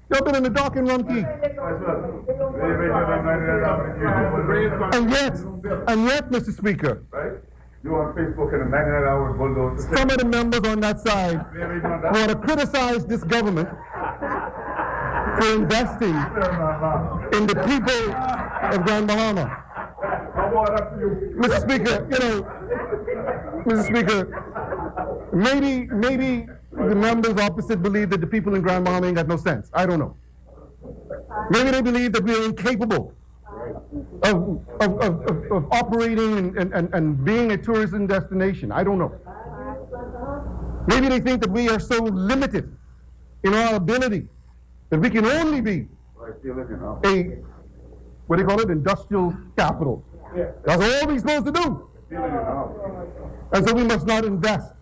Y'all been in the dock in Rumkey? And yet, Mr. Speaker, You on Facebook in the 99 hours bulldozer. some of the members on that side want to criticize this government for investing in the people of Grand Bahama. Mr. Speaker, maybe the members opposite believe that the people in Grand Bahama ain't got no sense. I don't know. Maybe they believe that we're incapable of operating and being a tourism destination. I don't know. Maybe they think that we are so limited in our ability that we can only be a, what do you call it, industrial capital. That's all we're supposed to do. And so we must not invest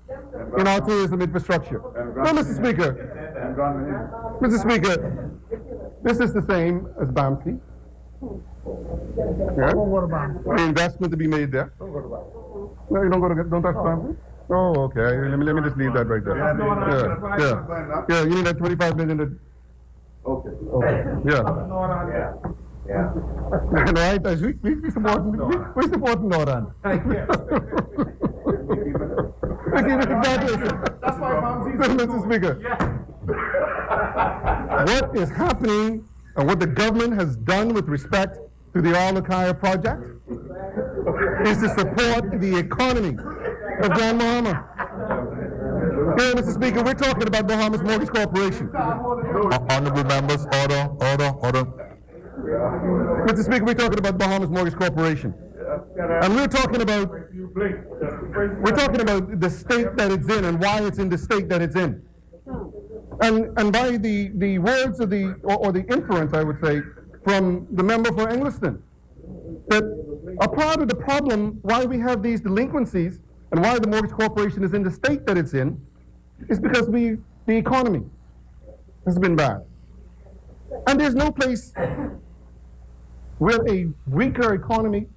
in our tourism infrastructure. No, Mr. Speaker. Mr. Speaker, this is the same as Bamsi. Yeah? The investment to be made there. No, you don't touch Bamsi? Oh, okay. Let me just leave that right there. Yeah, you need that 25 million to... Okay. Yeah. Right, we support Noran. That's why Mr. Speaker. What is happening and what the government has done with respect to the Al-Akaya project is to support the economy of Grand Bahama. Here, Mr. Speaker, we're talking about Bahamas Mortgage Corporation. Honorable members, order. Mr. Speaker, we're talking about Bahamas Mortgage Corporation. And we're talking about the state that it's in and why it's in the state that it's in. And by the words of or the inference, I would say, from the member for Engliston, that a part of the problem why we have these delinquencies and why the mortgage corporation is in the state that it's in is because the economy has been bad. And there's no place where a weaker economy,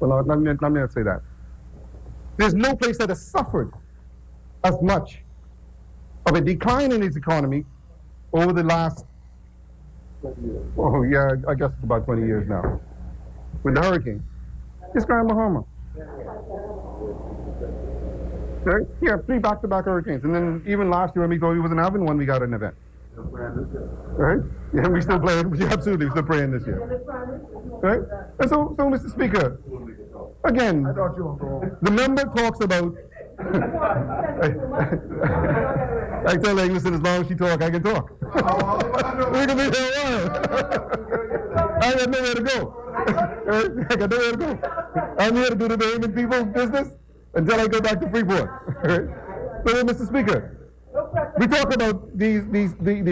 well, let me not say that. There's no place that has suffered as much of a decline in its economy over the last, oh yeah, I guess about 20 years now, with the hurricane. It's Grand Bahama. Right? Yeah, 3 back-to-back hurricanes. And then even last year when we thought we wasn't having one, we got an event. Right? Yeah, we still playing. Yeah, absolutely, we're still praying this year. Right? And so Mr. Speaker, again, the member talks about. I tell Engliston, as long as she talk, I can talk. We can be here a while. I got nowhere to go. I got nowhere to go. I'm here to do the Bahamian people's business until I go back to Freeport. So, Mr. Speaker, we talk about the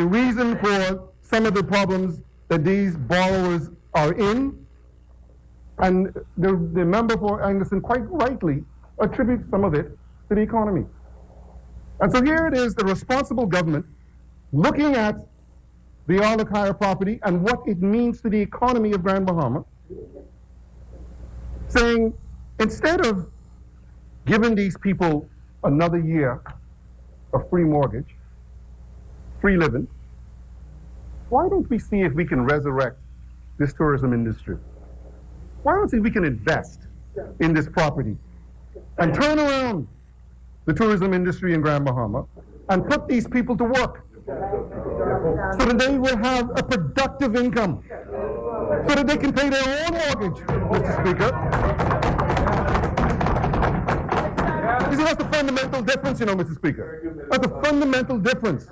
reason for some of the problems that these borrowers are in, and the member for Engliston quite rightly attributes some of it to the economy. And so here it is, the responsible government looking at the Al-Akaya property and what it means to the economy of Grand Bahama, saying instead of giving these people another year of free mortgage, free living, why don't we see if we can resurrect this tourism industry? Why don't we see if we can invest in this property and turn around the tourism industry in Grand Bahama and put these people to work so that they will have a productive income, so that they can pay their own mortgage, Mr. Speaker. You see, that's the fundamental difference, you know, Mr. Speaker. That's the fundamental difference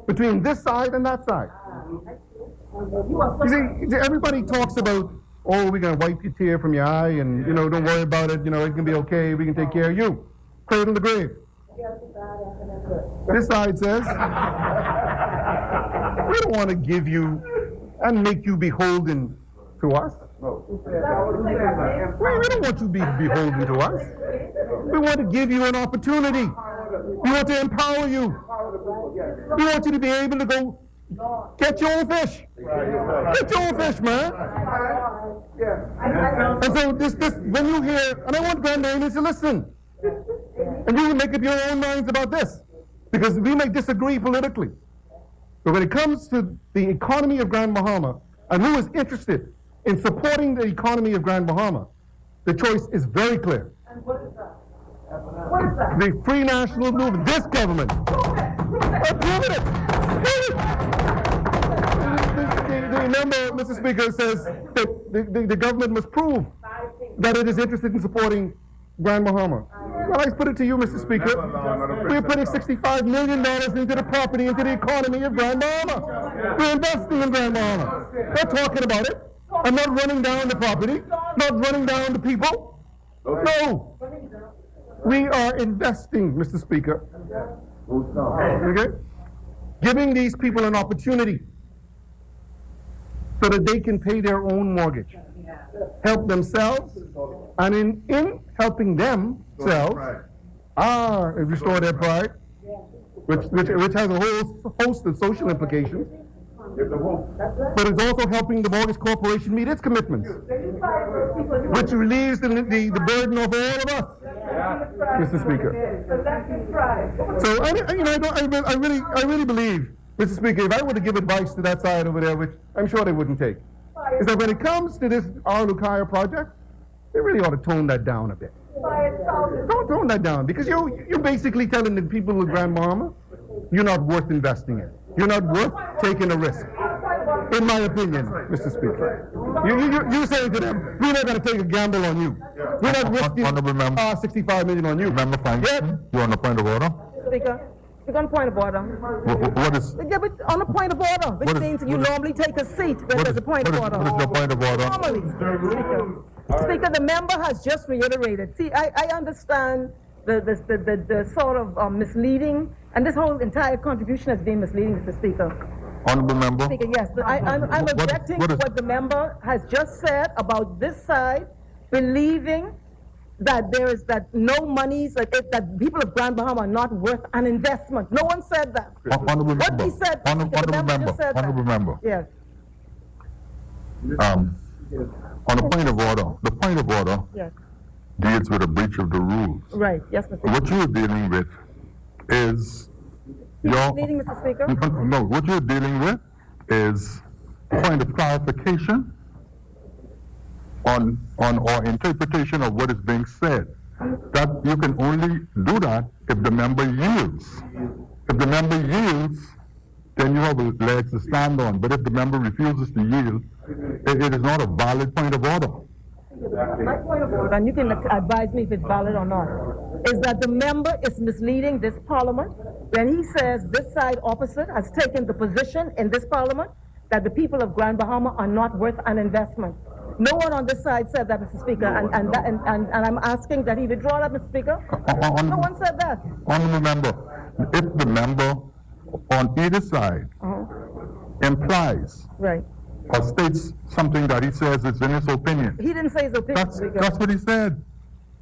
between this side and that side. You see, everybody talks about, oh, we're going to wipe your tear from your eye and, you know, don't worry about it, you know, it's going to be okay, we can take care of you. Cradle to grave. This side says, we don't want to give you and make you beholden to us. We don't want you to be beholden to us. We want to give you an opportunity. We want to empower you. We want you to be able to go get your own fish. Get your own fish, man. And so this, when you hear, and I want Grand Bahamians to listen, and you can make up your own minds about this, because we may disagree politically. But when it comes to the economy of Grand Bahama, and who is interested in supporting the economy of Grand Bahama, the choice is very clear. And what is that? What is that? The Free National Movement, this government. Prove it. The member, Mr. Speaker, says that the government must prove that it is interested in supporting Grand Bahama. Well, I put it to you, Mr. Speaker. We're putting $65 million into the property, into the economy of Grand Bahama. We're investing in Grand Bahama. Not talking about it. I'm not running down the property, not running down the people. No. We are investing, Mr. Speaker. Okay? Giving these people an opportunity so that they can pay their own mortgage. help themselves, and in helping themselves, restore their pride, which has a whole host of social implications. But it's also helping the mortgage corporation meet its commitments, which relieves the burden of all of us, Mr. Speaker. So I really believe, Mr. Speaker, if I were to give advice to that side over there, which I'm sure they wouldn't take, is that when it comes to this Lukaya project, they really ought to tone that down a bit. Don't tone that down, because you're basically telling the people of Grand Bahama, you're not worth investing in. You're not worth taking a risk, in my opinion, Mr. Speaker. You're saying to them, we're not going to take a gamble on you. We're not risking $65 million on you. Member Franklin, you're on a point of order. Speaker, speak on point of order. What is? Yeah, but on a point of order, which means you normally take a seat when there's a point of order. What is your point of order? Normally, Speaker, the member has just reiterated. See, I understand the sort of misleading, and this whole entire contribution has been misleading, Mr. Speaker. Honorable member. Speaker, yes, I'm objecting to what the member has just said about this side believing that that no monies, that people of Grand Bahama are not worth an investment. No one said that. Honorable What member. he said, Honorable member. Yes. On a point of order, the point of order Yes. deals with a breach of the rules. Right. Yes, Mr. Speaker. What you're dealing with is your... Leading, Mr. Speaker. No, what you're dealing with is a point of clarification on or interpretation of what is being said. That you can only do that if the member yields. If the member yields, then you have legs to stand on. But if the member refuses to yield, it is not a valid point of order. My point of order, and you can advise me if it's valid or not, is that the member is misleading this parliament when he says this side opposite has taken the position in this parliament that the people of Grand Bahama are not worth an investment. No one on this side said that, Mr. Speaker, and I'm asking that he withdraw that, Mr. Speaker. No one said that. Honorable member, if the member on either side implies Right. or states something that he says is in his opinion, He didn't say his opinion, Speaker. that's what he said.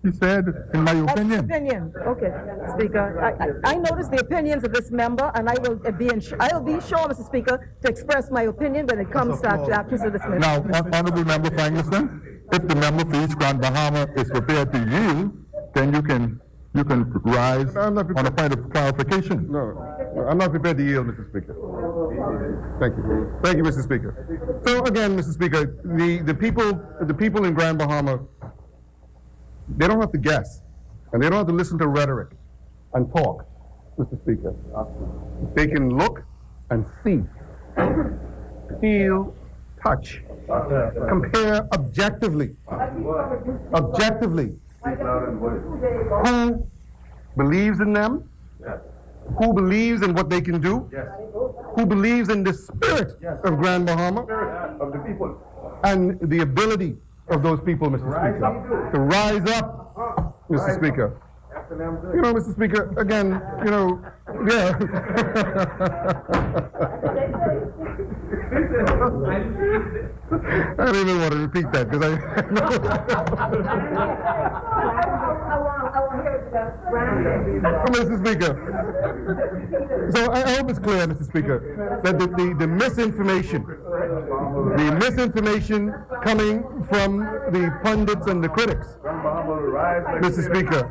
He said, in my That's his opinion. opinion. Okay, Speaker. I noticed the opinions of this member, and I will be sure, Mr. Speaker, to express my opinion when it comes to actions of this member. Now, Honorable Member Franklin, if the member for East Grand Bahama is prepared to yield, then you can rise on a point of clarification. No, I'm not prepared to yield, Mr. Speaker. Thank you. Thank you, Mr. Speaker. So again, Mr. Speaker, the people in Grand Bahama, they don't have to guess, and they don't have to listen to rhetoric and talk, Mr. Speaker. They can look and see, feel, touch, compare objectively, who believes in them, who believes in what they can do, who believes in the spirit of Grand Bahama, Of the people. and the ability of those people, Mr. Speaker, to rise up, Mr. Speaker. You know, Mr. Speaker, again, you know, yeah. I don't even want to repeat that because Mr. Speaker. So I hope it's clear, Mr. Speaker, that the misinformation coming from the pundits and the critics, Mr. Speaker,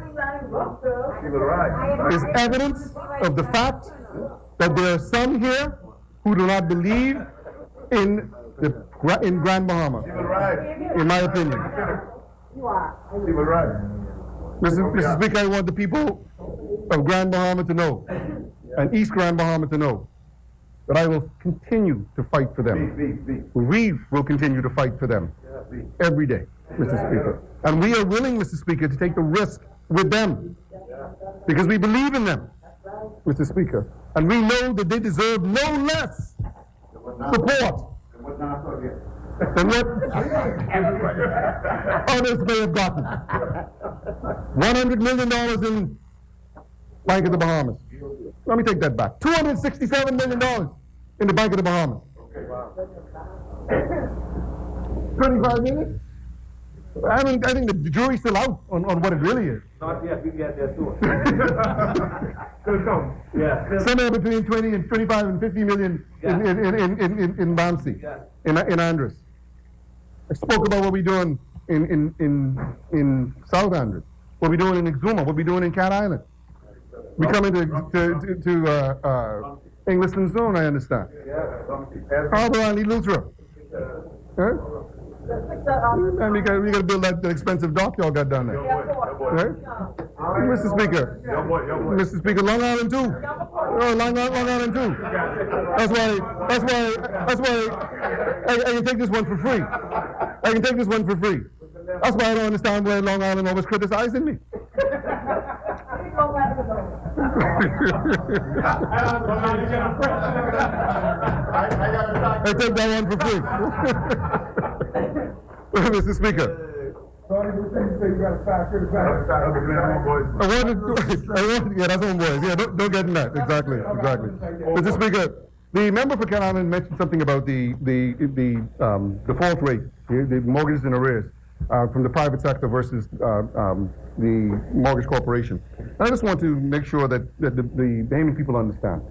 is evidence of the fact that there are some here who do not believe in Grand Bahama, in my opinion. Mr. Speaker, I want the people of Grand Bahama to know, and East Grand Bahama to know, that I will continue to fight for them. We will continue to fight for them every day, Mr. Speaker. And we are willing, Mr. Speaker, to take the risk with them because we believe in them, Mr. Speaker. And we know that they deserve no less support than what others may have gotten. $100 million in Bank of the Bahamas. Let me take that back. $267 million in the Bank of the Bahamas. 25 million I think the jury's still out on what it really is. Not yet, we get there soon. Somewhere between 20 and 25 and 50 million in Bouncy, in Andres. I spoke about what we're doing in South Andres, what we're doing in Exuma, what we're doing in Cat Island. We come into Engliston Zone, I understand. Harbor Island, Eleuthera. Huh? And we got to build that expensive dock y'all got down there. Right? Mr. Speaker. Mr. Speaker, Long Island too. Oh, Long Island too. That's why I can take this one for free. I can take this one for free. That's why I don't understand why Long Island always criticizing me. I take that one for free. Mr. Speaker. Yeah, that's homeboys. Yeah, don't get in that. Exactly. Mr. Speaker, the member for Cat Island mentioned something about the default rate, the mortgages in arrears from the private sector versus the mortgage corporation. And I just want to make sure that the Bahamian people understand.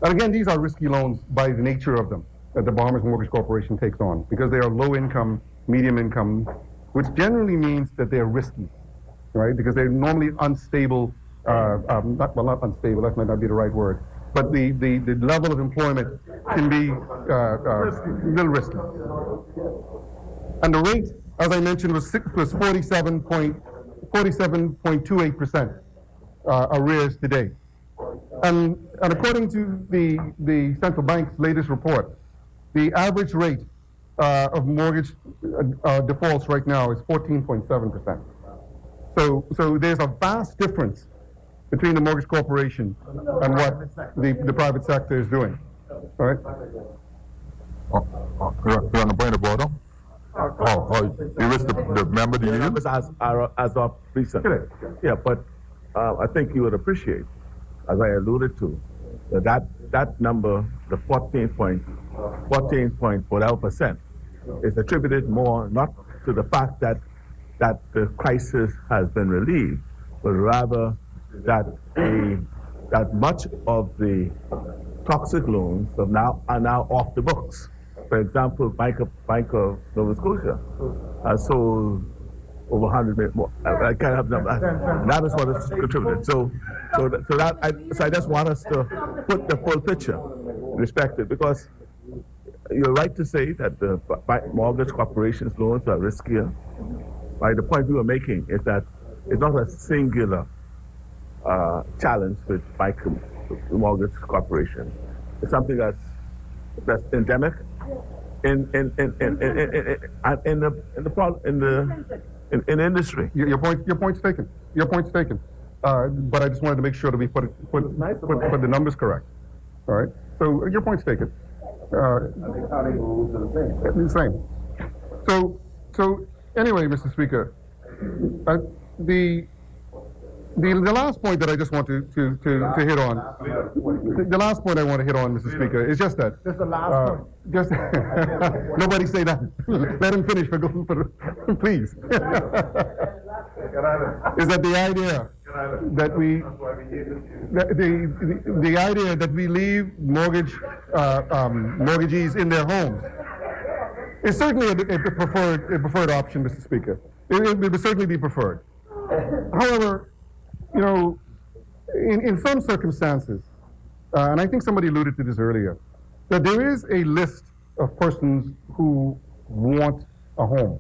And again, these are risky loans by the nature of them that the Bahamas Mortgage Corporation takes on because they are low income, medium income, which generally means that they're risky, right? Because they're normally unstable, not unstable, that might not be the right word, but the level of employment can be a little risky. And the rate, as I mentioned, was 47.28% arrears today. And according to the central bank's latest report, the average rate of mortgage defaults right now is 14.7%. So there's a vast difference between the mortgage corporation and what the private sector is doing. All right? You're on the point of order? You wish the member to use? As of recent. Yeah, but I think you would appreciate, as I alluded to, that number, the 14.4% is attributed more not to the fact that the crisis has been relieved, but rather that much of the toxic loans are now off the books. For example, Bank of Nova Scotia has sold over 100 million more. I can't have numbers. That is what has contributed. So I just want us to put the full picture in perspective, because you're right to say that the mortgage corporations' loans are riskier. Right? The point we were making is that it's not a singular challenge with mortgage corporation. It's something that's endemic in the industry. Your point's taken. Your point's taken. But I just wanted to make sure that we put the numbers correct. All right. So your point's taken. The same. So anyway, Mr. Speaker, the last point that I just want to hit on, the last point I want to hit on, Mr. Speaker, is just that. Just the last point. Just nobody say that. Let him finish, please. Is that the idea that the idea that we leave mortgagees in their homes is certainly a preferred option, Mr. Speaker. It would certainly be preferred. However, you know, in some circumstances, and I think somebody alluded to this earlier, that there is a list of persons who want a home,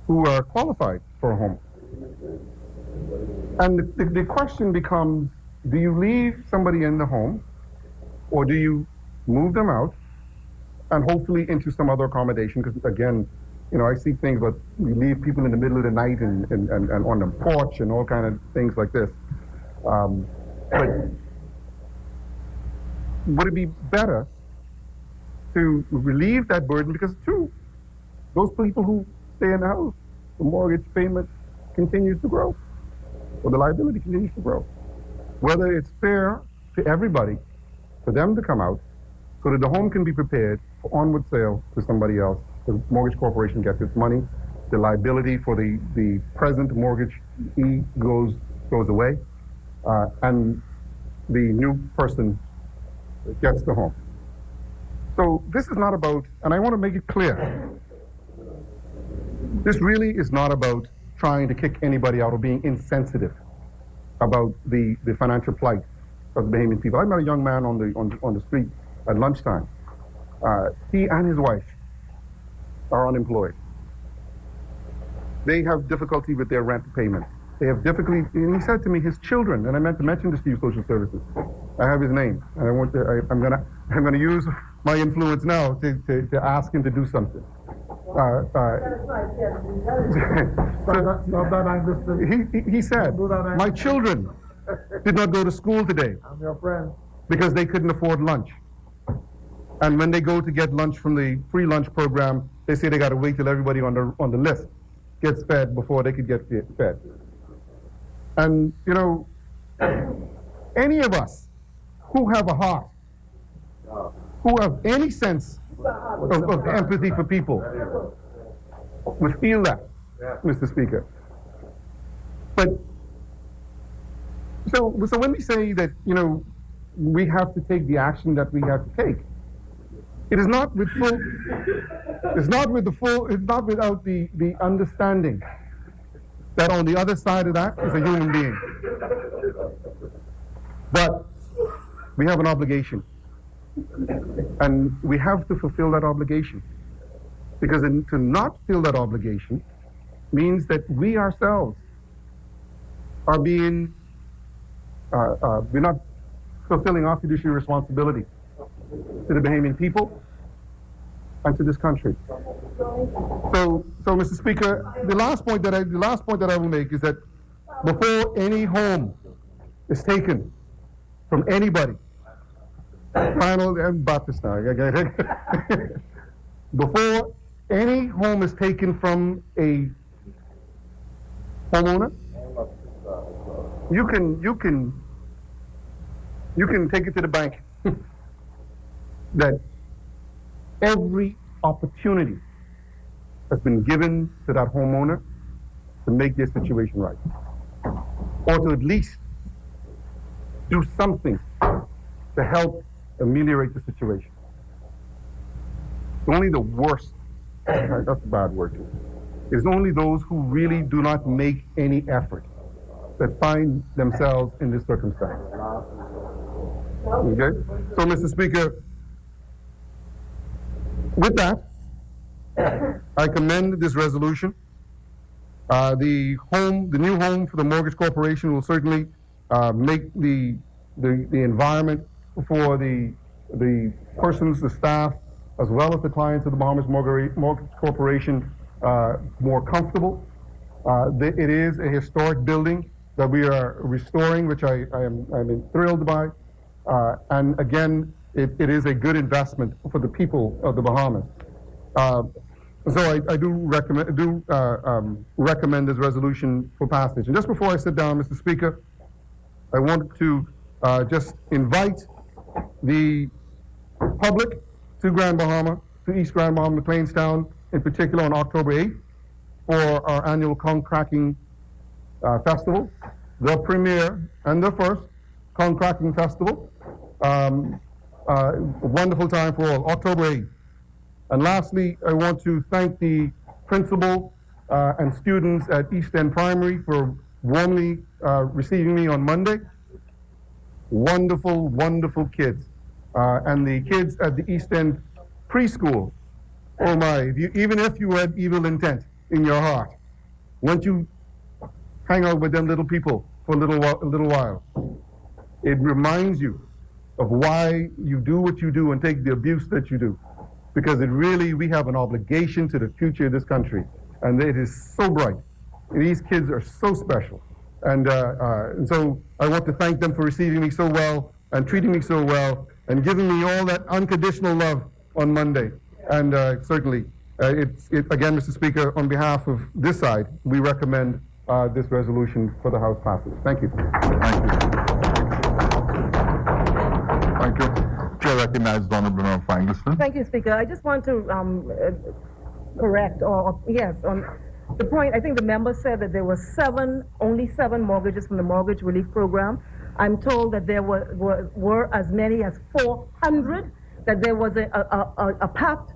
who are qualified for a home. And the question becomes, do you leave somebody in the home, or do you move them out and hopefully into some other accommodation? Because again, you know, I see things about we leave people in the middle of the night and on the porch and all kind of things like this. But would it be better to relieve that burden? Because true, those people who stay in the house, the mortgage payment continues to grow, or the liability continues to grow. Whether it's fair to everybody for them to come out so that the home can be prepared for onward sale to somebody else. The mortgage corporation gets its money, the liability for the present mortgagee goes away, and the new person gets the home. So this is not about, and I want to make it clear, this really is not about trying to kick anybody out or being insensitive about the financial plight of the Bahamian people. I met a young man on the street at lunchtime. He and his wife are unemployed. They have difficulty with their rent payment. They have difficulty, and he said to me, his children, and I meant to mention this to you, social services. I have his name, and I'm gonna use my influence now to ask him to do something. He said, my children did not go to school today. I'm your friend. Because they couldn't afford lunch. And when they go to get lunch from the free lunch program, they say they got to wait till everybody on the list gets fed before they could get fed. And, you know, any of us who have a heart, who have any sense of empathy for people, would feel that, Mr. Speaker. But, so when we say that, you know, we have to take the action that we have to take, it is not with full, it's not without the understanding that on the other side of that is a human being. But we have an obligation. And we have to fulfill that obligation. Because to not fill that obligation means that we ourselves are being, we're not fulfilling our fiduciary responsibility to the Bahamian people and to this country. So Mr. Speaker, the last point that I will make is that before any home is taken from anybody, I'm Baptist now. Before any home is taken from a homeowner, you can take it to the bank that every opportunity has been given to that homeowner to make their situation right, or to at least do something to help ameliorate the situation. Only the worst, that's a bad word too, is only those who really do not make any effort that find themselves in this circumstance. Okay? So, Mr. Speaker, with that, I commend this resolution. The new home for the Mortgage Corporation will certainly make the environment for the persons, the staff, as well as the clients of the Bahamas Mortgage Corporation more comfortable. It is a historic building that we are restoring, which I'm thrilled by. And again, it is a good investment for the people of the Bahamas. So I do recommend this resolution for passage. And just before I sit down, Mr. Speaker, I want to just invite the public to Grand Bahama, to East Grand Bahama, McLeanstown, in particular on October 8th, for our annual Conch Cracking Festival, the premier and the first Conch Cracking Festival. Wonderful time for all, October 8th. And lastly, I want to thank the principal and students at East End Primary for warmly receiving me on Monday. Wonderful, wonderful kids. And the kids at the East End Preschool, oh my, even if you had evil intent in your heart, once you hang out with them little people for a little while, it reminds you of why you do what you do and take the abuse that you do. Because we have an obligation to the future of this country. And it is so bright. These kids are so special. And so I want to thank them for receiving me so well and treating me so well and giving me all that unconditional love on Monday. And certainly, again, Mr. Speaker, on behalf of this side, we recommend this resolution for the House passage. Thank you. Thank you. Thank you. Chair recognizes the Honorable Member Feingelson. Thank you, Speaker. I just want to correct, The point, I think the member said that there were only seven mortgages from the mortgage relief program. I'm told that there were as many as 400, that there was a pact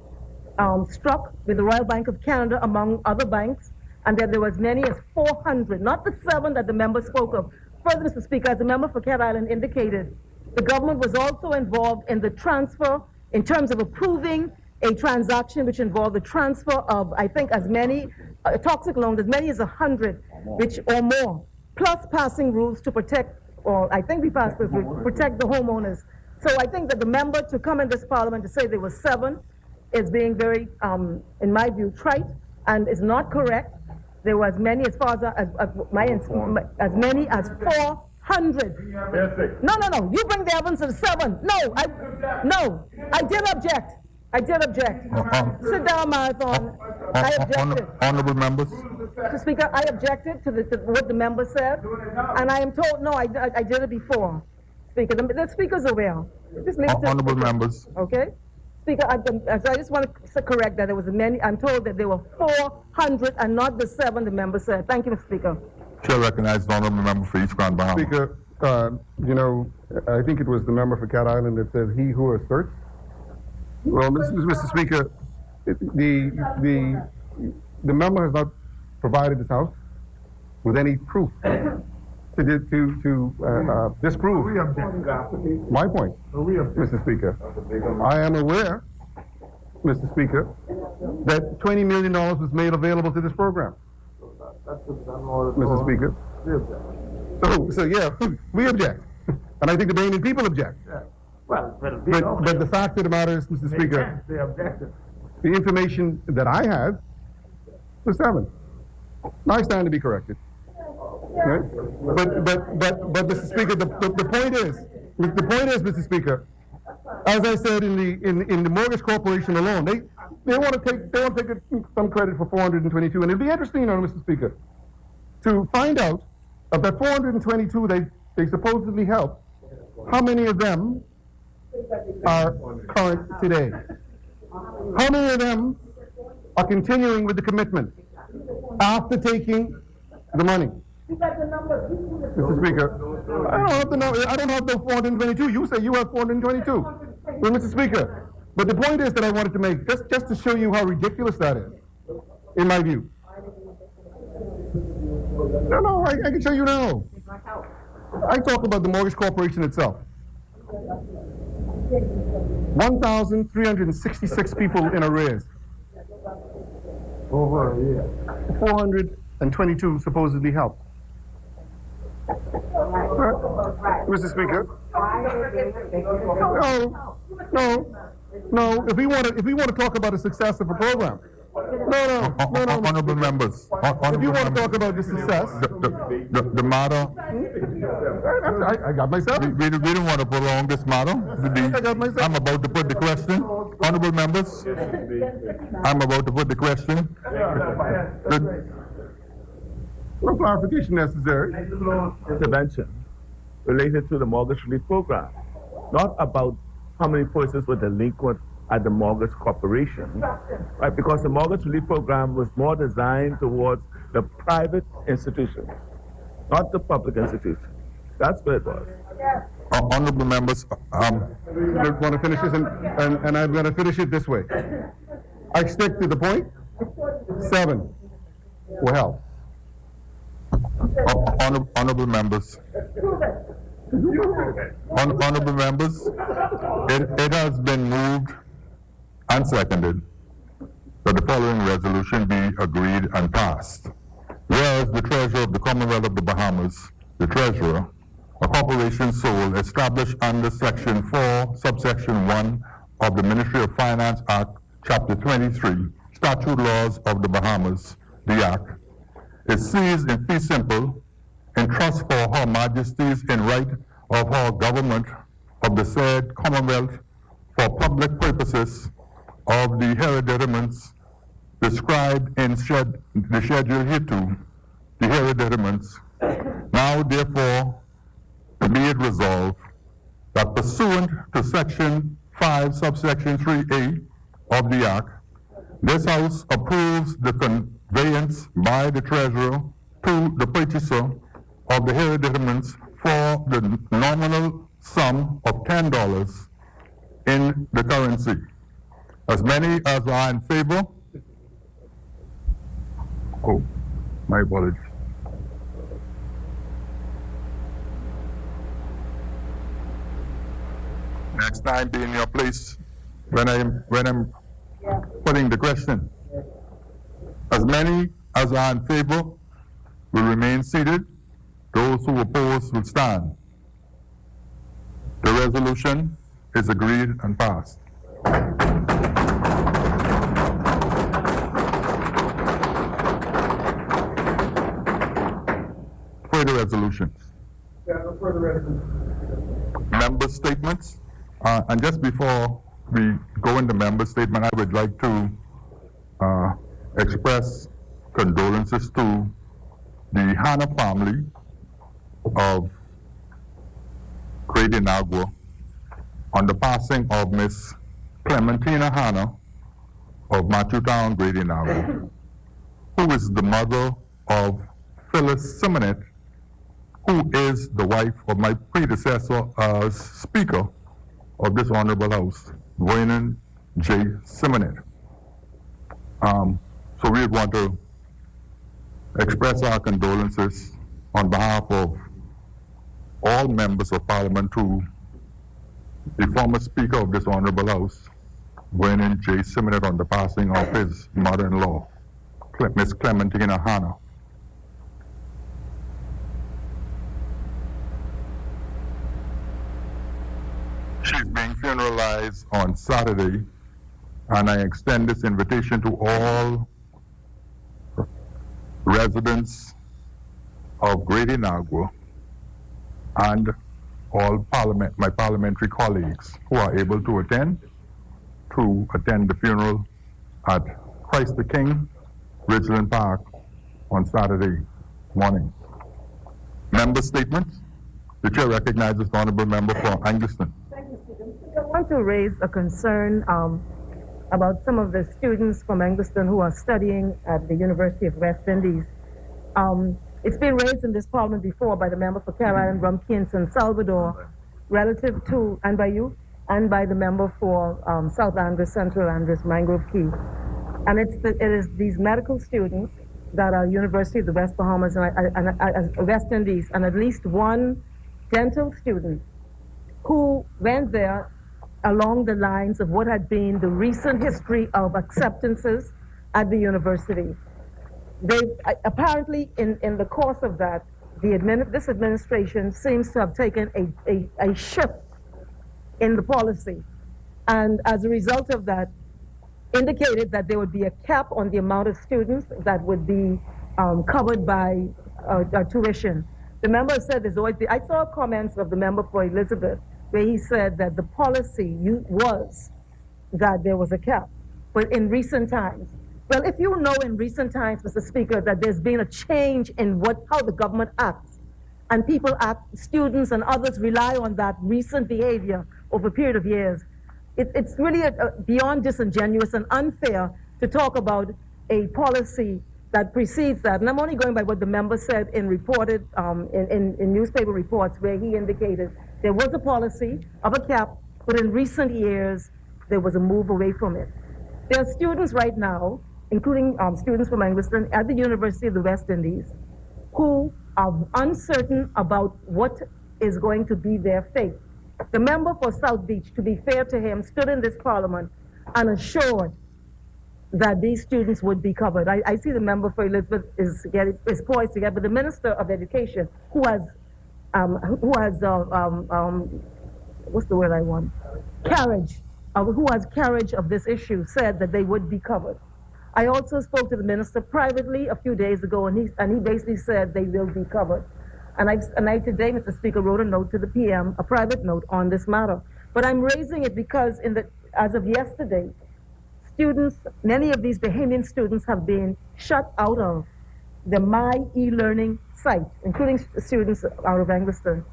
struck with the Royal Bank of Canada among other banks, and that there were as many as 400, not the seven that the member spoke of. Further, Mr. Speaker, as the member for Cat Island indicated, the government was also involved in the transfer in terms of approving a transaction which involved the transfer of, I think, as many toxic loans, as many as 100, which or more, plus passing rules to protect, or I think we passed this, protect the homeowners. So I think that the member to come in this parliament to say there were seven is being very, in my view, trite and is not correct. There were as many as far as many as 400. No. You bring the evidence of seven. No. I did object. Sit down, Marathon. I objected. Honorable members. Mr. Speaker, I objected to what the member said, and I am told, no, I did it before. Speaker, the speaker's aware. Just leave it to Honorable members. Okay? Speaker, I just want to correct that there was many. I'm told that there were 400 and not the seven the member said. Thank you, Mr. Speaker. Chair recognizes the honorable member for East Grand Bahama. Speaker, I think it was the member for Cat Island that said, "He who asserts." Well, Mr. Speaker, the member has not provided this House with any proof to disprove my point, Mr. Speaker. I am aware, Mr. Speaker, that $20 million was made available to this program. Mr. Speaker. So yeah, we object. And I think the Bahamian people object. But the fact of the matter is, Mr. Speaker, the information that I had was seven. Now I stand to be corrected. Right? But Mr. Speaker, the point is, Mr. Speaker, as I said in the mortgage corporation alone, they want to take some credit for 422, and it'd be interesting, Mr. Speaker, to find out of that 422 they supposedly helped, how many of them are current today? How many of them are continuing with the commitment after taking the money? Mr. Speaker, I don't have the 422. You say you have 422. Well, Mr. Speaker, but the point is that I wanted to make, just to show you how ridiculous that is, in my view. No, I can show you now. I talk about the mortgage corporation itself. 1,366 people in arrears. Over a year. 422 supposedly helped. Mr. Speaker. No. If we want to talk about the success of a program. No. Honorable members. If you want to talk about the success. The matter. I got myself. We don't want to prolong this matter. I got myself. I'm about to put the question. Honorable members. I'm about to put the question. No clarification necessary. Intervention related to the mortgage relief program, not about how many persons were delinquent at the mortgage corporation, right? Because the mortgage relief program was more designed towards the private institutions, not the public institutions. That's what it was. Honorable members, I want to finish this, and I'm going to finish it this way. I stick to the point. 7 will help. honorable members. Honorable members, it has been moved and seconded that the following resolution be agreed and passed. Whereas the Treasurer of the Commonwealth of the Bahamas, the Treasurer, a corporation sole established under Section 4, subsection 1 of the Ministry of Finance Act, Chapter 23, Statute Laws of the Bahamas, the Act, is seized in fee simple in trust for Her Majesty's in right of her government of the said Commonwealth for public purposes of the hereditaments described in the schedule hereto, the hereditaments. Now therefore be it resolved that pursuant to Section 5, subsection 3A of the Act, this House approves the conveyance by the treasurer to the purchaser of the hereditaments for the nominal sum of $10 in the currency. As many as are in favor? Oh, my apologies. Next time, be in your place when I'm putting the question. As many as are in favor will remain seated. Those who oppose will stand. The resolution is agreed and passed. Further resolutions. Member statements. And just before we go into member statement, I would like to express condolences to the Hanna family of Great Inagua on the passing of Miss Clementina Hanna of Matthewtown, Great Inagua, who is the mother of Phyllis Simonet, who is the wife of my predecessor as Speaker of this Honorable House, Vernon J. Simonet. So we want to express our condolences on behalf of all members of Parliament to the former Speaker of this Honorable House, Vernon J. Simonet, on the passing of his mother-in-law, Miss Clementina Hanna. She's being funeralized on Saturday, and I extend this invitation to all residents of Great Inagua and all my parliamentary colleagues who are able to attend the funeral at Christ the King, Ridgeland Park on Saturday morning. Member statements. The chair recognizes the honorable member for Angliston. Thank you, Stephen. I want to raise a concern about some of the students from Angliston who are studying at the University of West Indies. It's been raised in this parliament before by the member for Carol Island, Rumkins, and Salvador, relative to, and by you, and by the member for South Andres, Central Andres, Mangrove Key. And it is these medical students that are University of the West Bahamas and West Indies, and at least one dental student who went there along the lines of what had been the recent history of acceptances at the university. They apparently, in the course of that, this administration seems to have taken a shift in the policy, and as a result of that, indicated that there would be a cap on the amount of students that would be covered by tuition. The member said there's always I saw comments of the member for Elizabeth where he said that the policy was that there was a cap, but in recent times. Well, if you know in recent times, Mr. Speaker, that there's been a change in how the government acts, and people act, students and others rely on that recent behavior over a period of years, it's really beyond disingenuous and unfair to talk about a policy that precedes that. And I'm only going by what the member said in reported, in newspaper reports, where he indicated there was a policy of a cap, but in recent years, there was a move away from it. There are students right now, including students from Angliston at the University of the West Indies, who are uncertain about what is going to be their fate. The member for South Beach, to be fair to him, stood in this parliament and assured that these students would be covered. I see the member for Elizabeth is poised to get, but the Minister of Education, who has what's the word I want? Carriage, who has carriage of this issue, said that they would be covered. I also spoke to the minister privately a few days ago, and he basically said they will be covered. And I today, Mr. Speaker, wrote a note to the PM, a private note on this matter. But I'm raising it because as of yesterday, students, many of these Bahamian students have been shut out of the My e-learning site, including students out of Angliston,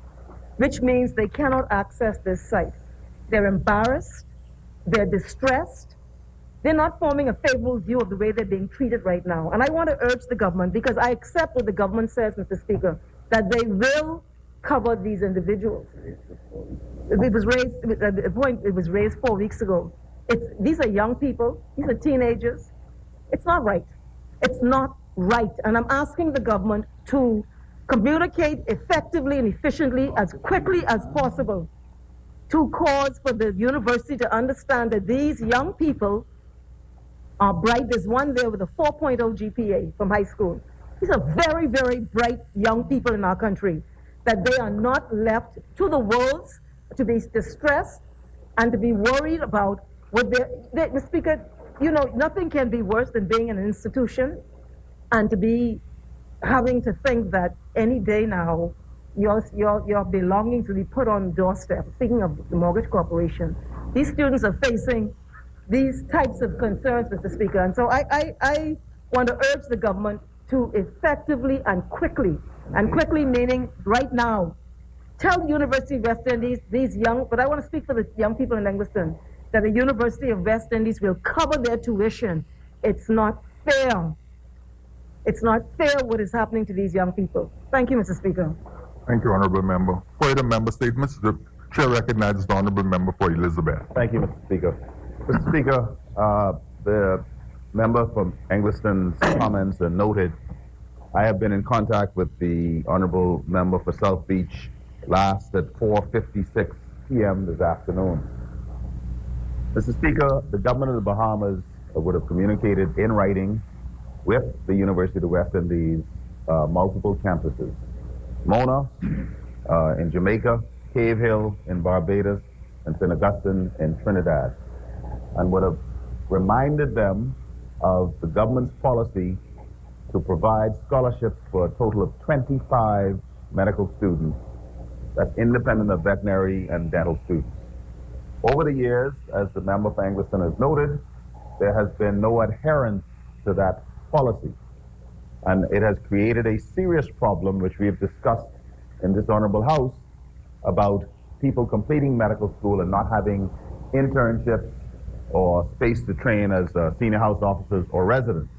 which means they cannot access this site. They're embarrassed, they're distressed, they're not forming a favorable view of the way they're being treated right now. And I want to urge the government, because I accept what the government says, Mr. Speaker, that they will cover these individuals. It was raised, at the point, it was raised 4 weeks ago. These are young people, these are teenagers. It's not right. It's not right. And I'm asking the government to communicate effectively and efficiently as quickly as possible to cause for the university to understand that these young people are bright. There's one there with a 4.0 GPA from high school. These are very, very bright young people in our country, that they are not left to the wolves to be distressed and to be worried about what Mr. Speaker, you know, nothing can be worse than being in an institution and to be having to think that any day now your belongings will be put on doorstep. Speaking of the mortgage corporation, these students are facing these types of concerns, Mr. Speaker. And so I want to urge the government to effectively and quickly meaning right now, tell University of West Indies, these young, but I want to speak for the young people in Engliston, that the University of West Indies will cover their tuition. It's not fair. It's not fair what is happening to these young people. Thank you, Mr. Speaker. Thank you, Honorable Member. Further member statements, the Chair recognizes the Honorable Member for Elizabeth. Thank you, Mr. Speaker. Mr. Speaker, the member from Engliston's comments are noted. I have been in contact with the Honorable Member for South Beach last at 4:56 p.m. this afternoon. Mr. Speaker, the government of the Bahamas would have communicated in writing with the University of the West Indies multiple campuses. Mona in Jamaica, Cave Hill in Barbados, and St. Augustine in Trinidad, and would have reminded them of the government's policy to provide scholarships for a total of 25 medical students, that's independent of veterinary and dental students. Over the years, as the member for Engliston has noted, there has been no adherence to that policy. And it has created a serious problem, which we have discussed in this honorable House, about people completing medical school and not having internships or space to train as senior house officers or residents.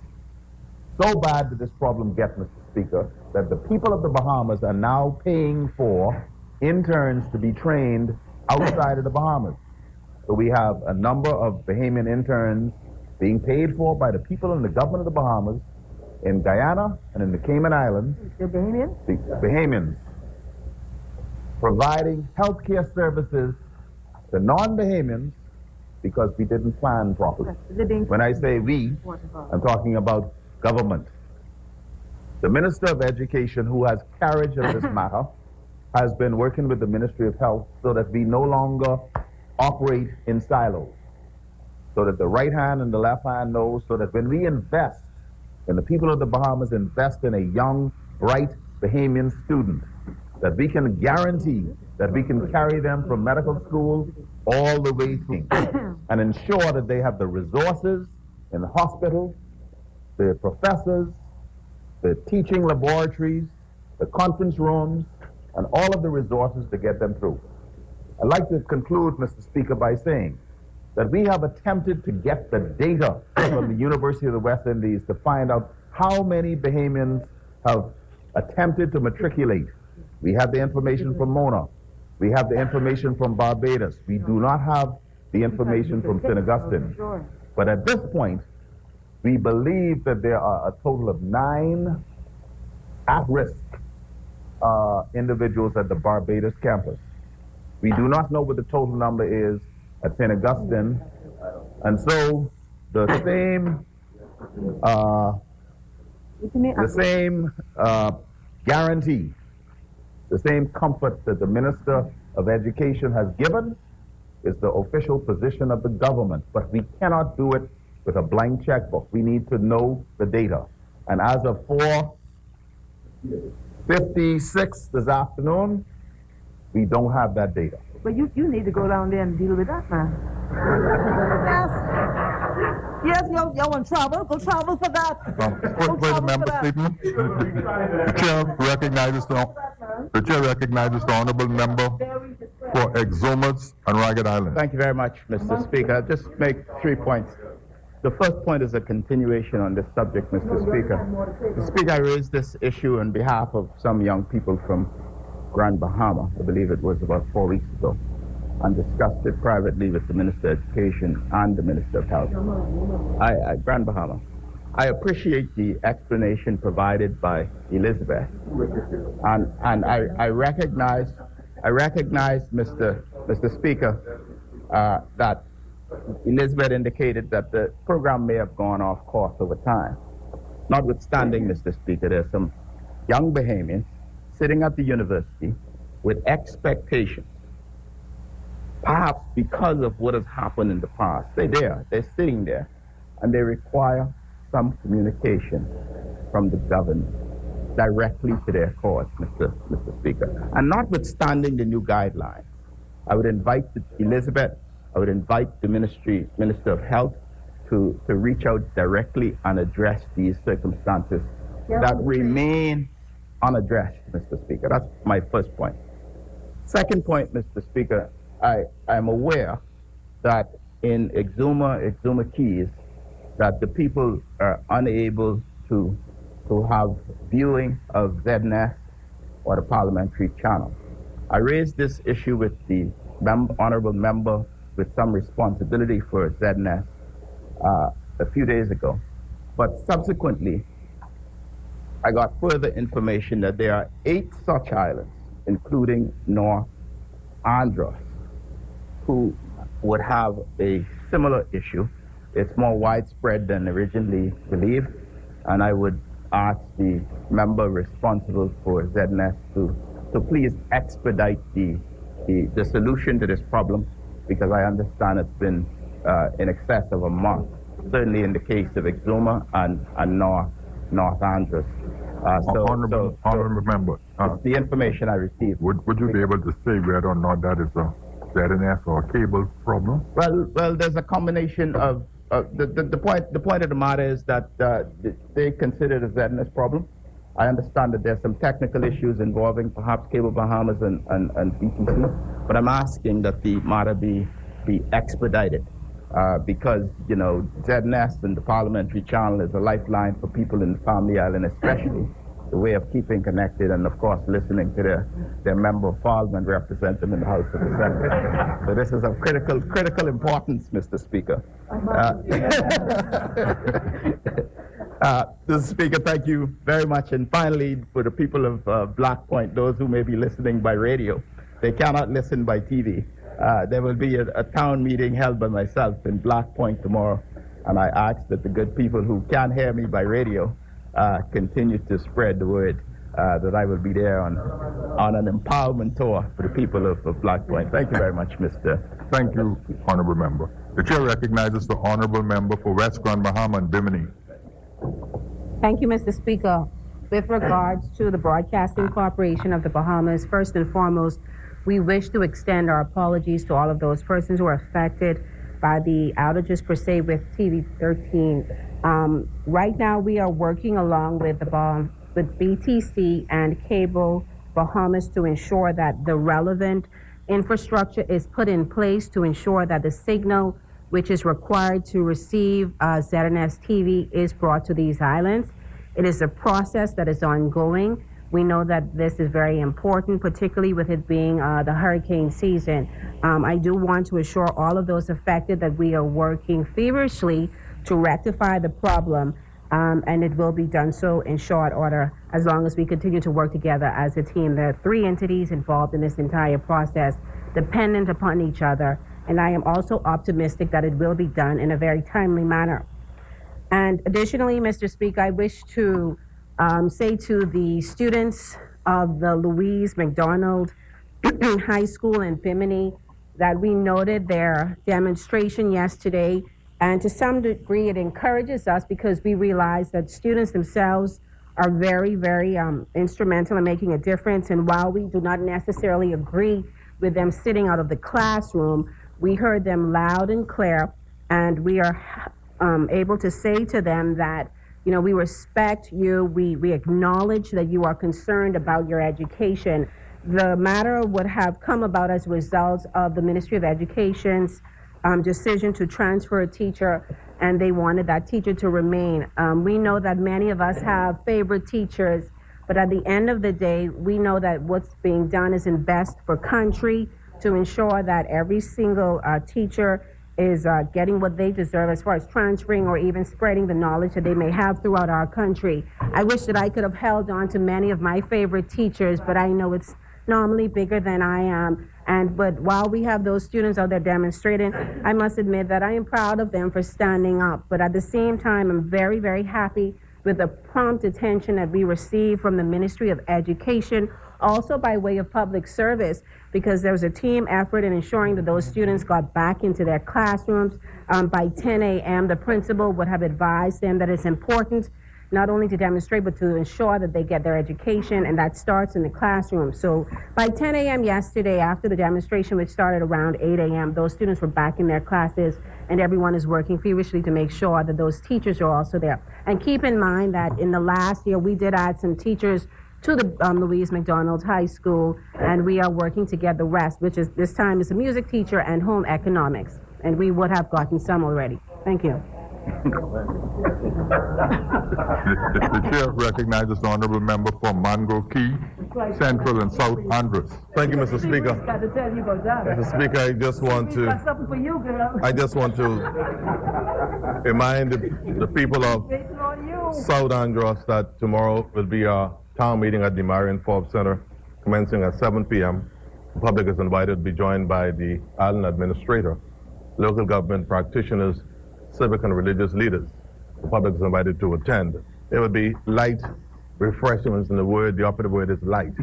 So bad did this problem get, Mr. Speaker, that the people of the Bahamas are now paying for interns to be trained outside of the Bahamas. So we have a number of Bahamian interns being paid for by the people in the government of the Bahamas, in Guyana and in the Cayman Islands. The Bahamians? The Bahamians providing healthcare services to non-Bahamians because we didn't plan properly. When I say we, I'm talking about government. The Minister of Education, who has carriage of this matter, has been working with the Ministry of Health so that we no longer operate in silos, so that the right hand and the left hand knows, so that when we invest, when the people of the Bahamas invest in a young, bright Bahamian student, that we can guarantee that we can carry them from medical school all the way through and ensure that they have the resources in the hospital, the professors, the teaching laboratories, the conference rooms, and all of the resources to get them through. I'd like to conclude, Mr. Speaker, by saying that we have attempted to get the data from the University of the West Indies to find out how many Bahamians have attempted to matriculate. We have the information from Mona. We have the information from Barbados. We do not have the information from St. Augustine. But at this point, we believe that there are a total of 9 at-risk individuals at the Barbados campus. We do not know what the total number is at St. Augustine, and so the same guarantee, the same comfort that the Minister of Education has given is the official position of the government. But we cannot do it with a blank checkbook. We need to know the data. And as of 4:56 this afternoon, we don't have that data. But you need to go down there and deal with that, man. Yes, y'all want to travel? Go travel for that. For the member statement, the Chair recognizes the Honorable Member for Exumas and Ragged Island. Thank you very much, Mr. Speaker. I'll just make 3 points. The first point is a continuation on this subject, Mr. Speaker. Mr. Speaker, I raised this issue on behalf of some young people from Grand Bahama. I believe it was about 4 weeks ago, and discussed it privately with the Minister of Education and the Minister of Health. Grand Bahama. I appreciate the explanation provided by Elizabeth, and I recognize, Mr. Speaker, that Elizabeth indicated that the program may have gone off course over time. Notwithstanding, Mr. Speaker, there are some young Bahamians sitting at the university with expectations, perhaps because of what has happened in the past. They're sitting there, and they require some communication from the government directly to their cause, Mr. Speaker. And notwithstanding the new guidelines, I would invite Elizabeth, I would invite the Minister of Health to reach out directly and address these circumstances that remain unaddressed, Mr. Speaker. That's my first point. Second point, Mr. Speaker, I am aware that in Exuma Keys, that the people are unable to have viewing of ZNS or the parliamentary channel. I raised this issue with the honorable member with some responsibility for ZNS a few days ago, but subsequently I got further information that there are 8 such islands, including North Andros, who would have a similar issue. It's more widespread than originally believed, and I would ask the member responsible for ZNS to please expedite the solution to this problem, because I understand it's been in excess of a month, certainly in the case of Exuma and North Andros. Honorable member, it's the information I received. would you be able to say whether or not that is a ZNS or a cable problem? Well, there's a combination of the point of the matter is that they consider it a ZNS problem. I understand that there's some technical issues involving perhaps Cable Bahamas and BTC, but I'm asking that the matter be expedited because, you know, ZNS and the parliamentary channel is a lifeline for people in the Family Island, especially the way of keeping connected and, of course, listening to their member of parliament represent them in the House of Assembly. So this is of critical importance, Mr. Speaker. Mr. Speaker, thank you very much. And finally, for the people of Black Point, those who may be listening by radio, they cannot listen by TV. There will be a town meeting held by myself in Black Point tomorrow, and I ask that the good people who can't hear me by radio continue to spread the word that I will be there on an empowerment tour for the people of Black Point. Thank you very much, Mr. Thank you, honorable member. The chair recognizes the honorable member for West Grand Bahama and Bimini. Thank you, Mr. Speaker. With regards to the Broadcasting Corporation of the Bahamas, first and foremost, we wish to extend our apologies to all of those persons who are affected by the outages per se with TV 13. Right now, we are working along with BTC and Cable Bahamas to ensure that the relevant infrastructure is put in place to ensure that the signal which is required to receive ZNS TV is brought to these islands. It is a process that is ongoing. We know that this is very important, particularly with it being the hurricane season. I do want to assure all of those affected that we are working feverishly to rectify the problem, and it will be done so in short order as long as we continue to work together as a team. There are 3 entities involved in this entire process, dependent upon each other, and I am also optimistic that it will be done in a very timely manner. And additionally, Mr. Speaker, I wish to say to the students of the Louise McDonald High School in Bimini that we noted their demonstration yesterday, and to some degree it encourages us because we realize that students themselves are very, very instrumental in making a difference. And while we do not necessarily agree with them sitting out of the classroom, we heard them loud and clear, and we are able to say to them that, you know, we respect you, we acknowledge that you are concerned about your education. The matter would have come about as a result of the Ministry of Education's decision to transfer a teacher and they wanted that teacher to remain. We know that many of us have favorite teachers, but at the end of the day, we know that what's being done is in best for country to ensure that every single teacher is getting what they deserve as far as transferring or even spreading the knowledge that they may have throughout our country. I wish that I could have held on to many of my favorite teachers, but I know it's normally bigger than I am. But while we have those students out there demonstrating, I must admit that I am proud of them for standing up. But at the same time, I'm very, very happy with the prompt attention that we received from the Ministry of Education, also by way of public service, because there was a team effort in ensuring that those students got back into their classrooms. By 10 a.m., the principal would have advised them that it's important not only to demonstrate, but to ensure that they get their education, and that starts in the classroom. So by 10 a.m. yesterday, after the demonstration, which started around 8 a.m., those students were back in their classes, and everyone is working feverishly to make sure that those teachers are also there. And keep in mind that in the last year, we did add some teachers to the Louise McDonald High School, and we are working to get the rest, which is this time is a music teacher and home economics, and we would have gotten some already. Thank you. The chair recognizes the honorable member from Mangrove Key, Central and South Andros. Thank you, Mr. Speaker. Got to tell you about that. Mr. Speaker, I just want Got something for you, girl. to remind the people of Waiting on you. South Andros that tomorrow will be our town meeting at the Marion Forbes Center, commencing at 7 p.m. The public is invited to be joined by the island administrator, local government practitioners, civic and religious leaders. The public is invited to attend. There will be light refreshments, and the operative word is light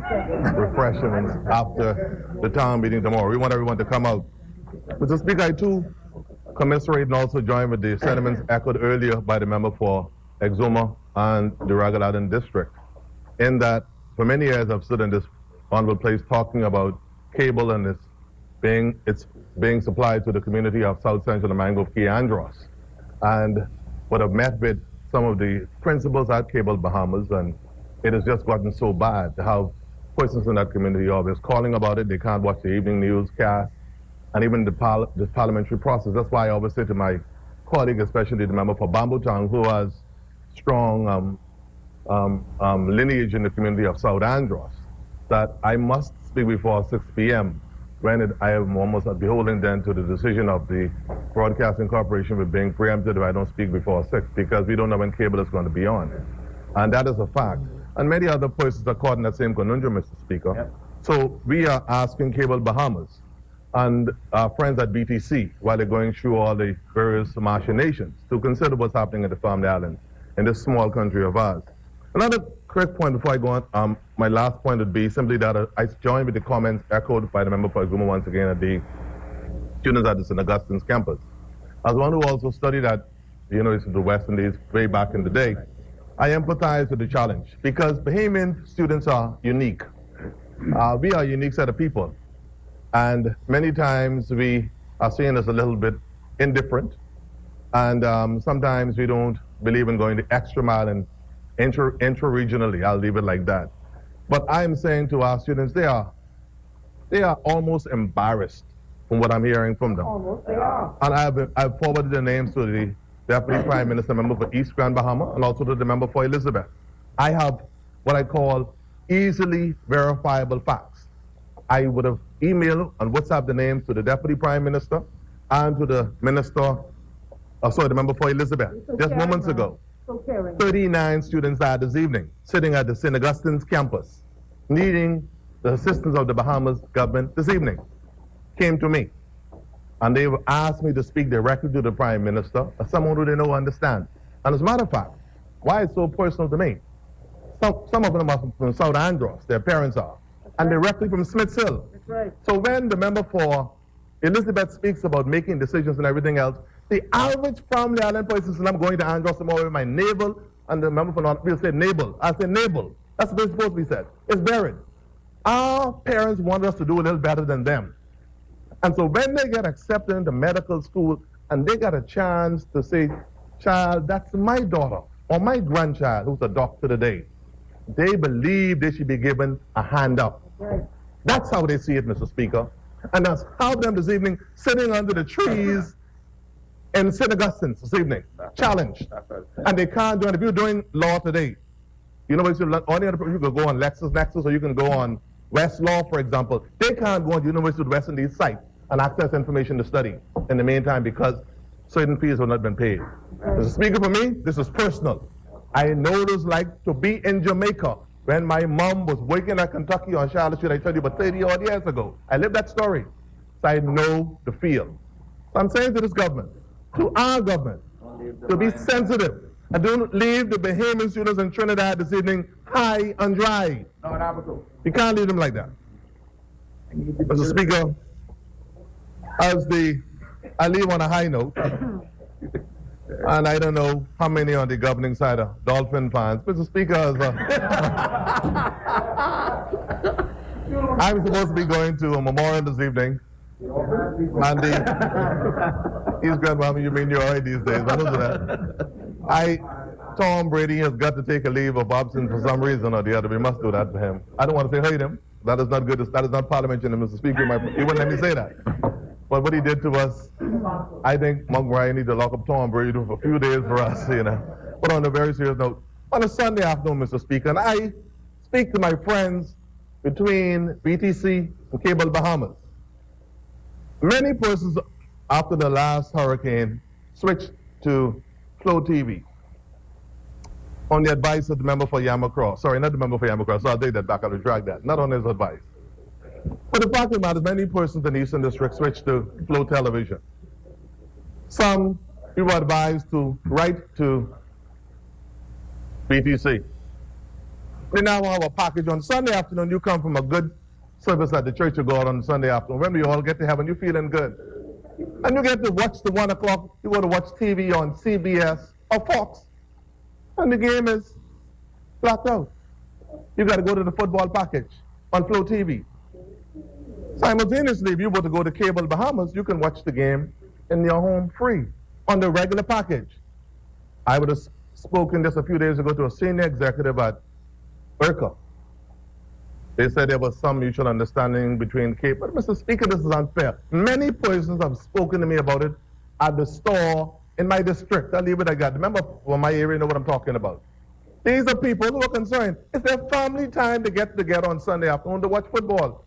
refreshments after the town meeting tomorrow. We want everyone to come out. Mr. Speaker, I too commiserate and also join with the sentiments echoed earlier by the member for Exuma and the Ragged Island District, in that for many years I've stood in this honorable place talking about cable and it's being supplied to the community of South Central and Mangrove Key Andros. And what I've met with some of the principals at Cable Bahamas, and it has just gotten so bad to have persons in that community always calling about it. They can't watch the evening newscast, and even the parliamentary process. That's why I always say to my colleague, especially the member for Bamboo Town, who has strong lineage in the community of South Andros, that I must speak before 6 p.m. Granted, I am almost beholden then to the decision of the Broadcasting Corporation with being preempted if I don't speak before 6, because we don't know when cable is going to be on. And that is a fact. And many other persons are caught in that same conundrum, Mr. Speaker. Yep. So we are asking Cable Bahamas and our friends at BTC, while they're going through all the various machinations, to consider what's happening at the Family Island in this small country of ours. Another quick point before I go on, my last point would be simply that I join with the comments echoed by the member for Exuma once again at the students at the St. Augustine's campus. As one who also studied at the University of the West Indies way back in the day, I empathize with the challenge because Bahamian students are unique. We are a unique set of people, and many times we are seen as a little bit indifferent, and sometimes we don't believe in going the extra mile and intra-regionally. I'll leave it like that. But I'm saying to our students, they are almost embarrassed from what I'm hearing from them. Almost, they are. And I've forwarded the names to the Deputy Prime Minister, member for East Grand Bahama, and also to the member for Elizabeth. I have what I call easily verifiable facts. I would have emailed and WhatsApp the names to the Deputy Prime Minister and to the Minister, the member for Elizabeth, just moments ago. 39 students died this evening, sitting at the St. Augustine's campus, needing the assistance of the Bahamas government this evening. Came to me, and they asked me to speak directly to the Prime Minister, as someone who they know understand. And as a matter of fact, why it's so personal to me, some of them are from South Andros, their parents are, and directly from Smiths Hill. That's right. So when the member for Elizabeth speaks about making decisions and everything else, the average Family Island person says, I'm going to Andros tomorrow with my navel, and the member for North will say navel. I say navel. That's what it's supposed to be said. It's buried. Our parents want us to do a little better than them. And so when they get accepted into medical school and they got a chance to say, child, that's my daughter or my grandchild who's a doctor today, they believe they should be given a hand up. Right. That's how they see it, Mr. Speaker. And that's how them this evening sitting under the trees in St. Augustine's this evening, challenged. And they can't do it. If you're doing law today, University of London, you can go on LexisNexis or you can go on Westlaw, for example. They can't go on University of West Indies site and access information to study in the meantime because certain fees have not been paid. Mr. Speaker, for me, this is personal. I know what it's like to be in Jamaica when my mom was working at Kentucky on Charlotte Street, I told you, about 30 odd years ago. I lived that story. So I know the feel. So I'm saying to this government, to our government, to be sensitive and don't leave the Bahamian students in Trinidad this evening high and dry. You can't leave them like that. Mr. Speaker, I leave on a high note, and I don't know how many on the governing side are Dolphin fans. Mr. Speaker, I'm supposed to be going to a memorial this evening, and he's grandmama, you mean you're all right these days, I know that. Tom Brady has got to take a leave of absence for some reason or the other. We must do that for him. I don't want to say hate him. That is not good. That is not parliamentary, Mr. Speaker. He wouldn't let me say that. But what he did to us, I think Monk Ryan needs to lock up Tom Brady for a few days for us, But on a very serious note, on a Sunday afternoon, Mr. Speaker, and I speak to my friends between BTC and Cable Bahamas. Many persons after the last hurricane switched to Flow TV on the advice of the member for Yamacross. Sorry, not the member for Yamacross. So I'll take that back. I'll retract that. Not on his advice. But the fact of the matter is many persons in the Eastern District switched to Flow Television. Some we were advised to write to BTC. We now have a package on Sunday afternoon. You come from a good service at the Church of God on Sunday afternoon. When we all get to heaven, you're feeling good. And you get to watch the 1 o'clock, you go to watch TV on CBS or Fox. And the game is blacked out. You got to go to the football package on Flow TV. Simultaneously, if you were to go to Cable Bahamas, you can watch the game in your home free on the regular package. I would have spoken just a few days ago to a senior executive at IRCA. They said there was some mutual understanding between Cable. But Mr. Speaker, this is unfair. Many persons have spoken to me about it at the store in my district. I'll leave it at that. Remember, from my area, you know what I'm talking about. These are people who are concerned. It's their family time to get together on Sunday afternoon to watch football.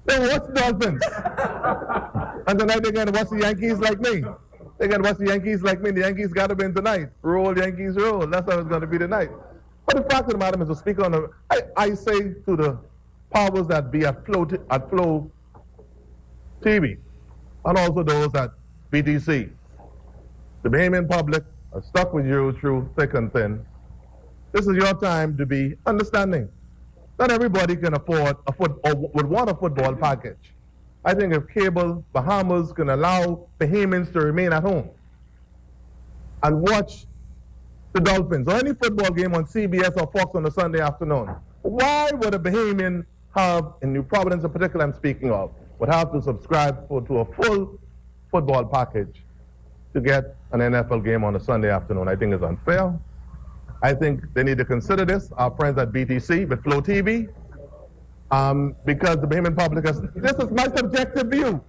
They watch the Dolphins. And tonight they're going to watch the Yankees like me. They're going to watch the Yankees like me. The Yankees got to win tonight. Roll, Yankees, roll. That's how it's going to be tonight. But the fact of the matter, Mr. Speaker, I say to the powers that be at Flow TV, and also those at BTC, the Bahamian public are stuck with you through thick and thin. This is your time to be understanding. Not everybody can afford or would want a football package. I think if Cable Bahamas can allow Bahamians to remain at home and watch the Dolphins or any football game on CBS or Fox on a Sunday afternoon, why would a Bahamian have, in New Providence in particular I'm speaking of, would have to subscribe to a full football package to get an NFL game on a Sunday afternoon? I think it's unfair. I think they need to consider this, our friends at BTC with Flow TV, because the Bahamian public has, this is my subjective view.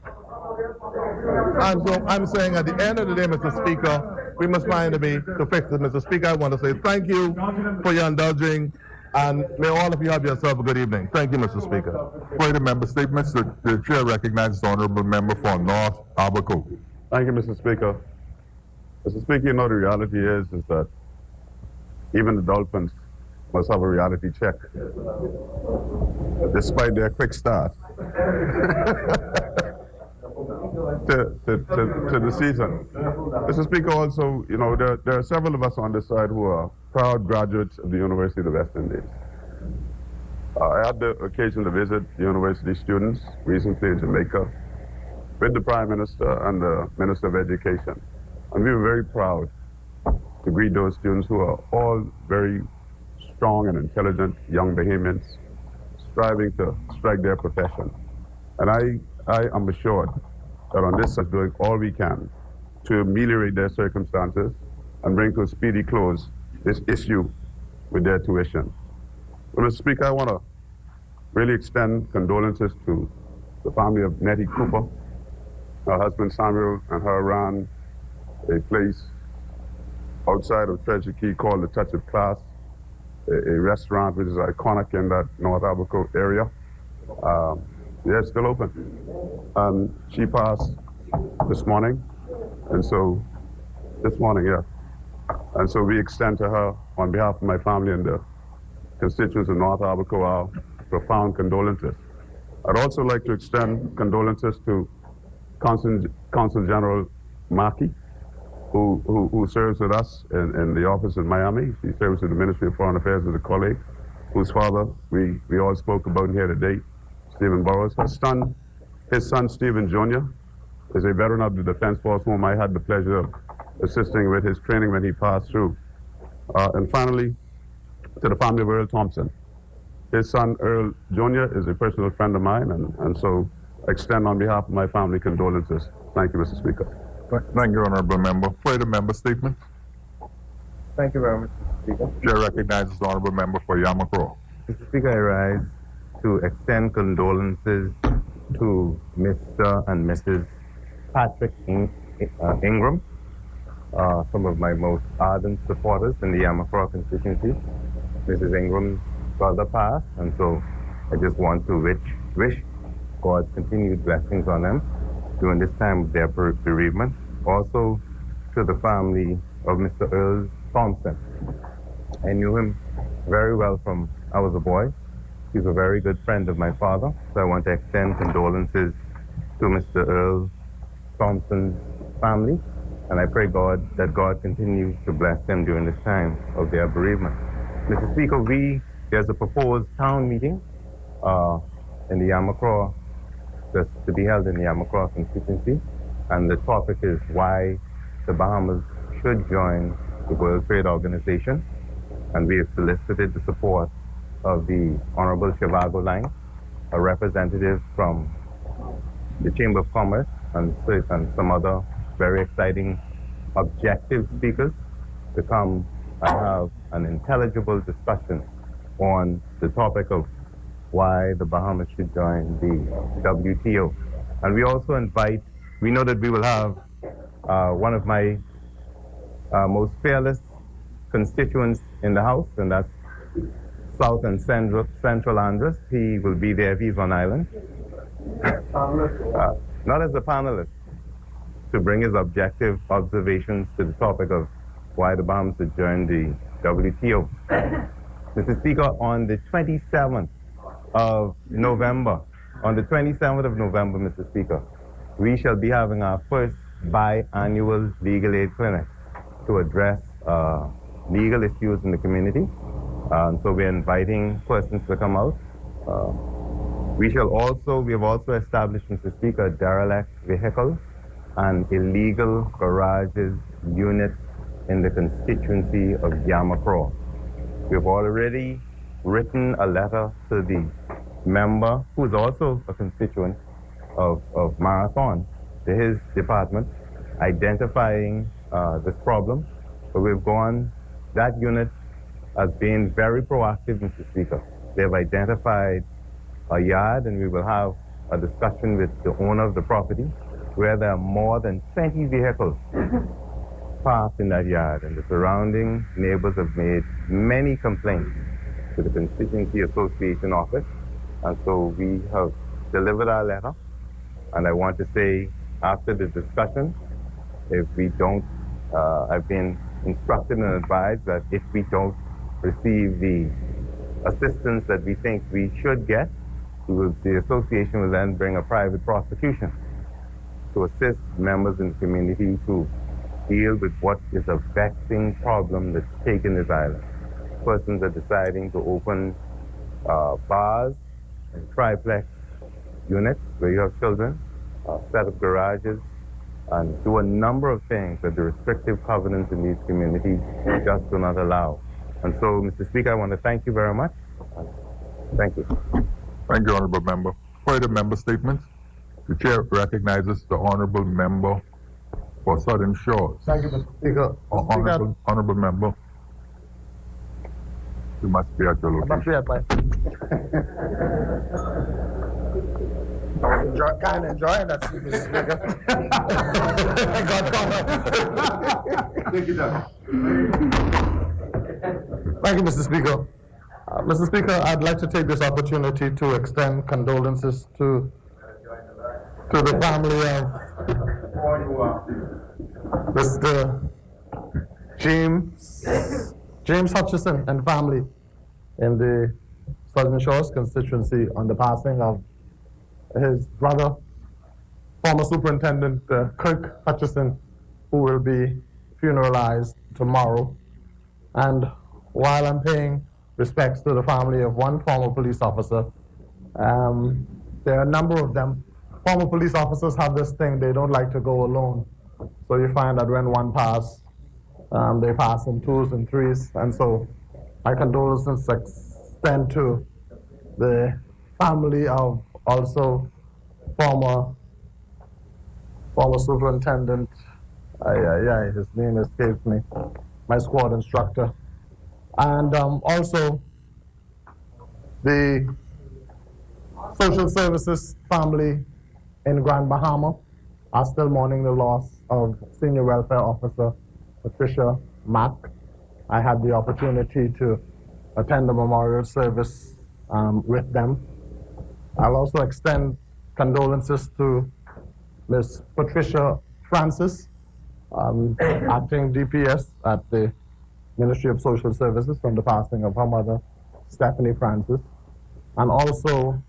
And so I'm saying at the end of the day, Mr. Speaker, we must find a way to fix it. Mr. Speaker, I want to say thank you for your indulging, and may all of you have yourself a good evening. Thank you, Mr. Speaker. For the member statements, the chair recognizes the honorable member for North Albuquerque. Thank you, Mr. Speaker. Mr. Speaker, the reality is that even the Dolphins must have a reality check, despite their quick start to the season. Mr. Speaker, also, there are several of us on this side who are proud graduates of the University of the West Indies. I had the occasion to visit the university students recently in Jamaica with the Prime Minister and the Minister of Education, and we were very proud to greet those students who are all very strong and intelligent young Bahamians striving to strike their profession. And I am assured that on this side, doing all we can to ameliorate their circumstances and bring to a speedy close this issue with their tuition. Well, Mr. Speaker, I want to really extend condolences to the family of Nettie Cooper, her husband Samuel, and her Ran, a place outside of Treasure Key called the Touch of Class, a restaurant which is iconic in that North Abaco area. Yeah, it's still open. She passed this morning, and so, this morning, yeah. And so we extend to her, on behalf of my family and the constituents of North Abaco, our profound condolences. I'd also like to extend condolences to Consul General Maki, who serves with us in the office in Miami. She serves with the Ministry of Foreign Affairs as a colleague, whose father we all spoke about here today, Stephen Burrows. His son, Stephen Jr., is a veteran of the Defense Force, whom I had the pleasure of assisting with his training when he passed through. And finally, to the family of Earl Thompson. His son, Earl Jr., is a personal friend of mine, and so I extend on behalf of my family condolences. Thank you, Mr. Speaker. Thank you, Honorable Member. Further member statement? Thank you very much, Mr. Speaker. Chair recognizes the Honorable Member for Yamakro. Mr. Speaker, I rise to extend condolences to Mr. and Mrs. Patrick Ingram, some of my most ardent supporters in the Yamakro constituency. Mrs. Ingram's brother passed, and so I just want to wish God's continued blessings on them during this time of their bereavement. Also to the family of Mr. Earl Thompson. I knew him very well from I was a boy. He's a very good friend of my father, so I want to extend condolences to Mr. Earl Thompson's family, and I pray God that God continues to bless them during this time of their bereavement. Mr. Speaker, there's a proposed town meeting in the Yamakro, to be held in the Yamakro constituency, and the topic is why the Bahamas should join the World Trade Organization, and we have solicited the support of the Honorable Shivago Lang, a representative from the Chamber of Commerce, and some other very exciting, objective speakers to come and have an intelligible discussion on the topic of why the Bahamas should join the WTO. And we also we know that we will have one of my most fearless constituents in the House, and that's South and Central Andres. He will be there if he's on island. Not as a panelist, to bring his objective observations to the topic of why the Bahamas should join the WTO. Mr. Speaker, on the 27th of November, Mr. Speaker, we shall be having our first biannual legal aid clinic to address legal issues in the community. So we're inviting persons to come out. We have also established, Mr. Speaker, derelict vehicles and illegal garages unit in the constituency of Yamakro. We've already written a letter to the member, who is also a constituent of Marathon, to his department, identifying this problem. But we've gone, that unit has been very proactive, Mr. Speaker. They've identified a yard, and we will have a discussion with the owner of the property where there are more than 20 vehicles parked in that yard, and the surrounding neighbors have made many complaints to the Constituency Association office, and so we have delivered our letter, and I want to say, after the discussion, if we don't, I've been instructed and advised that if we don't receive the assistance that we think we should get, the association will then bring a private prosecution to assist members in the community to deal with what is a vexing problem that's taken this island. Persons are deciding to open bars and triplex units where you have children, set up garages, and do a number of things that the restrictive covenants in these communities just do not allow. And so, Mr. Speaker, I want to thank you very much. Thank you. Thank you, Honorable Member. Further member statements? The Chair recognizes the Honorable Member for Southern Shores. Thank you, Mr. Speaker. Honorable Member, you must be at your location. Kind of enjoying that, Mr. Speaker. Thank you, Doug. Thank you, Mr. Speaker. Mr. Speaker, I'd like to take this opportunity to extend condolences to the family of Mr. James Hutchison and family in the Southern Shores constituency on the passing of his brother, former Superintendent Kirk Hutchison, who will be funeralized tomorrow. And while I'm paying respects to the family of one former police officer, there are a number of them. Former police officers have this thing, they don't like to go alone. So you find that when one passes, they pass in twos and threes. And so my condolences extend to the family of also former Superintendent, his name escapes me, my squad instructor. And also the social services family in Grand Bahama are still mourning the loss of Senior Welfare Officer Patricia Mack. I had the opportunity to attend the memorial service with them. I'll also extend condolences to Ms. Patricia Francis, acting DPS at the Ministry of Social Services, from the passing of her mother, Stephanie Francis, and also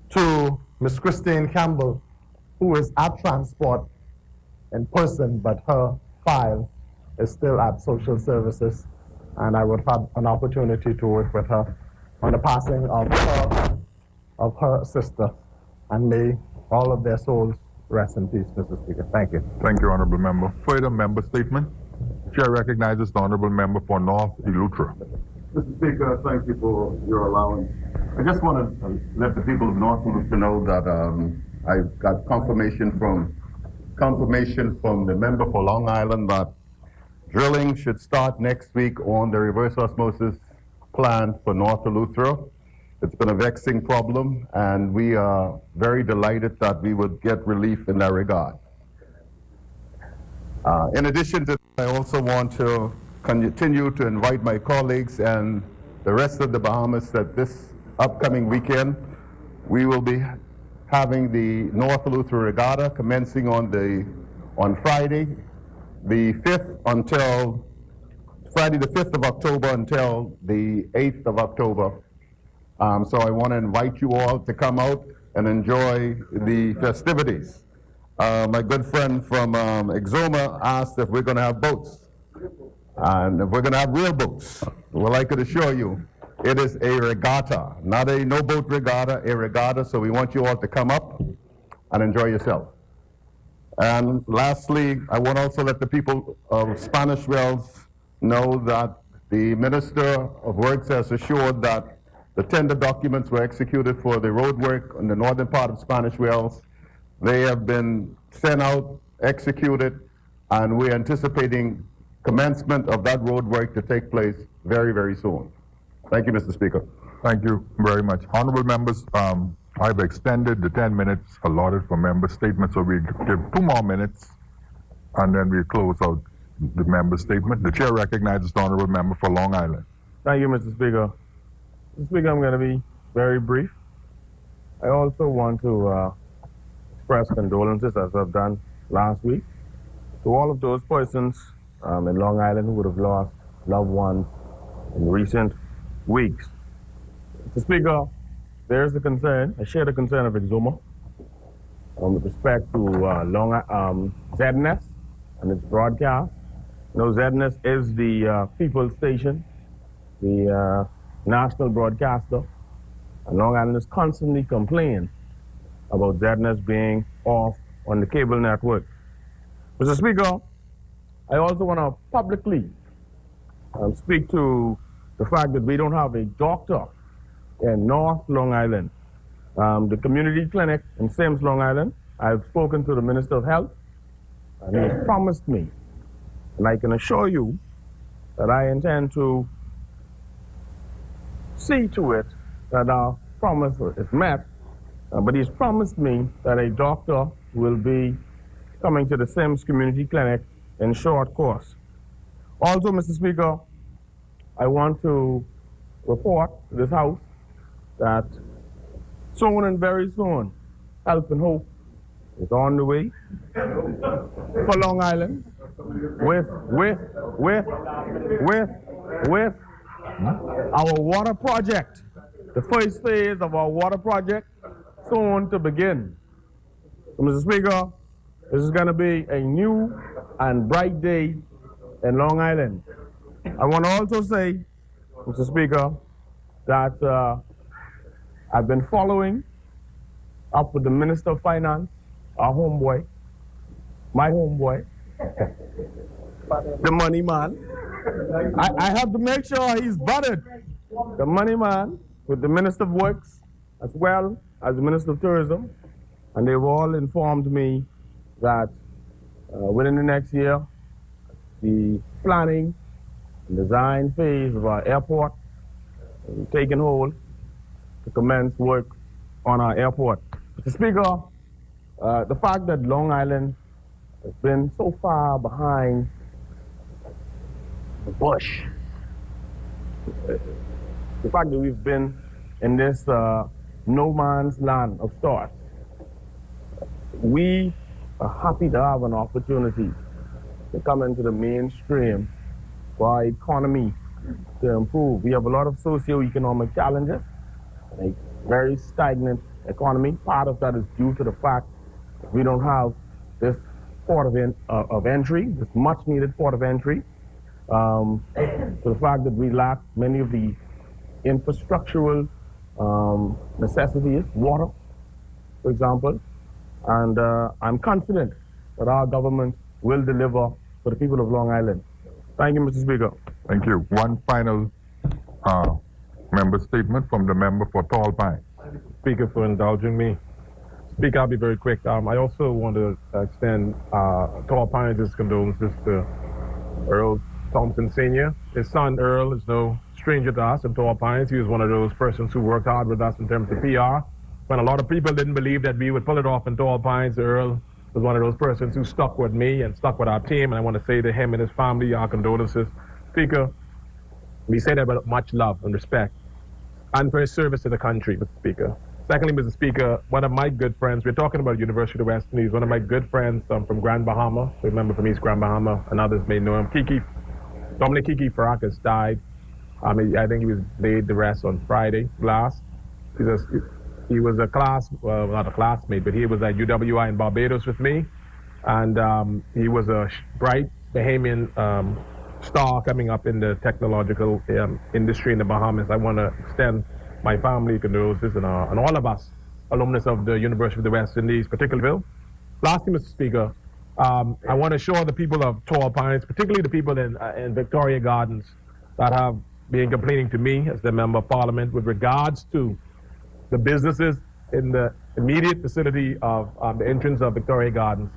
to Ms. Christine Campbell, who is at Transport in person, but her file is still at Social Services, and I would have an opportunity to work with her on the passing of her sister, and may all of their souls rest in peace, Mr. Speaker. Thank you. Thank you, Honorable Member. Further member statement. Chair recognizes the Honorable Member for North Eleuthera. Mr. Speaker, thank you for your allowance. I just want to let the people of North Eleuthera know that I got confirmation from the member for Long Island that drilling should start next week on the reverse osmosis plant for North Eleuthera. It's been a vexing problem, and we are very delighted that we would get relief in that regard. In addition to that, I also want to continue to invite my colleagues and the rest of the Bahamas that this upcoming weekend we will be having the North Eleuthera Regatta commencing on Friday the 5th until Friday the 5th of October until the 8th of October. So I want to invite you all to come out and enjoy the festivities. My good friend from Exuma asked if we're going to have boats, and if we're going to have real boats. Well, I could assure you, it is a regatta, not a no-boat regatta, a regatta, so we want you all to come up and enjoy yourself. And lastly, I want to also let the people of Spanish Wells know that the Minister of Works has assured that the tender documents were executed for the road work on the northern part of Spanish Wells. They have been sent out, executed, and we're anticipating commencement of that road work to take place very, very soon. Thank you, Mr. Speaker. Thank you very much. Honorable members, I've extended the 10 minutes allotted for member statements, so we give 2 more minutes, and then we close out the member statement. The chair recognizes the honorable member for Long Island. Thank you, Mr. Speaker. Mr. Speaker, I'm going to be very brief. I also want to express condolences, as I've done last week, to all of those persons in Long Island who would have lost loved ones in recent weeks. Mr. Speaker, there is a concern, I share the concern of Exuma with respect to ZNS and its broadcast. You know, ZNS is the people's station, the national broadcaster, and Long Island is constantly complaining about ZNS being off on the cable network. Mr. Speaker, I also want to publicly speak to the fact that we don't have a doctor in North Long Island. The community clinic in Sims, Long Island, I've spoken to the Minister of Health, and he has promised me, and I can assure you that I intend to see to it that our promise is met But he's promised me that a doctor will be coming to the Sims Community Clinic in short course. Also, Mr. Speaker, I want to report to this House that soon and very soon, Help and Hope is on the way for Long Island with our water project. The first phase of our water project soon to begin. So, Mr. Speaker, this is going to be a new and bright day in Long Island. I want to also say, Mr. Speaker, that I've been following up with the Minister of Finance, our homeboy, my homeboy, the money man. I have to make sure he's buttered. The money man with the Minister of Works as well as the Minister of Tourism, and they've all informed me that within the next year, the planning and design phase of our airport will be taken hold to commence work on our airport. Mr. Speaker, the fact that Long Island has been so far behind the bush, the fact that we've been in this no man's land of sorts, we are happy to have an opportunity to come into the mainstream for our economy to improve. We have a lot of socio-economic challenges, a very stagnant economy. Part of that is due to the fact that we don't have this port of entry, this much needed port of entry. To the fact that we lack many of the infrastructural necessities, water, for example. And I'm confident that our government will deliver for the people of Long Island. Thank you, Mr. Speaker. Thank you. One final member statement from the member for Tall Pines. Speaker, for indulging me. Speaker, I'll be very quick. I also want to extend Tall Pines' condolences to Earl Thompson Sr. His son, Earl, is no stranger to us in Tall Pines. He was one of those persons who worked hard with us in terms of PR. When a lot of people didn't believe that we would pull it off in Tall Pines, Earl was one of those persons who stuck with me and stuck with our team, and I want to say to him and his family our condolences. Speaker, we say that with much love and respect, and for his service to the country, Mr. Speaker. Secondly, Mr. Speaker, one of my good friends, we're talking about University of the West Indies, one of my good friends from Grand Bahama, remember from East Grand Bahama, and others may know him, Dominic Kiki Farrakis died. I think he was laid to rest on Friday last. He was a not a classmate, but he was at UWI in Barbados with me. And he was a bright Bahamian star coming up in the technological industry in the Bahamas. I want to extend my family condolences and all of us, alumnus of the University of the West Indies, particularly. Lastly, Mr. Speaker, I want to assure the people of Tall Pines, particularly the people in Victoria Gardens that have been complaining to me as the Member of Parliament with regards to the businesses in the immediate vicinity of the entrance of Victoria Gardens,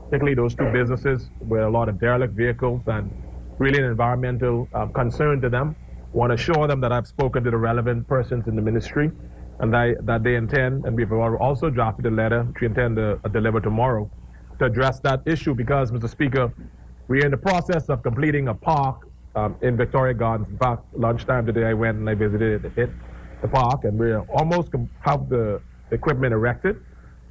particularly those two businesses with a lot of derelict vehicles and really an environmental concern to them. I want to assure them that I've spoken to the relevant persons in the ministry and that they intend, and we've also drafted a letter which we intend to deliver tomorrow to address that issue because, Mr. Speaker, we are in the process of completing a park in Victoria Gardens. In fact, lunchtime today I went and I visited the park, and we almost have the equipment erected.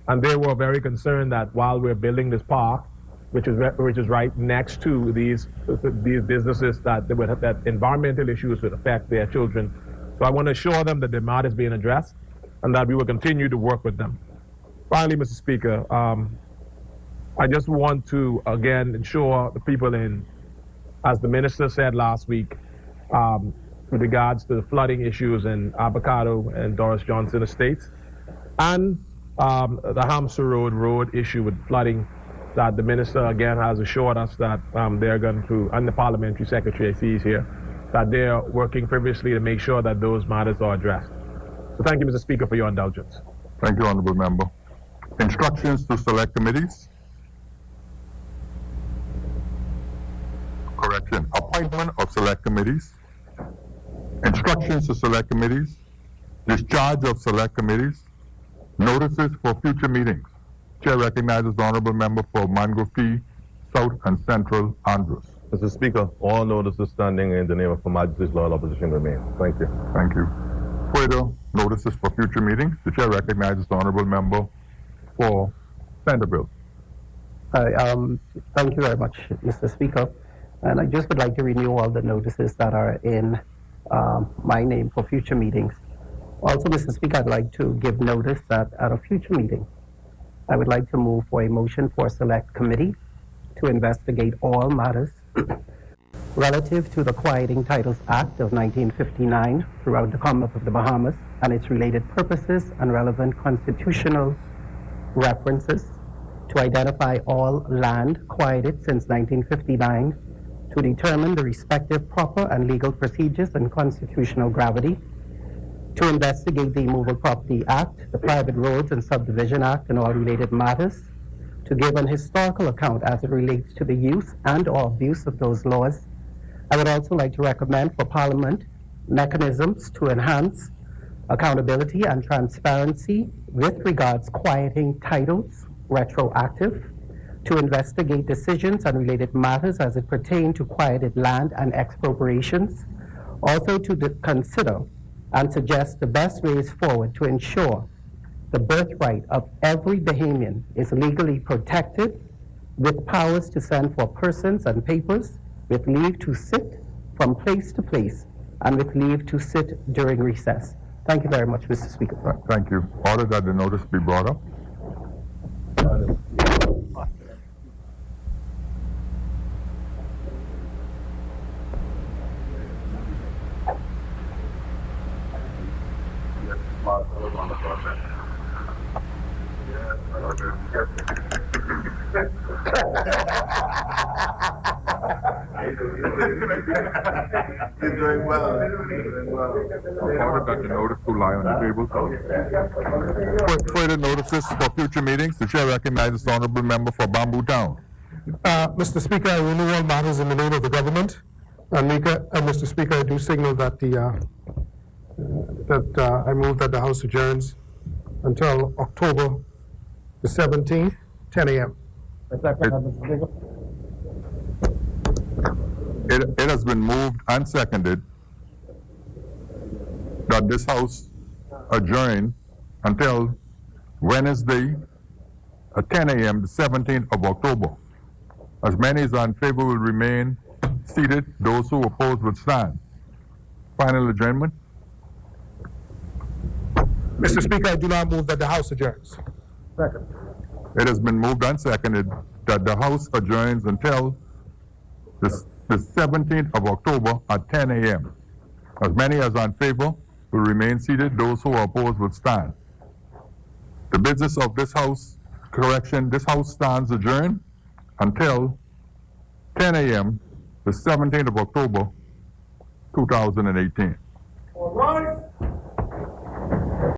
And they were very concerned that while we're building this park, which is right next to these businesses, that environmental issues would affect their children. So I want to assure them that the matter is being addressed and that we will continue to work with them. Finally, Mr. Speaker, I just want to again ensure the people as the minister said last week, with regards to the flooding issues in Avocado and Doris Johnson estates, and the Hampshire Road issue with flooding, that the minister again has assured us that they're going to, and the parliamentary secretary I see is here, that they're working previously to make sure that those matters are addressed. So thank you, Mr. Speaker, for your indulgence. Thank you, Honorable Member. Instructions to select committees. Correction, appointment of select committees. Instructions to select committees. Discharge of select committees. Notices for future meetings. Chair recognizes the Honorable Member for Mangrove Key, South and Central Andros. Mr. Speaker, all notices standing in the name of Her Majesty's Loyal Opposition remain. Thank you. Thank you. Further notices for future meetings. The Chair recognizes the Honorable Member for Centerville. Thank you very much, Mr. Speaker. And I just would like to renew all the notices that are in my name for future meetings. Also, Mr. Speaker, I'd like to give notice that at a future meeting, I would like to move for a motion for a select committee to investigate all matters relative to the Quieting Titles Act of 1959 throughout the Commonwealth of the Bahamas and its related purposes and relevant constitutional references, to identify all land quieted since 1959, to determine the respective proper and legal procedures and constitutional gravity, to investigate the Immovable Property Act, the Private Roads and Subdivision Act, and all related matters, to give an historical account as it relates to the use and or abuse of those laws. I would also like to recommend for Parliament mechanisms to enhance accountability and transparency with regards quieting titles retroactive, to investigate decisions and related matters as it pertain to quieted land and expropriations, also to consider and suggest the best ways forward to ensure the birthright of every Bahamian is legally protected, with powers to send for persons and papers, with leave to sit from place to place, and with leave to sit during recess. Thank you very much, Mr. Speaker. Thank you. Order that the notice be brought up. Doing well. Order that the notice to lie on the table. Further notices for future meetings. The Chair recognizes the Honorable Member for Bamboo Town. Mr. Speaker, I renew all matters in the name of the government. And Mr. Speaker, I do signal that I move that the House adjourns until October the 17th, 10 a.m. It has been moved and seconded that this House adjourn until Wednesday at 10 a.m., the 17th of October. As many as are in favor will remain seated. Those who oppose will stand. Final adjournment. Mr. Speaker, I do not move that the House adjourns. Second. It has been moved and seconded that the House adjourns until the 17th of October at 10 a.m. As many as are in favor will remain seated. Those who are opposed will stand. The business of this House, this House stands adjourned until 10 a.m. the 17th of October, 2018. All rise.